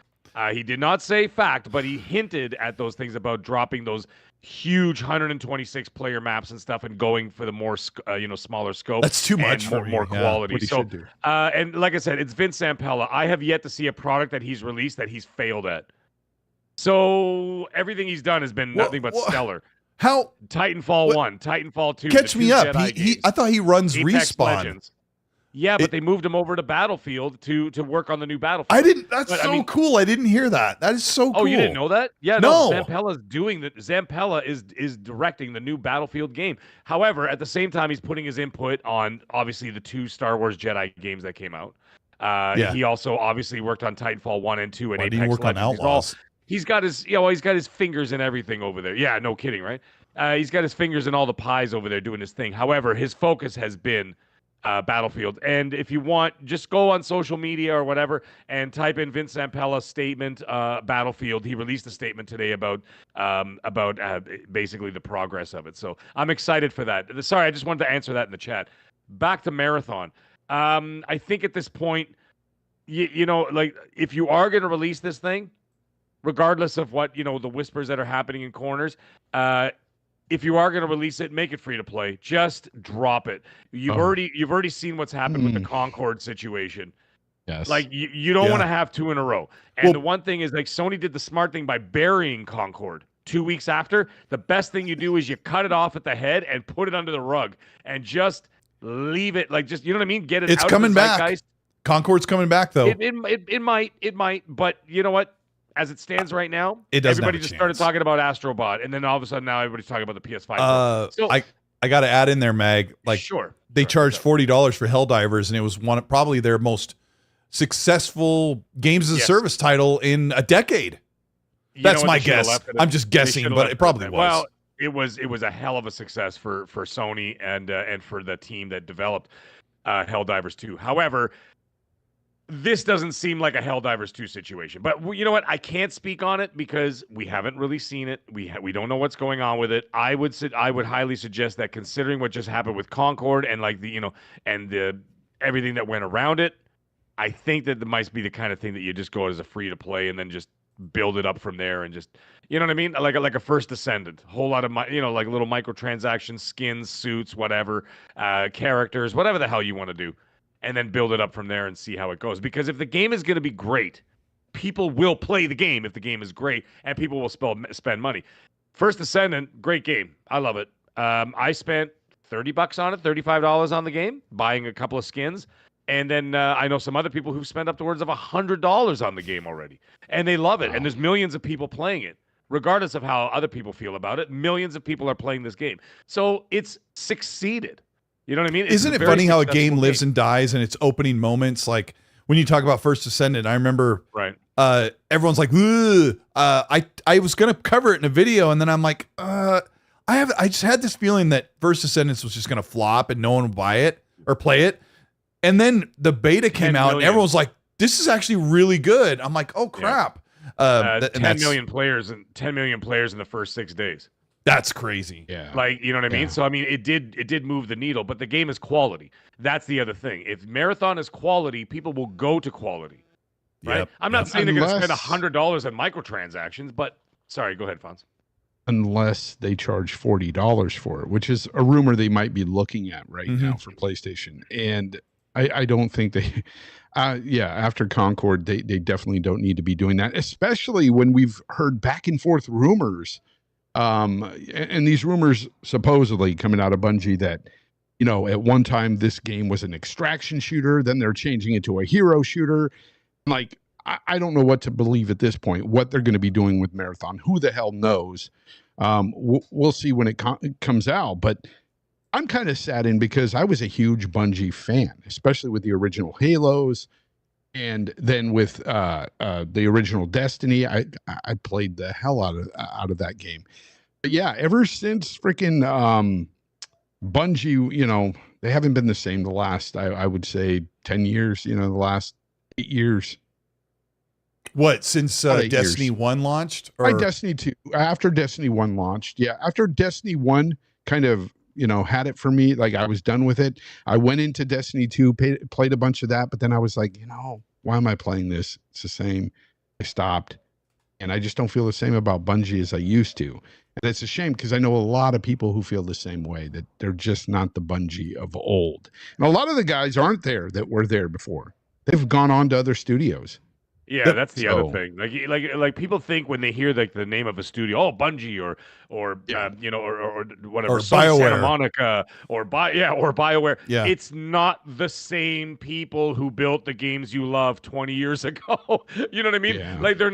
He did not say fact, but he hinted at those things about dropping those huge 126 player maps and stuff and going for the more smaller scope. That's too much for more quality. So and like I said, it's Vince Zampella. I have yet to see a product that he's released that he's failed at. So everything he's done has been nothing but stellar. How Titanfall 1, Titanfall 2. Catch me up. I thought he runs Apex Respawn. Legends. Yeah, but they moved him over to Battlefield to work on the new Battlefield. That's cool. I didn't hear that. That is so cool. Oh, you didn't know that? Yeah, no. Zampella's doing that. Zampella is directing the new Battlefield game. However, at the same time, he's putting his input on obviously the 2 Star Wars Jedi games that came out. He also obviously worked on Titanfall 1 and 2 and Apex work Legends. on Outlaws? He's got his fingers in everything over there. Yeah, no kidding, right? He's got his fingers in all the pies over there doing his thing. However, his focus has been Battlefield. And if you want, just go on social media or whatever and type in Vince Zampella's statement, Battlefield. He released a statement today about basically the progress of it. So I'm excited for that. Sorry, I just wanted to answer that in the chat. Back to Marathon. I think at this point, like if you are going to release this thing, regardless of what, the whispers that are happening in corners, if you are going to release it, make it free to play. Just drop it. You've already seen what's happened with the Concord situation. Yes. Like you don't want to have 2 in a row. And the one thing is, like, Sony did the smart thing by burying Concord. 2 weeks after, the best thing you do is you cut it off at the head and put it under the rug and just leave it, like, just, you know what I mean? Get it It's out coming of the back. zeitgeist. Concord's coming back, though. It might, but you know what? As it stands right now, It doesn't everybody have a just started chance. talking about Astrobot, and then all of a sudden now everybody's talking about the PS5 Pro. So, I got to add in there, Mag. Like, sure. they charged $40 for Helldivers, and it was probably their most successful games as a service title in a decade. That's my guess. I'm just guessing, but it probably was. Well, it was a hell of a success for Sony and for the team that developed Helldivers 2. However, this doesn't seem like a Helldivers 2 situation. But you know what? I can't speak on it because we haven't really seen it. We don't know what's going on with it. I would highly suggest that, considering what just happened with Concord and like the everything that went around it, I think that might be the kind of thing that you just go as a free to play and then just build it up from there and just, you know what I mean? Like a First Descendant, whole lot of like little microtransactions, skins, suits, whatever, characters, whatever the hell you want to do, and then build it up from there and see how it goes. Because if the game is going to be great, people will play the game if the game is great, and people will spend money. First Descendant, great game. I love it. I spent $30 on it, $35 on the game, buying a couple of skins. And then I know some other people who've spent upwards of $100 on the game already, and they love it. Wow. And there's millions of people playing it, regardless of how other people feel about it. Millions of people are playing this game, so it's succeeded. You know what I mean? Isn't it funny how a game lives and dies in its opening moments? Like when you talk about First Descendant, I remember everyone's like, "Ugh." I was gonna cover it in a video, and then I'm like, I just had this feeling that First Descendants was just gonna flop and no one would buy it or play it. And then the beta came out, and everyone's like, "This is actually really good." I'm like, "Oh crap!" 10 million players and 10 million players in the first 6 days. That's crazy. Yeah, like, you know what I mean. So I mean, it did move the needle, but the game is quality. That's the other thing. If Marathon is quality, people will go to quality. Right? Yep. I'm not saying they're going to spend $100 on microtransactions, but sorry, go ahead, Fonz. Unless they charge $40 for it, which is a rumor they might be looking at right now for PlayStation. And I don't think they, after Concord, they definitely don't need to be doing that, especially when we've heard back and forth rumors. And these rumors supposedly coming out of Bungie that, at one time this game was an extraction shooter, then they're changing it to a hero shooter. Like, I don't know what to believe at this point, what they're going to be doing with Marathon. Who the hell knows? We'll see when it comes out, but I'm kind of saddened because I was a huge Bungie fan, especially with the original Halos, and then with the original Destiny. I played the hell out of that game. But yeah, ever since freaking Bungie, they haven't been the same the last, I would say, 10 years. The last 8 years. What, since Destiny 1 launched? Or Destiny 2, after Destiny 1 launched. Yeah, after Destiny 1 kind of had it for me, like I was done with it. I went into Destiny 2, played a bunch of that, but then I was like, why am I playing this? It's the same. I stopped, and I just don't feel the same about Bungie as I used to. And it's a shame because I know a lot of people who feel the same way, that they're just not the Bungie of old. And a lot of the guys aren't there that were there before. They've gone on to other studios. Yeah, that's the other thing. Like people think when they hear like the name of a studio, Bungie or whatever, or BioWare, Santa Monica, or BioWare. Yeah, it's not the same people who built the games you love 20 years ago. You know what I mean? Yeah. Like they're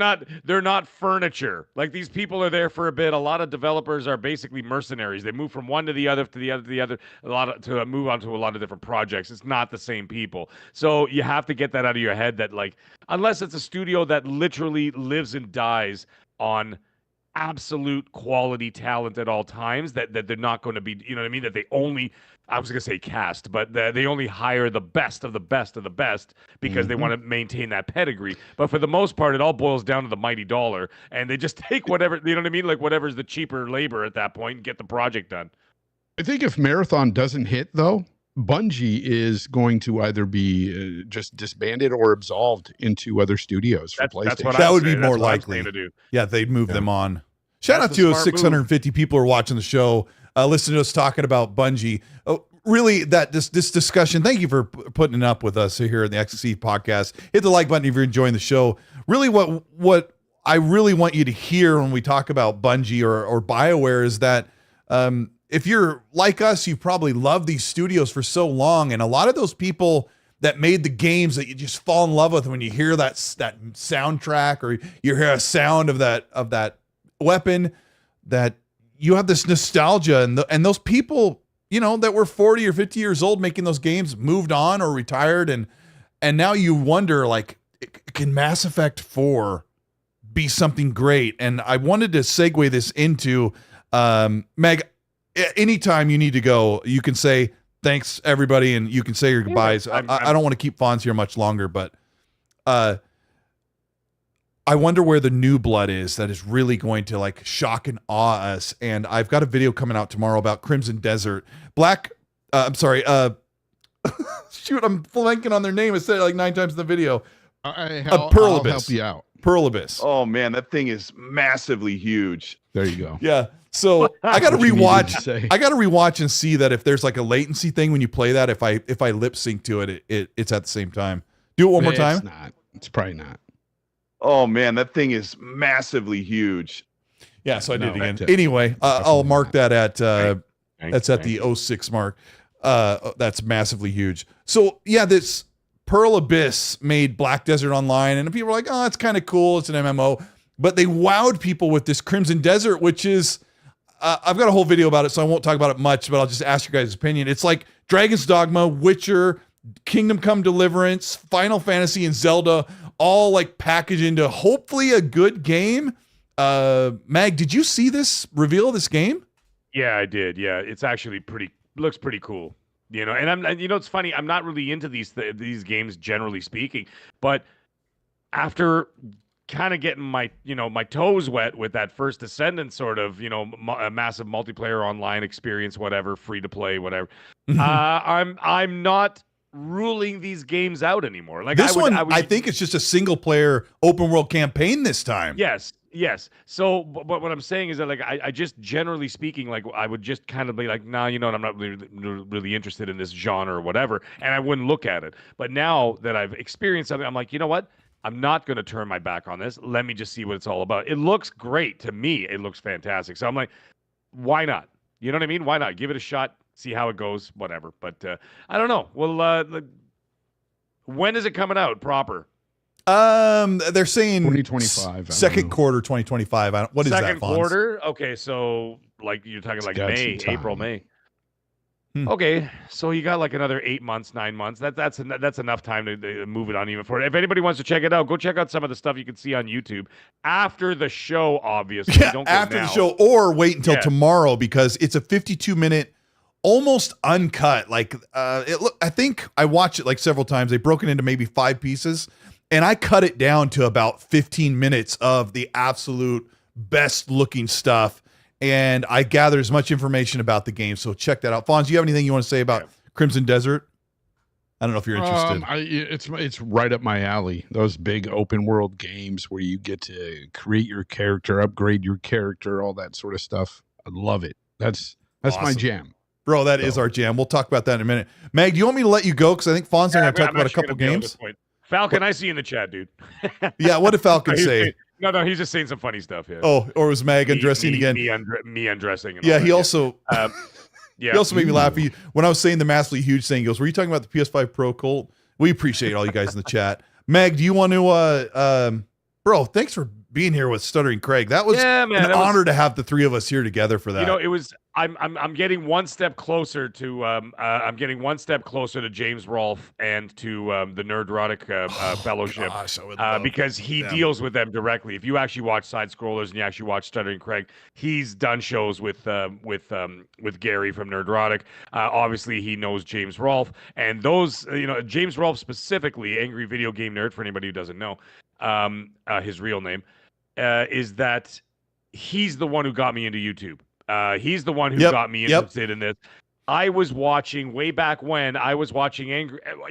not furniture. Like these people are there for a bit. A lot of developers are basically mercenaries. They move from one to the other, to move on to a lot of different projects. It's not the same people. So you have to get that out of your head that, like, unless it's a studio that literally lives and dies on absolute quality talent at all times, that they're not going to be, you know what I mean, that they only, I was going to say cast, but they only hire the best of the best of the best because they want to maintain that pedigree. But for the most part, it all boils down to the mighty dollar, and they just take whatever, you know what I mean, like whatever's the cheaper labor at that point and get the project done. I think if Marathon doesn't hit, though, Bungie is going to either be just disbanded or absolved into other studios for PlayStation. That would be more likely to do. Yeah, they'd move them on. Shout out to those 650 people who are watching the show, listening to us talking about Bungie. Really, this discussion, thank you for putting it up with us here in the XC podcast. Hit the like button if you're enjoying the show. Really, what I really want you to hear when we talk about Bungie or BioWare is that if you're like us, you probably love these studios for so long, and a lot of those people that made the games that you just fall in love with when you hear that soundtrack or you hear a sound of that weapon, that you have this nostalgia, and those people, you know, that were 40 or 50 years old making those games moved on or retired, and now you wonder, like, can Mass Effect 4 be something great? And I wanted to segue this into Meg. Anytime you need to go, you can say thanks, everybody, and you can say your goodbyes. I don't want to keep Fonz here much longer, but I wonder where the new blood is that is really going to like shock and awe us. And I've got a video coming out tomorrow about Crimson Desert. I'm sorry. Shoot, I'm blanking on their name. I said it like 9 times in the video. I'll help you out. Pearl Abyss. Oh man, that thing is massively huge. There you go. Yeah. So I got to rewatch. I got to rewatch and see that if there's like a latency thing when you play that, if I lip sync to it, it's at the same time. Do it one more time. It's not. It's probably not. Oh man, that thing is massively huge. Yeah. So I did it again. Anyway, I'll mark that at that's at the 06 mark. That's massively huge. So yeah, this Pearl Abyss made Black Desert Online, and people were like, oh, it's kind of cool. It's an MMO. But they wowed people with this Crimson Desert, which is, I've got a whole video about it, so I won't talk about it much, but I'll just ask your guys' opinion. It's like Dragon's Dogma, Witcher, Kingdom Come Deliverance, Final Fantasy, and Zelda, all like packaged into hopefully a good game. Mag, did you see this reveal of this game? Yeah, I did. Yeah, it's actually looks pretty cool. You know, and it's funny. I'm not really into these games generally speaking, but after kind of getting my toes wet with that first Descendant sort of, a massive multiplayer online experience, whatever, free to play, whatever. I'm not ruling these games out anymore. Like this I think it's just a single player open world campaign this time. Yes. So, but what I'm saying is that, like, I just generally speaking, like, I would just kind of be like, nah, I'm not really interested in this genre or whatever, and I wouldn't look at it. But now that I've experienced something, I'm like, you know what? I'm not going to turn my back on this. Let me just see what it's all about. It looks great to me. It looks fantastic. So I'm like, why not? You know what I mean? Why not? Give it a shot. See how it goes. Whatever. But I don't know. Well, when is it coming out proper? They're saying 2025. Second quarter 2025. What is that? Second quarter? Okay, so like you're talking like May, April, May. Okay, so you got like another 8 months, 9 months. That's enough time to move it on even further. If anybody wants to check it out, go check out some of the stuff you can see on YouTube after the show. Obviously, yeah, after the show, or wait until tomorrow because it's a 52-minute, almost uncut. Like I think I watched it like several times. They broke it into maybe 5 pieces, and I cut it down to about 15 minutes of the absolute best looking stuff. And I gathered as much information about the game, so check that out. Fonz, do you have anything you want to say about Crimson Desert? I don't know if you're interested. It's right up my alley. Those big open world games where you get to create your character, upgrade your character, all that sort of stuff. I love it. That's awesome. My jam. Bro, that is our jam. We'll talk about that in a minute. Meg, do you want me to let you go? Because I think Fonz and I talk about a couple games. Falcon, I see you in the chat, dude. Yeah, what did Falcon say? No, he's just saying some funny stuff. Yeah. Oh, or was Mag undressing again? Me undressing. And yeah, he also. Yeah. He also made me laugh. When I was saying the massively huge thing, he goes, "Were you talking about the PS5 Pro, Colt?" We appreciate all you guys in the chat. Meg, do you want to? Bro, thanks for being here with Stuttering Craig. That was an honor to have the 3 of us here together for that. It was. I'm getting one step closer to James Rolfe and to the Nerdrotic Fellowship because he deals with them directly. If you actually watch Sidescollers and you actually watch Stuttering Craig, he's done shows with Gary from Nerdrotic. Obviously, he knows James Rolfe, and those James Rolfe specifically, Angry Video Game Nerd, for anybody who doesn't know his real name, is that he's the one who got me into YouTube. He's the one who got me interested in this. I was watching way back when I was watching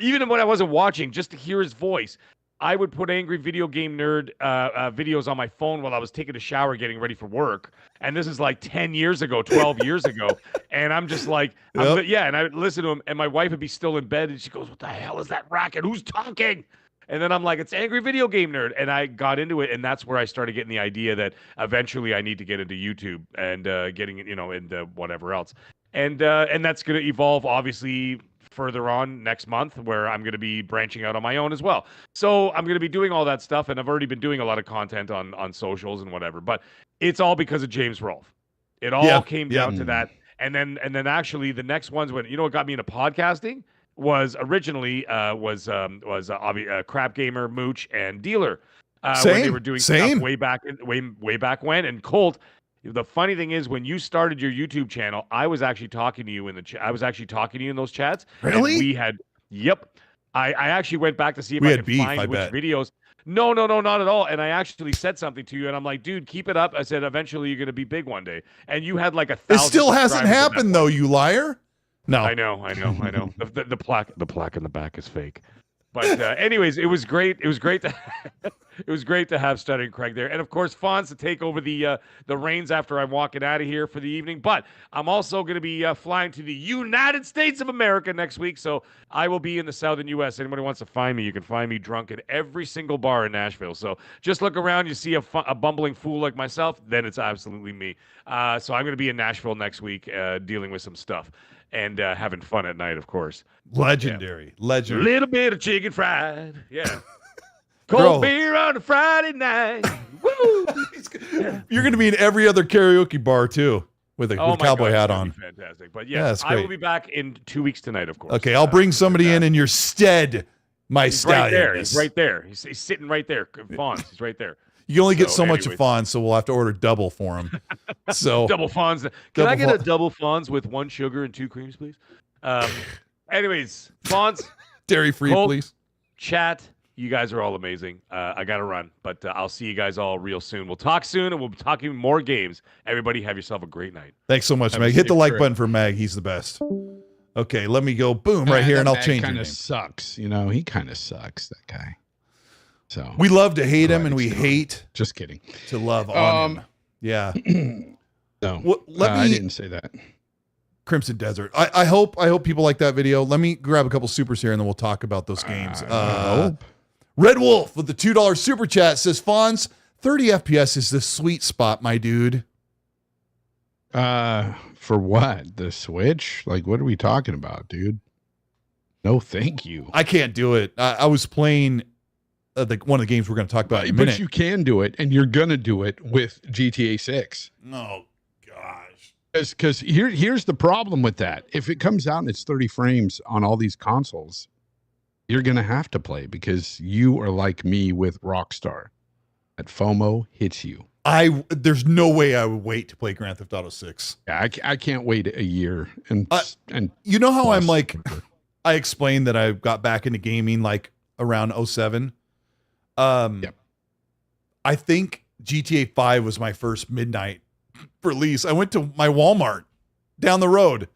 even when I wasn't watching, just to hear his voice, I would put Angry Video Game Nerd videos on my phone while I was taking a shower, getting ready for work. And this is like 10 years ago, 12 years ago. And I'm just like, and I would listen to him, and my wife would be still in bed, and she goes, "What the hell is that racket? Who's talking?" And then I'm like, it's Angry Video Game Nerd. And I got into it. And that's where I started getting the idea that eventually I need to get into YouTube and getting, into whatever else. And that's going to evolve, obviously, further on next month, where I'm going to be branching out on my own as well. So I'm going to be doing all that stuff. And I've already been doing a lot of content on socials and whatever. But it's all because of James Rolfe. It all came down to that. And then actually the next ones, when what got me into podcasting was originally Crap Gamer, Mooch, and Dealer when they were doing stuff way back when. And Colt, the funny thing is, when you started your YouTube channel, I was actually talking to you in those chats. Really? And we had I actually went back to see if I could find which videos. No, not at all. And I actually said something to you, and I'm like, dude, keep it up. I said, eventually you're going to be big one day. And you had like 1,000. It still hasn't happened, though, you liar. No. I know. The plaque in the back is fake. But anyways, it was great. It was great to have Stuttering Craig there, and of course Fonz to take over the reins after I'm walking out of here for the evening. But I'm also going to be flying to the United States of America next week, so I will be in the southern U.S. Anybody wants to find me, you can find me drunk at every single bar in Nashville. So just look around, you see a bumbling fool like myself, then it's absolutely me. So I'm going to be in Nashville next week, dealing with some stuff. And having fun at night, of course. Legendary. A little bit of chicken fried. Yeah. Cold beer on a Friday night. Woo! You're going to be in every other karaoke bar, too, with a cowboy hat on. Fantastic. But yes, I will be back in 2 weeks tonight, of course. Okay, I'll bring somebody in your stead, my stallion. He's right there. He's sitting right there. Fonz, he's right there. You can only get so much of Fonz, so we'll have to order double for him. So double Fonz. Can I get a double Fonz with 1 sugar and 2 creams, please? Anyways, Fonz. Dairy-free, please. Chat. You guys are all amazing. I got to run, but I'll see you guys all real soon. We'll talk soon, and we'll be talking more games. Everybody have yourself a great night. Thanks so much, Mag. Hit the like button for Mag. He's the best. Okay, let me go. Boom, right here, and I'll change your name. Sucks. He kind of sucks, that guy. So we love to hate him, and we hate just kidding to love on him. Yeah. No, I didn't say that. Crimson Desert. I hope people like that video. Let me grab a couple supers here, and then we'll talk about those games. Red Wolf with the $2 super chat says, Fonz, 30 FPS is the sweet spot, my dude. For what? The Switch? Like, what are we talking about, dude? No, thank you. I can't do it. I was playing one of the games we're going to talk about in a minute. But you can do it, and you're going to do it with GTA 6. Oh, gosh. Because here's the problem with that. If it comes out and it's 30 frames on all these consoles, you're going to have to play, because you are like me with Rockstar. That FOMO hits you. There's no way I would wait to play Grand Theft Auto 6. Yeah, I can't wait a year. And you know how I'm like, I explained that I got back into gaming like around 07. Yep. I think GTA 5 was my first midnight release. I went to my Walmart down the road,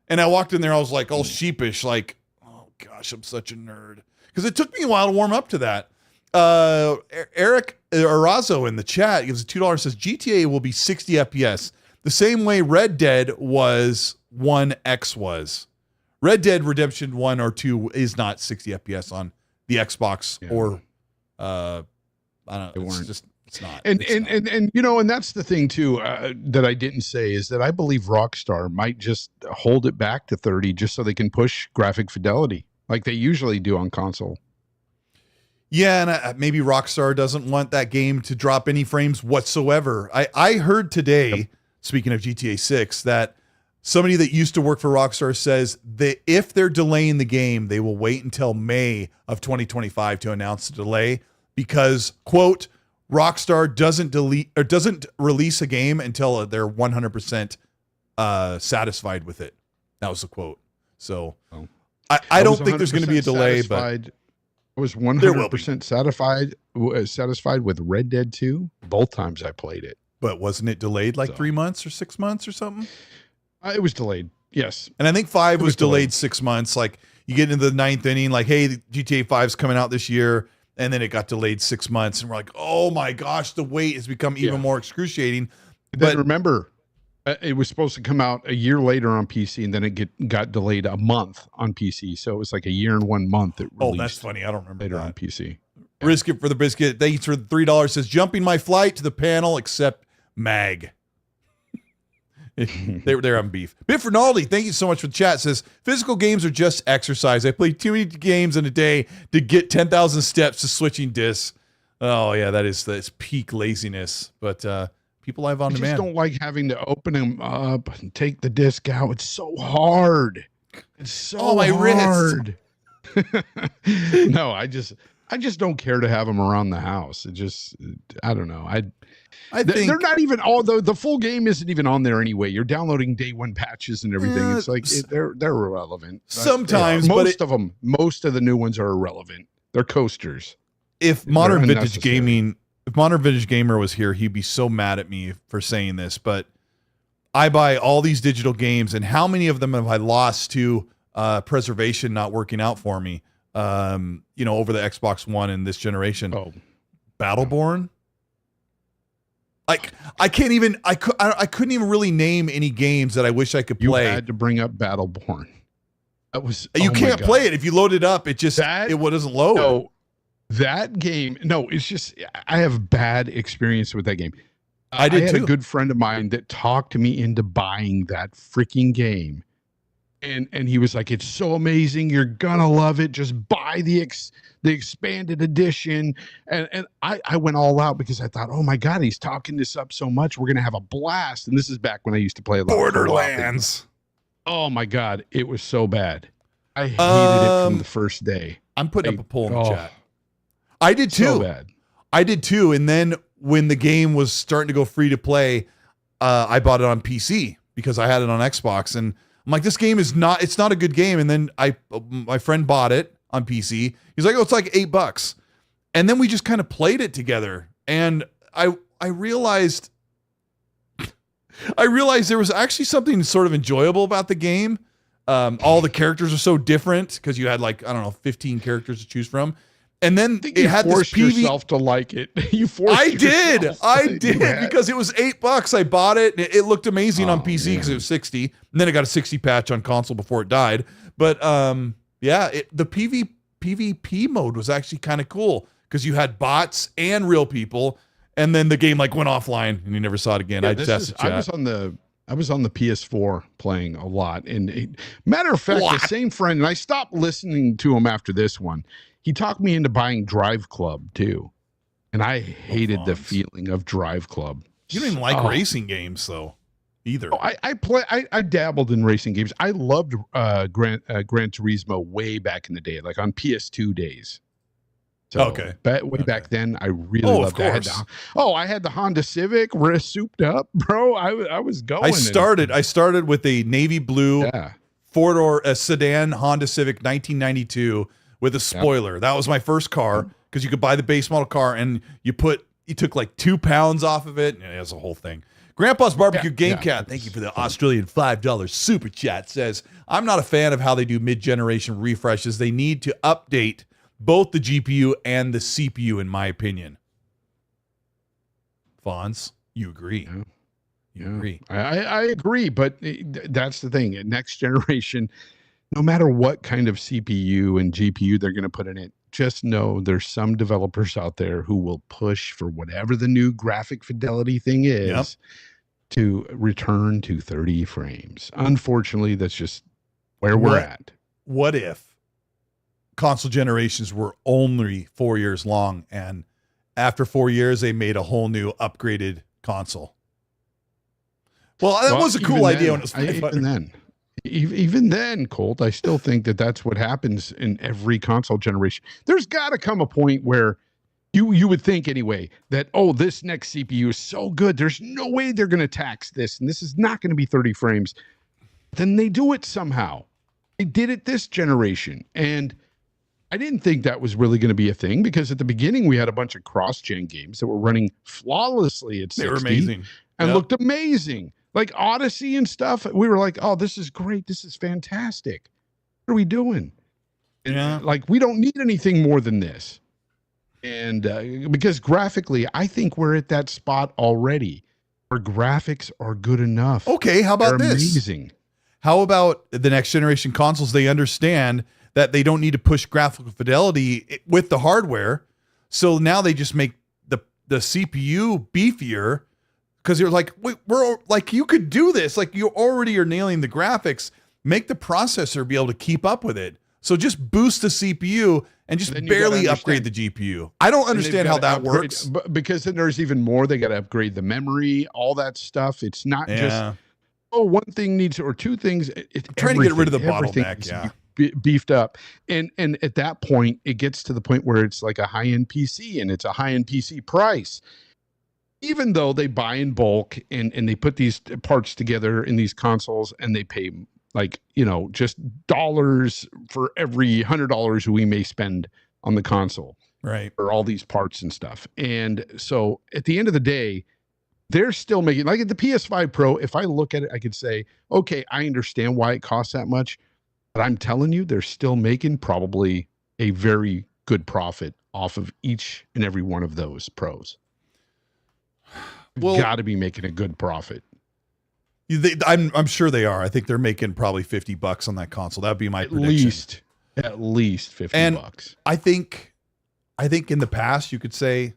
and I walked in there. I was like all sheepish, like, oh gosh, I'm such a nerd, because it took me a while to warm up to that. Eric Arazo in the chat gives a $2, says GTA will be 60 FPS, the same way Red Dead was 1X was. Red Dead Redemption 1 or 2 is not 60 FPS on the Xbox or I don't know. It's not. And that's the thing too that I didn't say, is that I believe Rockstar might just hold it back to 30 just so they can push graphic fidelity like they usually do on console. Yeah, and maybe Rockstar doesn't want that game to drop any frames whatsoever. I heard today, speaking of GTA 6, that somebody that used to work for Rockstar says that if they're delaying the game, they will wait until May of 2025 to announce the delay, because, quote, Rockstar doesn't release a game until they're 100% satisfied with it. That was the quote. So I don't think there's going to be a delay, but I was 100% satisfied with Red Dead 2 both times I played it. But wasn't it delayed like 3 months or 6 months or something? It was delayed. Yes. And I think 5 was delayed 6 months. Like, you get into the 9th inning, like, hey, the GTA 5's coming out this year. And then it got delayed 6 months. And we're like, oh my gosh, the wait has become even more excruciating. But remember, It was supposed to come out a year later on PC, and then it got delayed a month on PC. So it was like a year and 1 month. It Oh, that's funny. I don't remember later that. on PC. Brisket for the biscuit. Thanks for the $3. Says jumping my flight to the panel except mag. They're on beef. Bit for Naldi, thank you so much for the chat. Says physical games are just exercise. I play too many games in a day to get 10,000 steps to switching discs. Oh yeah, that's peak laziness. But people live on I demand. just don't like having to open them up and take the disc out. It's so hard. It's so my hard. No, I just don't care to have them around the house. It just, I don't know. I think they're not even, although the full game isn't even on there anyway. You're downloading day one patches and everything. It's like they're irrelevant. Sometimes, yeah, but most of the new ones are irrelevant. They're coasters. If Modern Vintage Gamer was here, he'd be so mad at me for saying this. But I buy all these digital games, and how many of them have I lost to preservation not working out for me? Over the Xbox One in this generation. Oh, Battleborn. Like I couldn't even really name any games that I wish I could play. You had to bring up Battleborn. That was you can't play it if you load it up. It just it doesn't load. No, that game. No, it's just I have bad experience with that game. I had a good friend of mine that talked me into buying that freaking game. And he was like, it's so amazing. You're gonna love it. Just buy the expanded edition. And I went all out because I thought, oh my God, he's talking this up so much. We're gonna have a blast. And this is back when I used to play a lot Borderlands. Oh my God, it was so bad. I hated it from the first day. I'm putting up a poll in the chat. I did too. So bad. I did too. And then when the game was starting to go free to play, I bought it on PC because I had it on Xbox. And I'm like, this game it's not a good game. And then my friend bought it on PC. He's like, oh, it's like $8. And then we just kind of played it together. And I realized there was actually something sort of enjoyable about the game. All the characters are so different because you had 15 characters to choose from. And then it had this yourself to like it. You forced I did because it was $8. I bought it. And it looked amazing on PC because it was 60. And then it got a 60 patch on console before it died. But the PvP mode was actually kind of cool because you had bots and real people. And then the game went offline and you never saw it again. Yeah, I was on the PS4 playing a lot. And matter of fact, the same friend, and I stopped listening to him after this one. He talked me into buying Drive Club too. And I hated the feeling of Drive Club. You don't even like racing games though, either. Oh, I dabbled in racing games. I loved Gran Turismo way back in the day, like on PS2 days. So back then, I really loved that. I had the Honda Civic, souped up, bro. I was going. I started with a navy blue four-door sedan Honda Civic 1992 with a spoiler. That was my first car because you could buy the base model car and you took like 2 pounds off of it. And it was a whole thing. Grandpa's Barbecue Game Cat, thank you for the Australian $5 super chat, says, I'm not a fan of how they do mid-generation refreshes. They need to update both the GPU and the CPU, in my opinion. Fonz, you agree. Yeah. You agree. I agree, but that's the thing. Next generation, no matter what kind of CPU and GPU they're going to put in it, just know there's some developers out there who will push for whatever the new graphic fidelity thing is to return to 30 frames. Unfortunately, that's just where we're at. What if console generations were only 4 years long and after 4 years they made a whole new upgraded console? Well, that was a cool idea when it was even then, Colt, I still think that's what happens in every console generation. There's got to come a point where you would think anyway that, this next CPU is so good, there's no way they're going to tax this, and this is not going to be 30 frames. Then they do it somehow. They did it this generation, and I didn't think that was really going to be a thing because at the beginning we had a bunch of cross-gen games that were running flawlessly at 60. They were amazing. And looked amazing. Like Odyssey and stuff. We were like, oh, this is great. This is fantastic. What are we doing? And we don't need anything more than this. And because graphically, I think we're at that spot already. Our graphics are good enough. Okay, how about They're this? amazing. How about the next generation consoles? They understand that they don't need to push graphical fidelity with the hardware. So now they just make the CPU beefier because you're like, wait, we're like, you could do this. Like you already are nailing the graphics. Make the processor be able to keep up with it. So just boost the CPU and just barely upgrade the GPU. I don't understand how that works. Because then there's even more. They got to upgrade the memory, all that stuff. It's not just, one thing needs, or two things. Trying to get rid of the bottleneck. Yeah. Beefed up. And at that point, it gets to the point where it's like a high-end PC and it's a high-end PC price. Even though they buy in bulk and they put these parts together in these consoles and they pay like, just dollars for every $100 we may spend on the console. Right. For all these parts and stuff. And so at the end of the day, they're still making, like at the PS5 Pro, if I look at it, I could say, okay, I understand why it costs that much, but I'm telling you, they're still making probably a very good profit off of each and every one of those Pros. Well, got to be making a good profit. I'm sure they are. I think they're making probably $50 on that console. That would be my prediction. At least $50. And I think in the past you could say,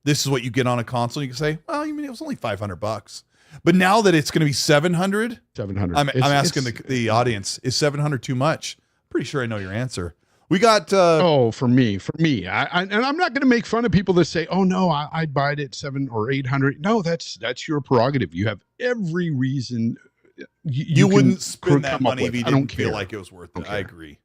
this is what you get on a console. You can say, well, you mean it was only $500. But now that it's going to be 700, I'm asking the audience, is 700 too much? Pretty sure I know your answer. We got for me, and I'm not going to make fun of people that say, "Oh no, I'd buy it at $700 or $800." No, that's your prerogative. You have every reason. You wouldn't spend that money if you didn't feel like it was worth it. I agree.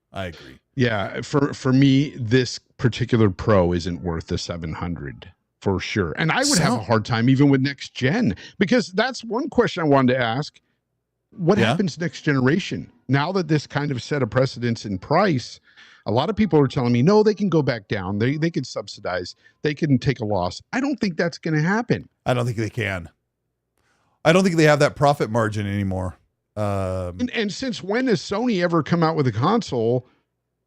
Yeah, for me, this particular Pro isn't worth the 700 for sure, and I would have a hard time even with next gen, because that's one question I wanted to ask. What happens next generation? Now that this kind of set a precedence in price, a lot of people are telling me, no, they can go back down. They can subsidize. They can take a loss. I don't think that's going to happen. I don't think they can. I don't think they have that profit margin anymore. And since when has Sony ever come out with a console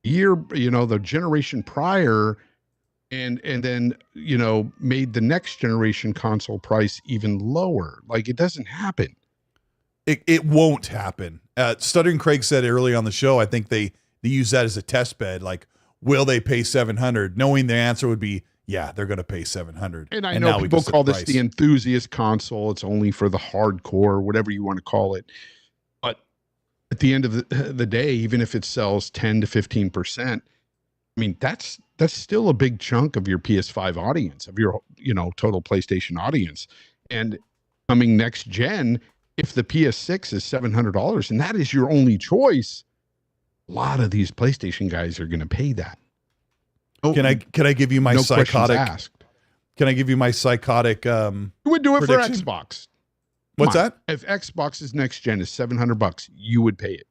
the generation prior and then, made the next generation console price even lower? Like, it doesn't happen. It won't happen. Stuttering Craig said early on the show, I think they use that as a test bed. Like, will they pay 700? Knowing the answer would be, yeah, they're going to pay 700. And I know people call this the enthusiast console. It's only for the hardcore, whatever you want to call it. But at the end of the day, even if it sells 10 to 15%, I mean, that's still a big chunk of your PS5 audience, of your, total PlayStation audience. And coming next gen, if the PS6 is $700 and that is your only choice, a lot of these PlayStation guys are going to pay that. Can I give you my psychotic? Can I give you my psychotic? You would do it prediction for Xbox. What's that? If Xbox's next gen is $700, you would pay it.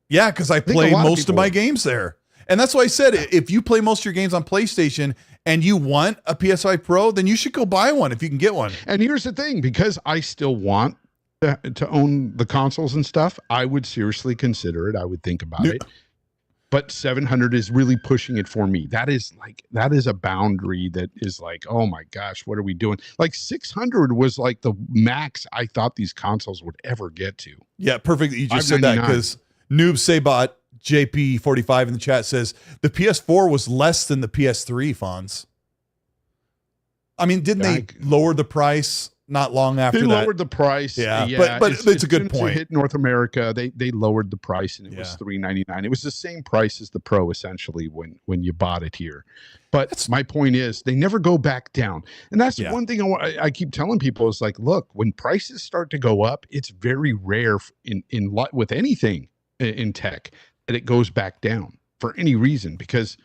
Yeah, because I play most of my games there, and that's why I said if you play most of your games on PlayStation and you want a PS5 Pro, then you should go buy one if you can get one. And here's the thing: because I still want to own the consoles and stuff, I would seriously consider it. I would think about it. But 700 is really pushing it for me. That is a boundary that is like, oh my gosh, what are we doing? Like 600 was like the max I thought these consoles would ever get to. Yeah, perfect. You just said that, because Noob Sabot JP45 in the chat says the PS4 was less than the PS3, Fonz. I mean, didn't they lower the price not long after that? They lowered the price. Yeah, but it's a good point. It hit North America, they lowered the price, and it was $399. It was the same price as the Pro essentially when you bought it here. But my point is, they never go back down, and that's one thing I keep telling people is like, look, when prices start to go up, it's very rare with anything in tech that it goes back down for any reason, because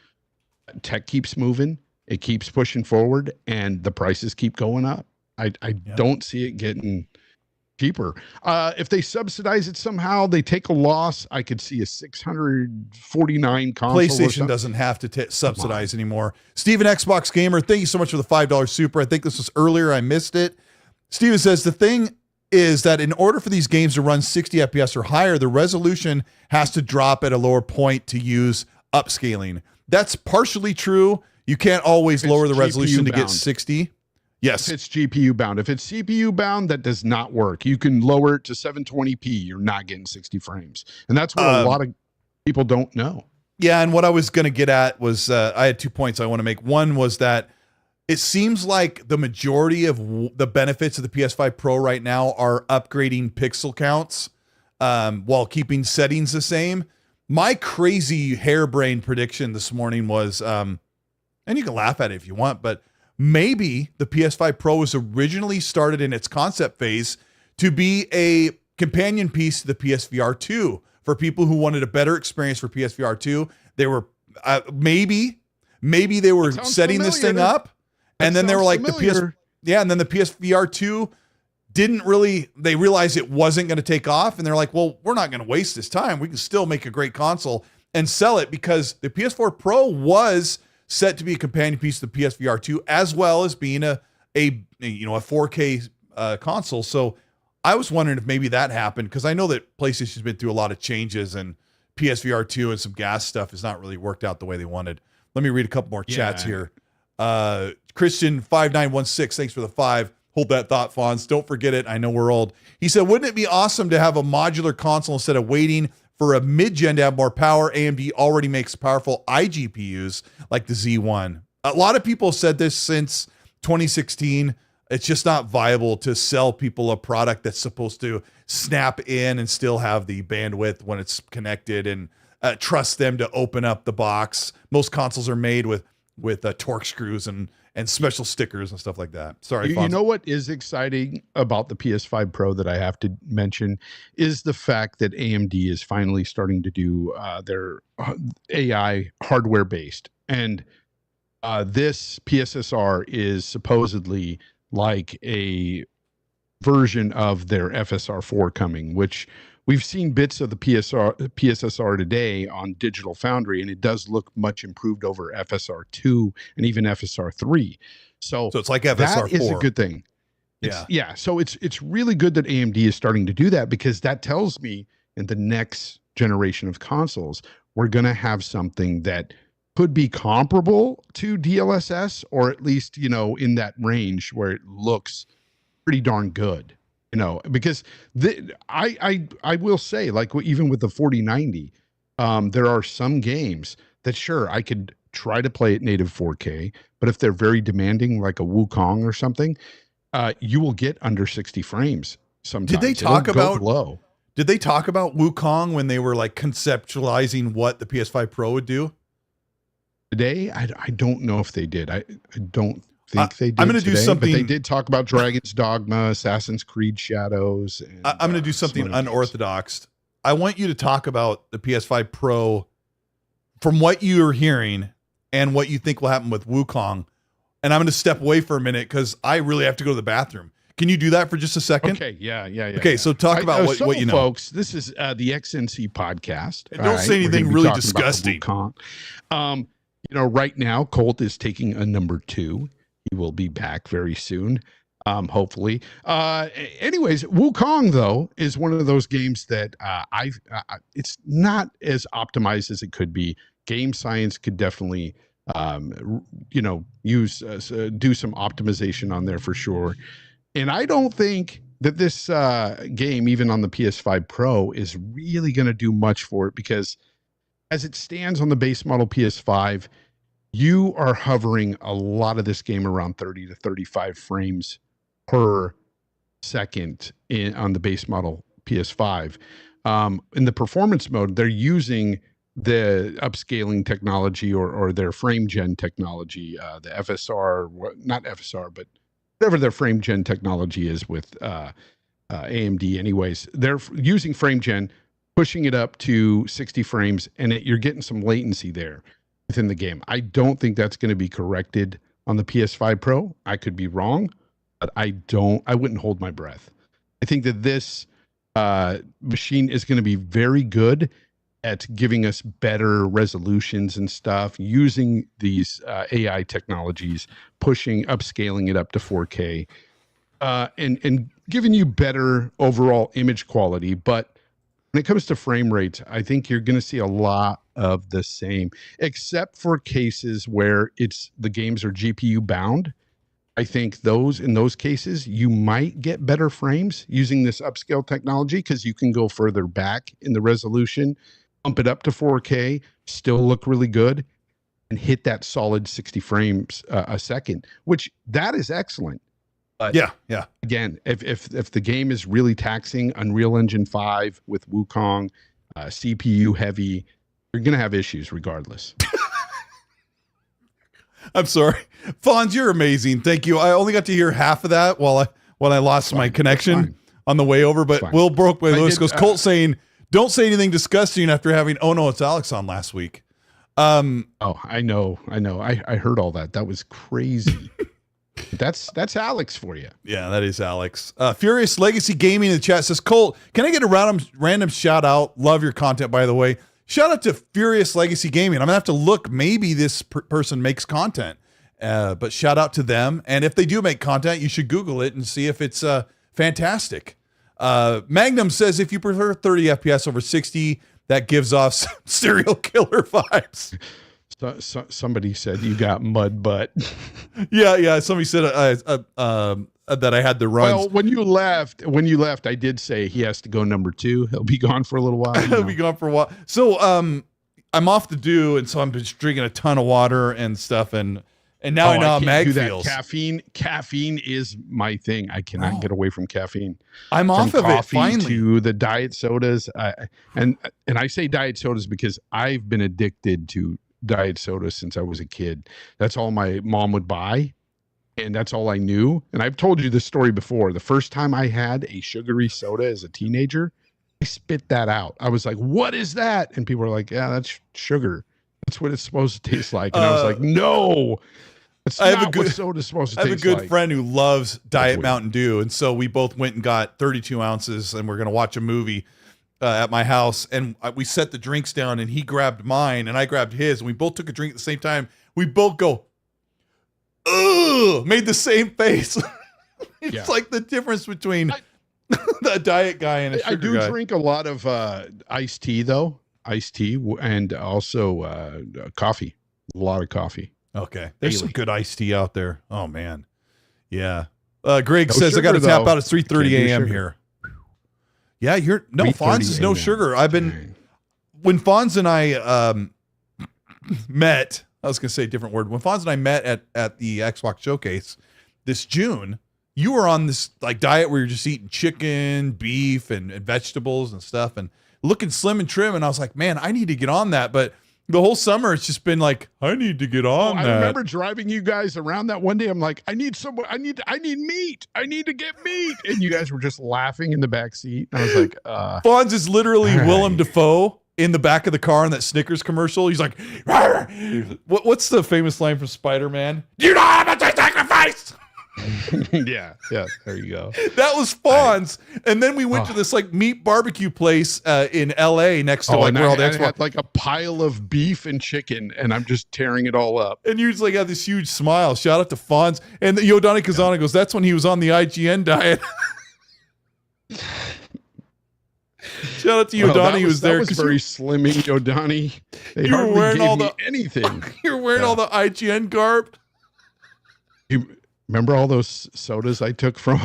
tech keeps moving, it keeps pushing forward, and the prices keep going up. I don't see it getting cheaper. If they subsidize it somehow, they take a loss, I could see a 649 console. PlayStation doesn't have to subsidize anymore. Steven Xbox Gamer, thank you so much for the $5 super. I think this was earlier. I missed it. Steven says, the thing is that in order for these games to run 60 FPS or higher, the resolution has to drop at a lower point to use upscaling. That's partially true. You can't always lower the resolution to get 60. Yes. If it's GPU bound. If it's CPU bound, that does not work. You can lower it to 720p. You're not getting 60 frames. And that's what a lot of people don't know. Yeah, and what I was going to get at was I had 2 points I want to make. One was that it seems like the majority of the benefits of the PS5 Pro right now are upgrading pixel counts while keeping settings the same. My crazy harebrained prediction this morning was, and you can laugh at it if you want, but maybe the PS5 Pro was originally started in its concept phase to be a companion piece to the PSVR 2 for people who wanted a better experience for PSVR 2. They were maybe they were setting this thing up, and then they were like and then the PSVR 2 didn't really. They realized it wasn't going to take off, and they're like, well, we're not going to waste this time. We can still make a great console and sell it, because the PS4 Pro was set to be a companion piece to the PSVR 2, as well as being a 4K console. So I was wondering if maybe that happened, because I know that PlayStation's been through a lot of changes, and PSVR 2 and some gas stuff has not really worked out the way they wanted. Let me read a couple more chats here. Christian 5916, thanks for the 5. Hold that thought, Fonz. Don't forget it. I know we're old. He said, wouldn't it be awesome to have a modular console instead of waiting for a mid-gen to have more power? AMD already makes powerful iGPUs like the Z1. A lot of people said this since 2016. It's just not viable to sell people a product that's supposed to snap in and still have the bandwidth when it's connected, and trust them to open up the box. Most consoles are made with torque screws and special stickers and stuff like that. Sorry, you know what is exciting about the PS5 Pro that I have to mention is the fact that AMD is finally starting to do their AI hardware based, and this PSSR is supposedly like a version of their FSR4 coming, which we've seen bits of the PSSR today on Digital Foundry, and it does look much improved over FSR2 and even FSR3. So it's like FSR4. That is a good thing. Yeah. So it's really good that AMD is starting to do that, because that tells me in the next generation of consoles, we're going to have something that could be comparable to DLSS, or at least, in that range where it looks pretty darn good, because I will say, like, even with the 4090, there are some games that sure I could try to play at native 4K, but if they're very demanding, like a Wukong or something, you will get under 60 frames sometimes. Did they talk about low? Did they talk about Wukong when they were like conceptualizing what the PS5 Pro would do? Today, I don't know if they did. I don't think they did. I'm going to do something. But they did talk about Dragon's Dogma, Assassin's Creed Shadows. And, I'm going to do something unorthodox. I want you to talk about the PS5 Pro from what you're hearing and what you think will happen with Wukong. And I'm going to step away for a minute because I really have to go to the bathroom. Can you do that for just a second? Okay. Yeah. Okay. So talk about what you know. Folks, this is the XNC podcast. And don't say anything really disgusting. Right now, Colt is taking a number 2. He will be back very soon, hopefully. Anyways, Wukong, though, is one of those games that it's not as optimized as it could be. Game science could definitely, use do some optimization on there for sure. And I don't think that this game, even on the PS5 Pro, is really going to do much for it, because as it stands on the base model PS5, you are hovering a lot of this game around 30 to 35 frames per second on the base model PS5. In the performance mode, they're using the upscaling technology or their frame gen technology, the FSR, not FSR, but whatever their frame gen technology is with AMD. Anyways, they're using frame gen, pushing it up to 60 frames, and you're getting some latency there within the game. I don't think that's going to be corrected on the PS5 Pro. I could be wrong, but I wouldn't hold my breath. I think that this machine is going to be very good at giving us better resolutions and stuff, using these AI technologies, upscaling it up to 4K, and giving you better overall image quality. But when it comes to frame rates, I think you're going to see a lot of the same, except for cases where the games are GPU bound. I think in those cases, you might get better frames using this upscale technology because you can go further back in the resolution, bump it up to 4K, still look really good, and hit that solid 60 frames a second, which that is excellent. But yeah. again, if the game is really taxing Unreal Engine 5 with Wukong, CPU heavy, you're going to have issues regardless. I'm sorry. Fonz, you're amazing. Thank you. I only got to hear half of that while I lost my connection on the way over. But Will broke my Lewis goes, Colt saying, don't say anything disgusting after having, oh no, it's Alex on last week. Oh, I know. I heard all that. That was crazy. That's Alex for you. Yeah, that is Alex. Furious Legacy Gaming in the chat says, Colt, can I get a random shout out? Love your content, by the way. Shout out to Furious Legacy Gaming. I'm going to have to look. Maybe this person makes content, but shout out to them. And if they do make content, you should Google it and see if it's fantastic. Magnum says, if you prefer 30 FPS over 60, that gives off serial killer vibes. So, somebody said you got mud butt. Yeah. Somebody said that I had the runs. Well, when you left, I did say he has to go number 2. He'll be gone for a little while. He'll be gone for a while. So I'm off the dew, and so I'm just drinking a ton of water and stuff, and now I know how Mag feels. Caffeine is my thing. I cannot get away from caffeine. I'm off of it finally. To the diet sodas, and I say diet sodas because I've been addicted to diet soda since I was a kid. That's all my mom would buy, and that's all I knew. And I've told you this story before. The first time I had a sugary soda as a teenager, I spit that out. I was like, what is that? And people were like, yeah, that's sugar. That's what it's supposed to taste like. And I was like, no, that's not what soda's supposed to taste like. I have a good friend who loves Diet Mountain Dew, and so we both went and got 32 ounces, and we're going to watch a movie at my house, and we set the drinks down, and he grabbed mine, and I grabbed his, and we both took a drink at the same time. We both go, ugh, made the same face. It's like the difference between the diet guy and a sugar guy. I do drink a lot of iced tea, though. Iced tea, and also coffee. A lot of coffee. Okay. There's some good iced tea out there. Oh, man. Yeah. Greg says, I got to tap out at 3:30 a.m. here. Yeah, Fonz is no sugar. When Fonz and I met, I was going to say a different word. When Fonz and I met at the Xbox Showcase this June, you were on this like diet where you're just eating chicken, beef, and vegetables and stuff, and looking slim and trim. And I was like, man, I need to get on that. But the whole summer, it's just been like, I need to get on that. I remember driving you guys around that one day. I'm like, I need meat. I need to get meat. And you guys were just laughing in the back seat. And I was like, Fonz is literally Willem Dafoe in the back of the car in that Snickers commercial. He's like, what's the famous line from Spider-Man? You don't have to sacrifice. yeah, there you go. That was Fonz. And then we went to this like meat barbecue place in LA next to where all the Xbox. I had like a pile of beef and chicken, and I'm just tearing it all up. And you just like have this huge smile. Shout out to Fonz. And Yodani Kazana goes, that's when he was on the IGN diet. Shout out to Yodani who was there. That was very slimming, Yodani. They hardly wearing gave me anything. You're wearing all the IGN garb. You remember all those sodas I took from?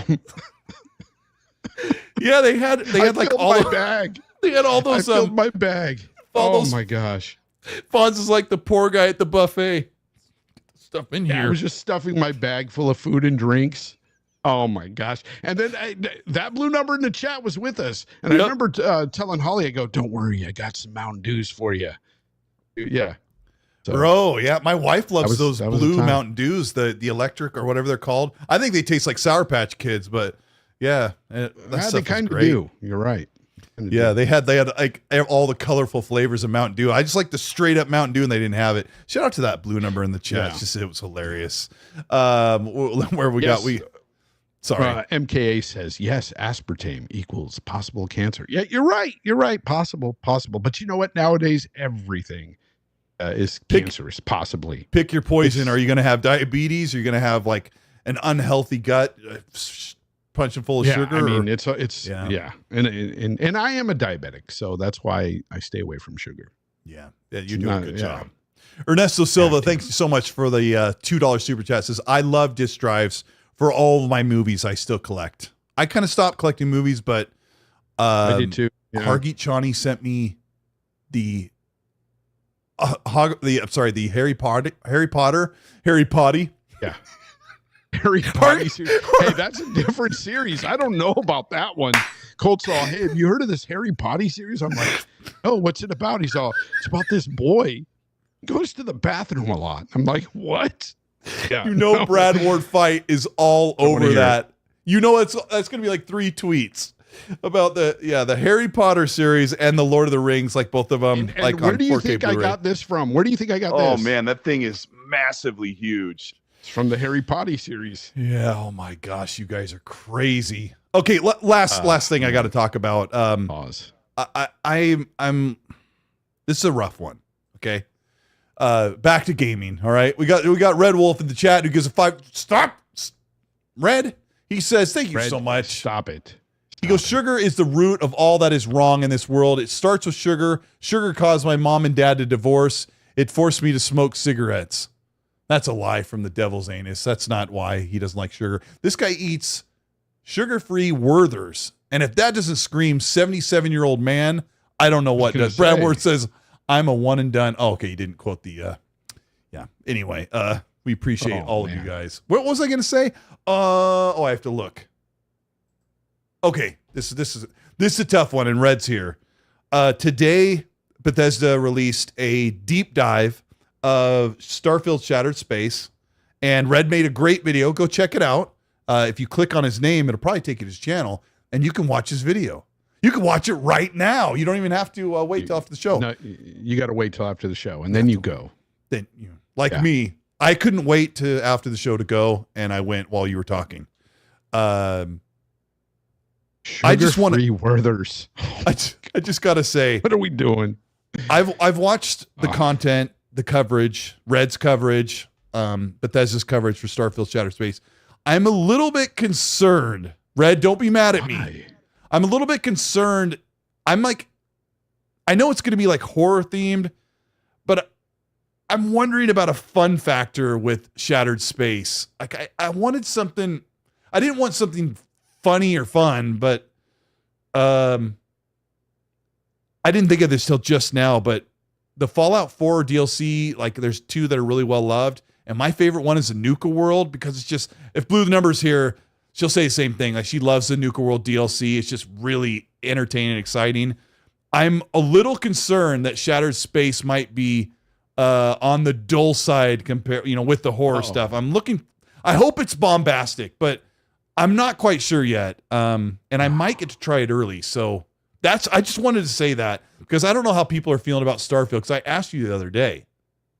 Yeah, they had like all my bag. They had all those. I filled my bag. My gosh. Fonz is like the poor guy at the buffet. Stuff in here. I was just stuffing my bag full of food and drinks. Oh my gosh. And then that blue number in the chat was with us. And I remember telling Holly, I go, don't worry, I got some Mountain Dews for you. Yeah. So, bro, yeah, my wife loves those blue Mountain Dews, the electric or whatever they're called. I think they taste like Sour Patch Kids, but yeah, they kind of do. You're right. Yeah, they had like all the colorful flavors of Mountain Dew. I just like the straight up Mountain Dew, and they didn't have it. Shout out to that blue number in the chat. It was hilarious. Where we got sorry. MKA says yes. Aspartame equals possible cancer. Yeah, you're right. You're right. Possible. But you know what? Nowadays, everything is cancerous, possibly. Pick your poison. Are you going to have diabetes? Are you going to have like an unhealthy gut, punching full of sugar? I mean, it's and I am a diabetic, so that's why I stay away from sugar. Yeah, you do a good job. Ernesto Silva, thanks so much for the $2 super chat. Says, I love disc drives for all of my movies I still collect. I kind of stopped collecting movies, but I did too. Yeah. Hargeet Chani sent me the Harry Potter. Yeah. Harry Potter series. Hey, that's a different series. I don't know about that one. Colt saw, hey, have you heard of this Harry Potter series? I'm like, oh, what's it about? He's all, it's about this boy. He goes to the bathroom a lot. I'm like, what? Yeah, Brad Ward Fight is all over that. That's going to be like 3 tweets about the Harry Potter series and the Lord of the Rings, like both of them. And where do you think I got this from? Where do you think I got this? Oh man, that thing is massively huge. It's from the Harry Potter series. Yeah. Oh my gosh, you guys are crazy. Okay, last thing I got to talk about. Pause. I'm. This is a rough one. Okay. Back to gaming. All right. We got Red Wolf in the chat who gives a 5. Stop. Red. He says, "Thank you Red, so much." Stop it. He goes, "Sugar is the root of all that is wrong in this world. It starts with sugar. Sugar caused my mom and dad to divorce. It forced me to smoke cigarettes." That's a lie from the devil's anus. That's not why he doesn't like sugar. This guy eats sugar-free Werthers. And if that doesn't scream 77-year-old man, I don't know what does. Brad Ward says, "I'm a one and done." Oh, okay, he didn't quote the yeah. Anyway, we appreciate all of you guys. What was I going to say? I have to look. Okay, this is a tough one, and Red's here. Today, Bethesda released a deep dive of Starfield Shattered Space, and Red made a great video. Go check it out. If you click on his name, it'll probably take you to his channel, and you can watch his video. You can watch it right now. You don't even have to wait till after the show. No, you got to wait till after the show, and then you go. Then me, I couldn't wait to after the show to go, and I went while you were talking. I just want to Werthers. I just got to say, what are we doing? I've watched the content, the coverage, Red's coverage, Bethesda's coverage for Starfield Shattered Space. I'm a little bit concerned. Red, don't be mad at me. I'm a little bit concerned. I'm like, I know it's going to be like horror themed, but I'm wondering about a fun factor with Shattered Space. Like I wanted something. I didn't want something funny or fun, but I didn't think of this till just now. But the Fallout 4 DLC, like there's 2 that are really well loved, and my favorite one is the Nuka World, because it's just, if Blue the Numbers here, she'll say the same thing. Like she loves the Nuka World DLC. It's just really entertaining and exciting. I'm a little concerned that Shattered Space might be on the dull side with the horror stuff. I hope it's bombastic, but I'm not quite sure yet. And I might get to try it early. So I just wanted to say that, because I don't know how people are feeling about Starfield, because I asked you the other day,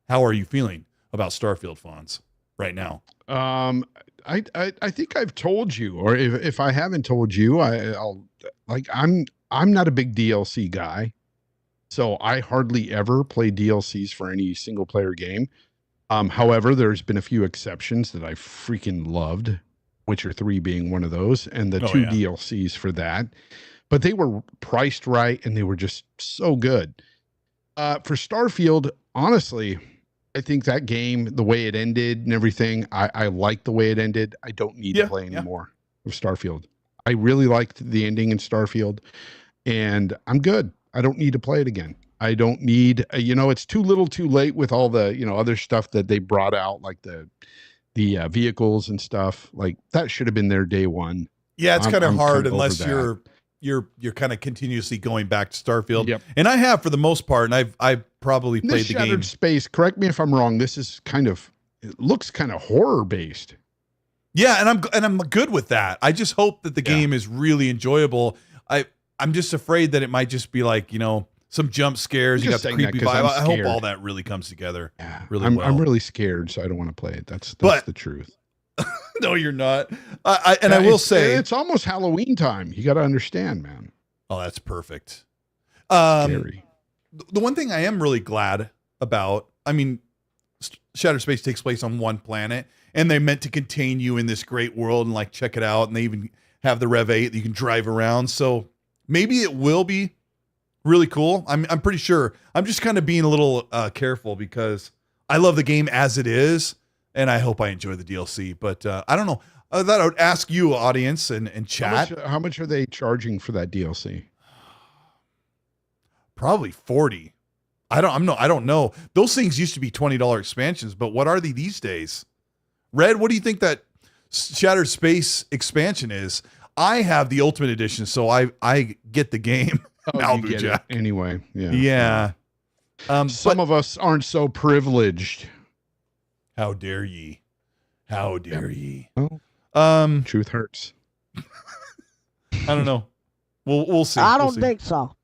how are you feeling about Starfield, Fonz, right now? I think I've told you, or if I haven't told you, I'm not a big DLC guy, so I hardly ever play DLCs for any single player game. However, there's been a few exceptions that I freaking loved, Witcher 3 being one of those, and the 2 DLCs for that. But they were priced right, and they were just so good. For Starfield, honestly, I think that game, the way it ended and everything, I like the way it ended. I don't need to play anymore of Starfield. I really liked the ending in Starfield, and I'm good. I don't need to play it again. I don't need, it's too little too late with all the, other stuff that they brought out, like the vehicles and stuff. Like that should have been there day one. Yeah, it's kind of hard unless you're kind of continuously going back to Starfield. Yep. And I have for the most part, and I've probably played the game. Shattered Space, correct me if I'm wrong, this is it looks kind of horror based. Yeah, and I'm good with that. I just hope that the game is really enjoyable. I'm just afraid that it might just be like, some jump scares. You got the creepy vibe. I hope all that really comes together. Yeah, really well. I'm really scared, so I don't want to play it. That's the truth. No, you're not. I will say it's almost Halloween time. You got to understand, man. Oh, that's perfect. Scary. The one thing I am really glad about, Shattered Space takes place on one planet, and they meant to contain you in this great world and like check it out. And they even have the Rev 8 that you can drive around. So maybe it will be really cool. I'm pretty sure. I'm just kind of being a little careful because I love the game as it is, and I hope I enjoy the DLC. But I don't know. I thought I would ask you, audience, and chat. How much are they charging for that DLC? Probably 40. I don't know. Those things used to be $20 expansions, but what are they these days? Red, what do you think that Shattered Space expansion is? I have the Ultimate Edition, so I get the game. Oh, Malibu you get Jack. it anyway. Yeah. Yeah. Some of us aren't so privileged. How dare ye? How dare ye? Oh, truth hurts. I don't know. We'll see. I We'll don't see. think so.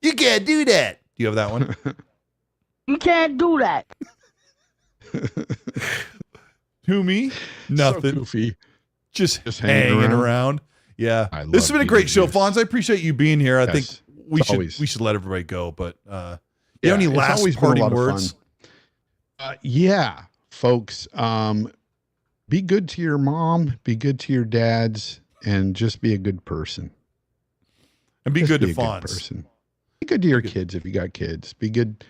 You can't do that. Do you have that one? You can't do that. Who, me? So Nothing. goofy. Just hanging hanging around. Yeah. I This has love been a great these show, reviews. Fonz. I appreciate you being here. I Yes, think always. we should let everybody go, but you have Yeah, any it's last always been a parting lot of words? fun. Yeah, folks. Be good to your mom, be good to your dads, and just be a good person. And be Just good to a Fonz. person. Be good to your kids if you got kids. Be good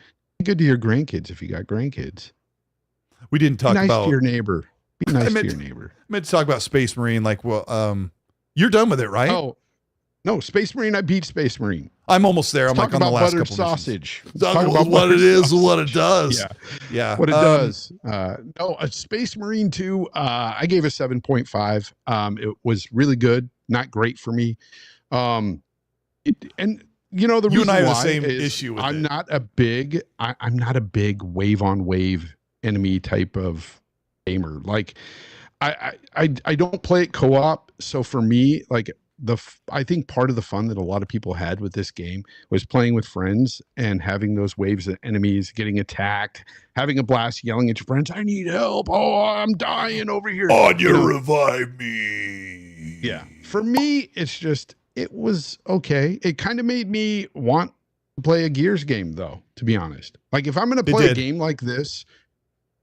to your grandkids if you got grandkids. We didn't Be talk nice about to your neighbor. Be nice to meant- your neighbor. I meant to talk about Space Marine. Like, well, you're done with it, right? Oh, no, Space Marine. I beat Space Marine. I'm almost there. I'm Let's like talk on the about last buttered couple missions. sausage. Let's Talk talk about what buttered it is and sausage. what it does. Yeah. Yeah. What it does. No, a Space Marine 2, I gave a 7.5. It was really good, not great for me. The You reason and I have the why same is issue with I'm it. not a big, I'm not a big wave on wave enemy type of gamer. Like I don't play it co-op. So for me, like I think part of the fun that a lot of people had with this game was playing with friends and having those waves of enemies, getting attacked, having a blast, yelling at your friends, "I need help! Oh, I'm dying over here!" On You know? revive me. Yeah. For me, it was okay. It kind of made me want to play a Gears game, though, to be honest. Like, if I'm going to play a did. game like this,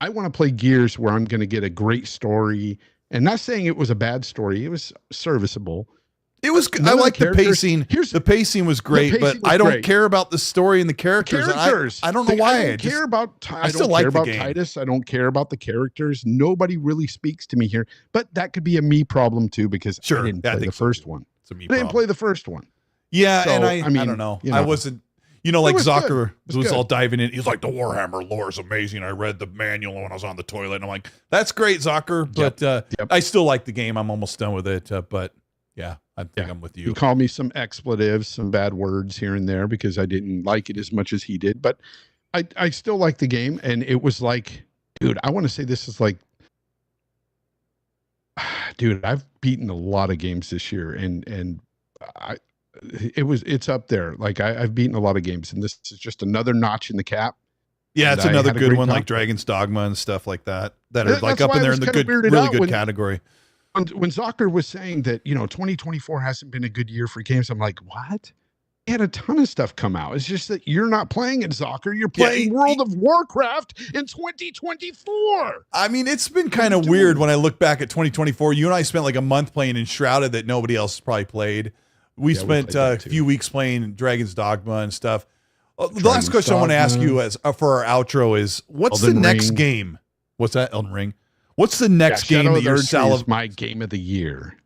I want to play Gears where I'm going to get a great story. And not saying it was a bad story, it was serviceable. It was. None I of the like the characters- pacing. here's- The pacing was great, pacing but was I don't great. care about the story and the characters. And I don't know why. I don't care about. I still don't like care the about game. Titus. I don't care about the characters. Nobody really speaks to me here. But that could be a me problem too, because Sure. I didn't Yeah, I play the think so, first too. one. It's a me I didn't problem. play the first one. Yeah, So, and I mean, don't know. you I know. wasn't. Like was good. Zucker It was was good. all diving in. He's like, the Warhammer lore is amazing. I read the manual when I was on the toilet. And I'm like, that's great, Zucker. But Yep. I still like the game. I'm almost done with it. But yeah, I think I'm with He you. called me some expletives, some bad words here and there because I didn't like it as much as he did. But I still like the game. And it was like, dude, I want to say this is like, dude, I've beaten a lot of games this year, and it's up there. Like I've beaten a lot of games, and this is just another notch in the cap. Yeah, And it's I another had a good great one, time. like Dragon's Dogma and stuff like that. That are That's like up why in I there was in the kinda good, weirded really out good when- category. When Zocker was saying that 2024 hasn't been a good year for games, I'm like, what? He had a ton of stuff come out. It's just that you're not playing it, Zocker. You're Yeah, playing World of Warcraft in 2024. I mean, it's been kind of weird when I look back at 2024. You and I spent like a month playing Enshrouded that nobody else probably played. We Yeah, we spent played that a too. few weeks playing Dragon's Dogma and stuff. The last Dragon's question I want to ask Dogma. you as for our outro is, what's Elden the next Ring. game? What's that? Elden Ring. What's the next game Shadow that of the you're Erd Tree is salivating? my game of the year.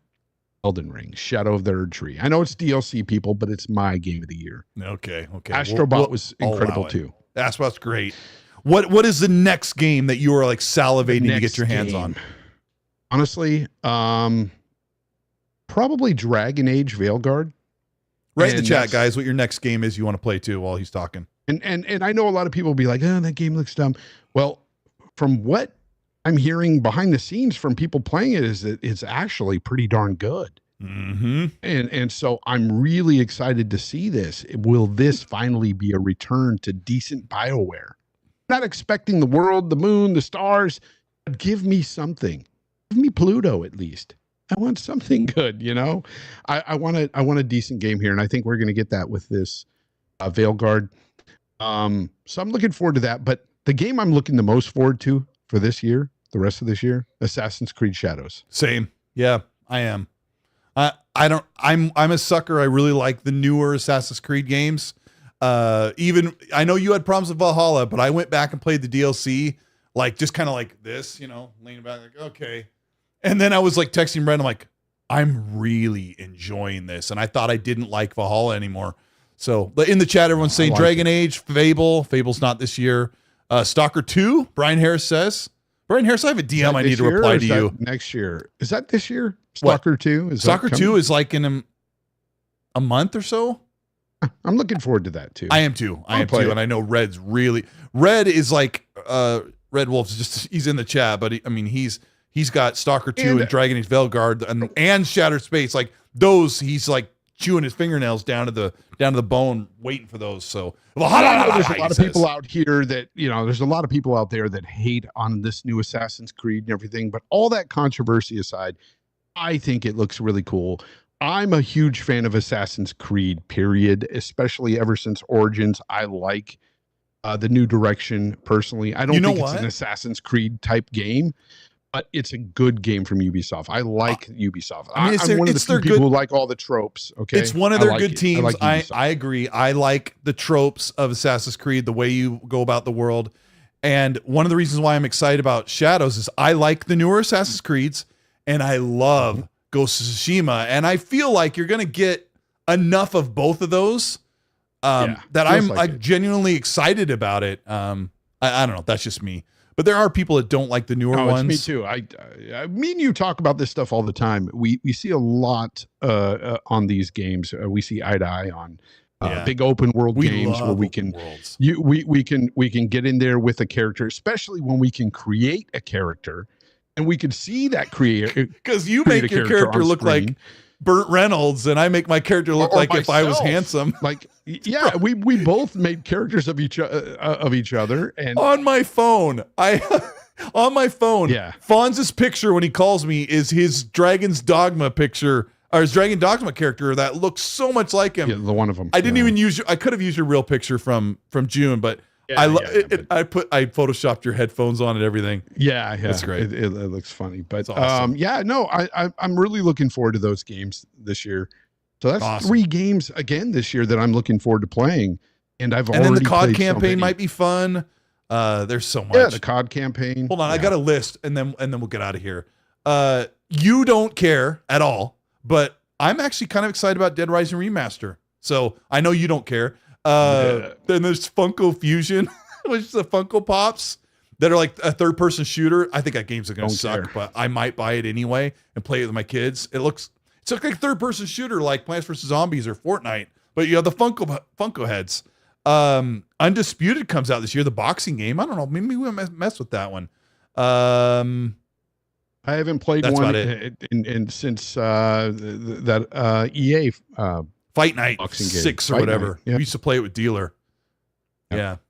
Elden Ring, Shadow of the Erd Tree. I know it's DLC, people, but it's my game of the year. Okay. Astrobot was I'll incredible allow it. too. Astrobot's great. What is the next game that you are like salivating to get Next your hands game. on? Honestly, probably Dragon Age Veilguard. Write in the And chat, that's- guys, what your next game is you want to play too while he's talking. And I know a lot of people will be like, oh, that game looks dumb. Well, from what I'm hearing behind the scenes from people playing it is that it's actually pretty darn good. Mm-hmm. And so I'm really excited to see this. Will this finally be a return to decent BioWare? Not expecting the world, the moon, the stars, but give me something. Give me Pluto at least. I want something good, you know? I want a decent game here, and I think we're going to get that with this Veilguard. So I'm looking forward to that. But the game I'm looking the most forward to for this year, the rest of this year, Assassin's Creed Shadows. Same. Yeah, I am. I'm a sucker. I really like the newer Assassin's Creed games. Even I know you had problems with Valhalla, but I went back and played the DLC, like just kind of like this, leaning back, like, okay. And then I was like texting Brent, I'm like, I'm really enjoying this. And I thought I didn't like Valhalla anymore. So in the chat, everyone's saying Dragon Age, Fable's not this year. Stalker 2, Brian Harris says. Brian Harris, I have a DM I need to reply to you. Next year. Is that this year? Stalker 2? Stalker 2 is like in a month or so. I'm looking forward to that too. I am too. And I know Red is like Red Wolf's just he's in the chat, but he's got Stalker 2 and Dragon Age Veilguard and Shattered Space. Like those, he's like chewing his fingernails down to the bone, waiting for those. So there's a lot of people out here that there's a lot of people out there that hate on this new Assassin's Creed and everything. But all that controversy aside, I think it looks really cool. I'm a huge fan of Assassin's Creed, period, especially ever since Origins. I like the new direction personally. I don't think it's an Assassin's Creed type game, but it's a good game from Ubisoft. I like Ubisoft. I'm one of the few people who like all the tropes. Okay, it's one of their good teams. I agree. I like the tropes of Assassin's Creed, the way you go about the world. And one of the reasons why I'm excited about Shadows is I like the newer Assassin's Creeds, and I love Ghost of Tsushima, and I feel like you're going to get enough of both of those that I'm genuinely excited about it. I don't know. That's just me. But there are people that don't like the newer ones. Me too. Me and you talk about this stuff all the time. We see a lot on these games. We see eye to eye on big open world games where we can get in there with a character, especially when we can create a character. And we could see that creator because you make your character look like Burt Reynolds, and I make my character look like myself, if I was handsome. Like, yeah, we both made characters of each other. And on my phone, Fonz's picture when he calls me is his Dragon's Dogma picture, or his Dragon Dogma character that looks so much like him. Yeah, the one of them. I didn't even use. I could have used your real picture from June, but. I photoshopped your headphones on and everything. Yeah, that's great. It looks funny, but awesome. I'm really looking forward to those games this year. So that's awesome. 3 games again this year that I'm looking forward to playing, and then the COD campaign might be fun. There's so much. Yeah, the COD campaign. Hold on, I got a list, and then we'll get out of here. You don't care at all, but I'm actually kind of excited about Dead Rising Remaster. So I know you don't care. Then there's Funko Fusion, which is the Funko Pops that are like a third-person shooter. I think that game's going to suck, but I might buy it anyway and play it with my kids. It's like a third-person shooter like Plants vs. Zombies or Fortnite, but you have the Funko heads. Undisputed comes out this year, the boxing game. I don't know, maybe we'll mess with that one. I haven't played one since that EA Fight Night 6 or whatever. We used to play it with Dealer. Yep.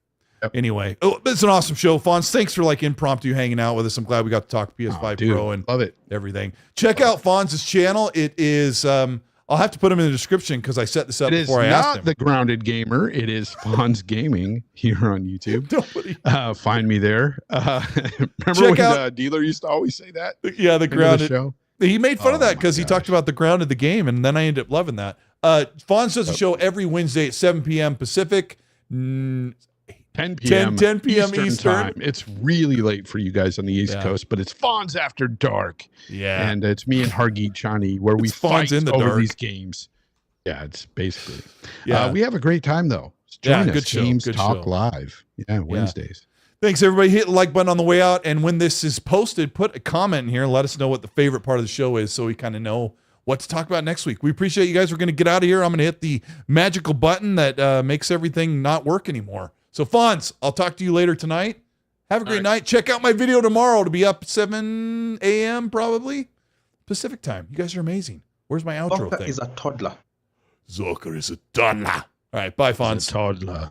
Anyway, it's an awesome show. Fonz, thanks for like impromptu hanging out with us. I'm glad we got to talk PS5 Pro and love it. Everything. Check out Fonz's channel. It is I'll have to put them in the description because I set this up before I asked him. It is not The Grounded Gamer. It is Fonz Gaming here on YouTube. Find me there. Remember when Dealer used to always say that? Yeah, The Grounded show. He made fun of that because he talked about the ground of the game, and then I ended up loving that. Fonz does a show every Wednesday at 7 p.m. Pacific, 10 p.m. Eastern time. It's really late for you guys on the East Coast, but it's Fonz After Dark. Yeah. And it's me and Hargeet Chani where we fight over these games. Yeah, it's basically. Yeah. We have a great time, though. Join us. Good show. Games Good Talk show. Live. Yeah, Wednesdays. Thanks, everybody. Hit the like button on the way out. And when this is posted, put a comment in here and let us know what the favorite part of the show is so we kind of know what to talk about next week. We appreciate you guys. We're going to get out of here. I'm going to hit the magical button that makes everything not work anymore. So, Fonz, I'll talk to you later tonight. Have a great night. Check out my video tomorrow to be up 7 a.m. probably Pacific time. You guys are amazing. Where's my outro thing? Zucker is a toddler. Zucker is a toddler. All right. Bye, Fonz. Toddler.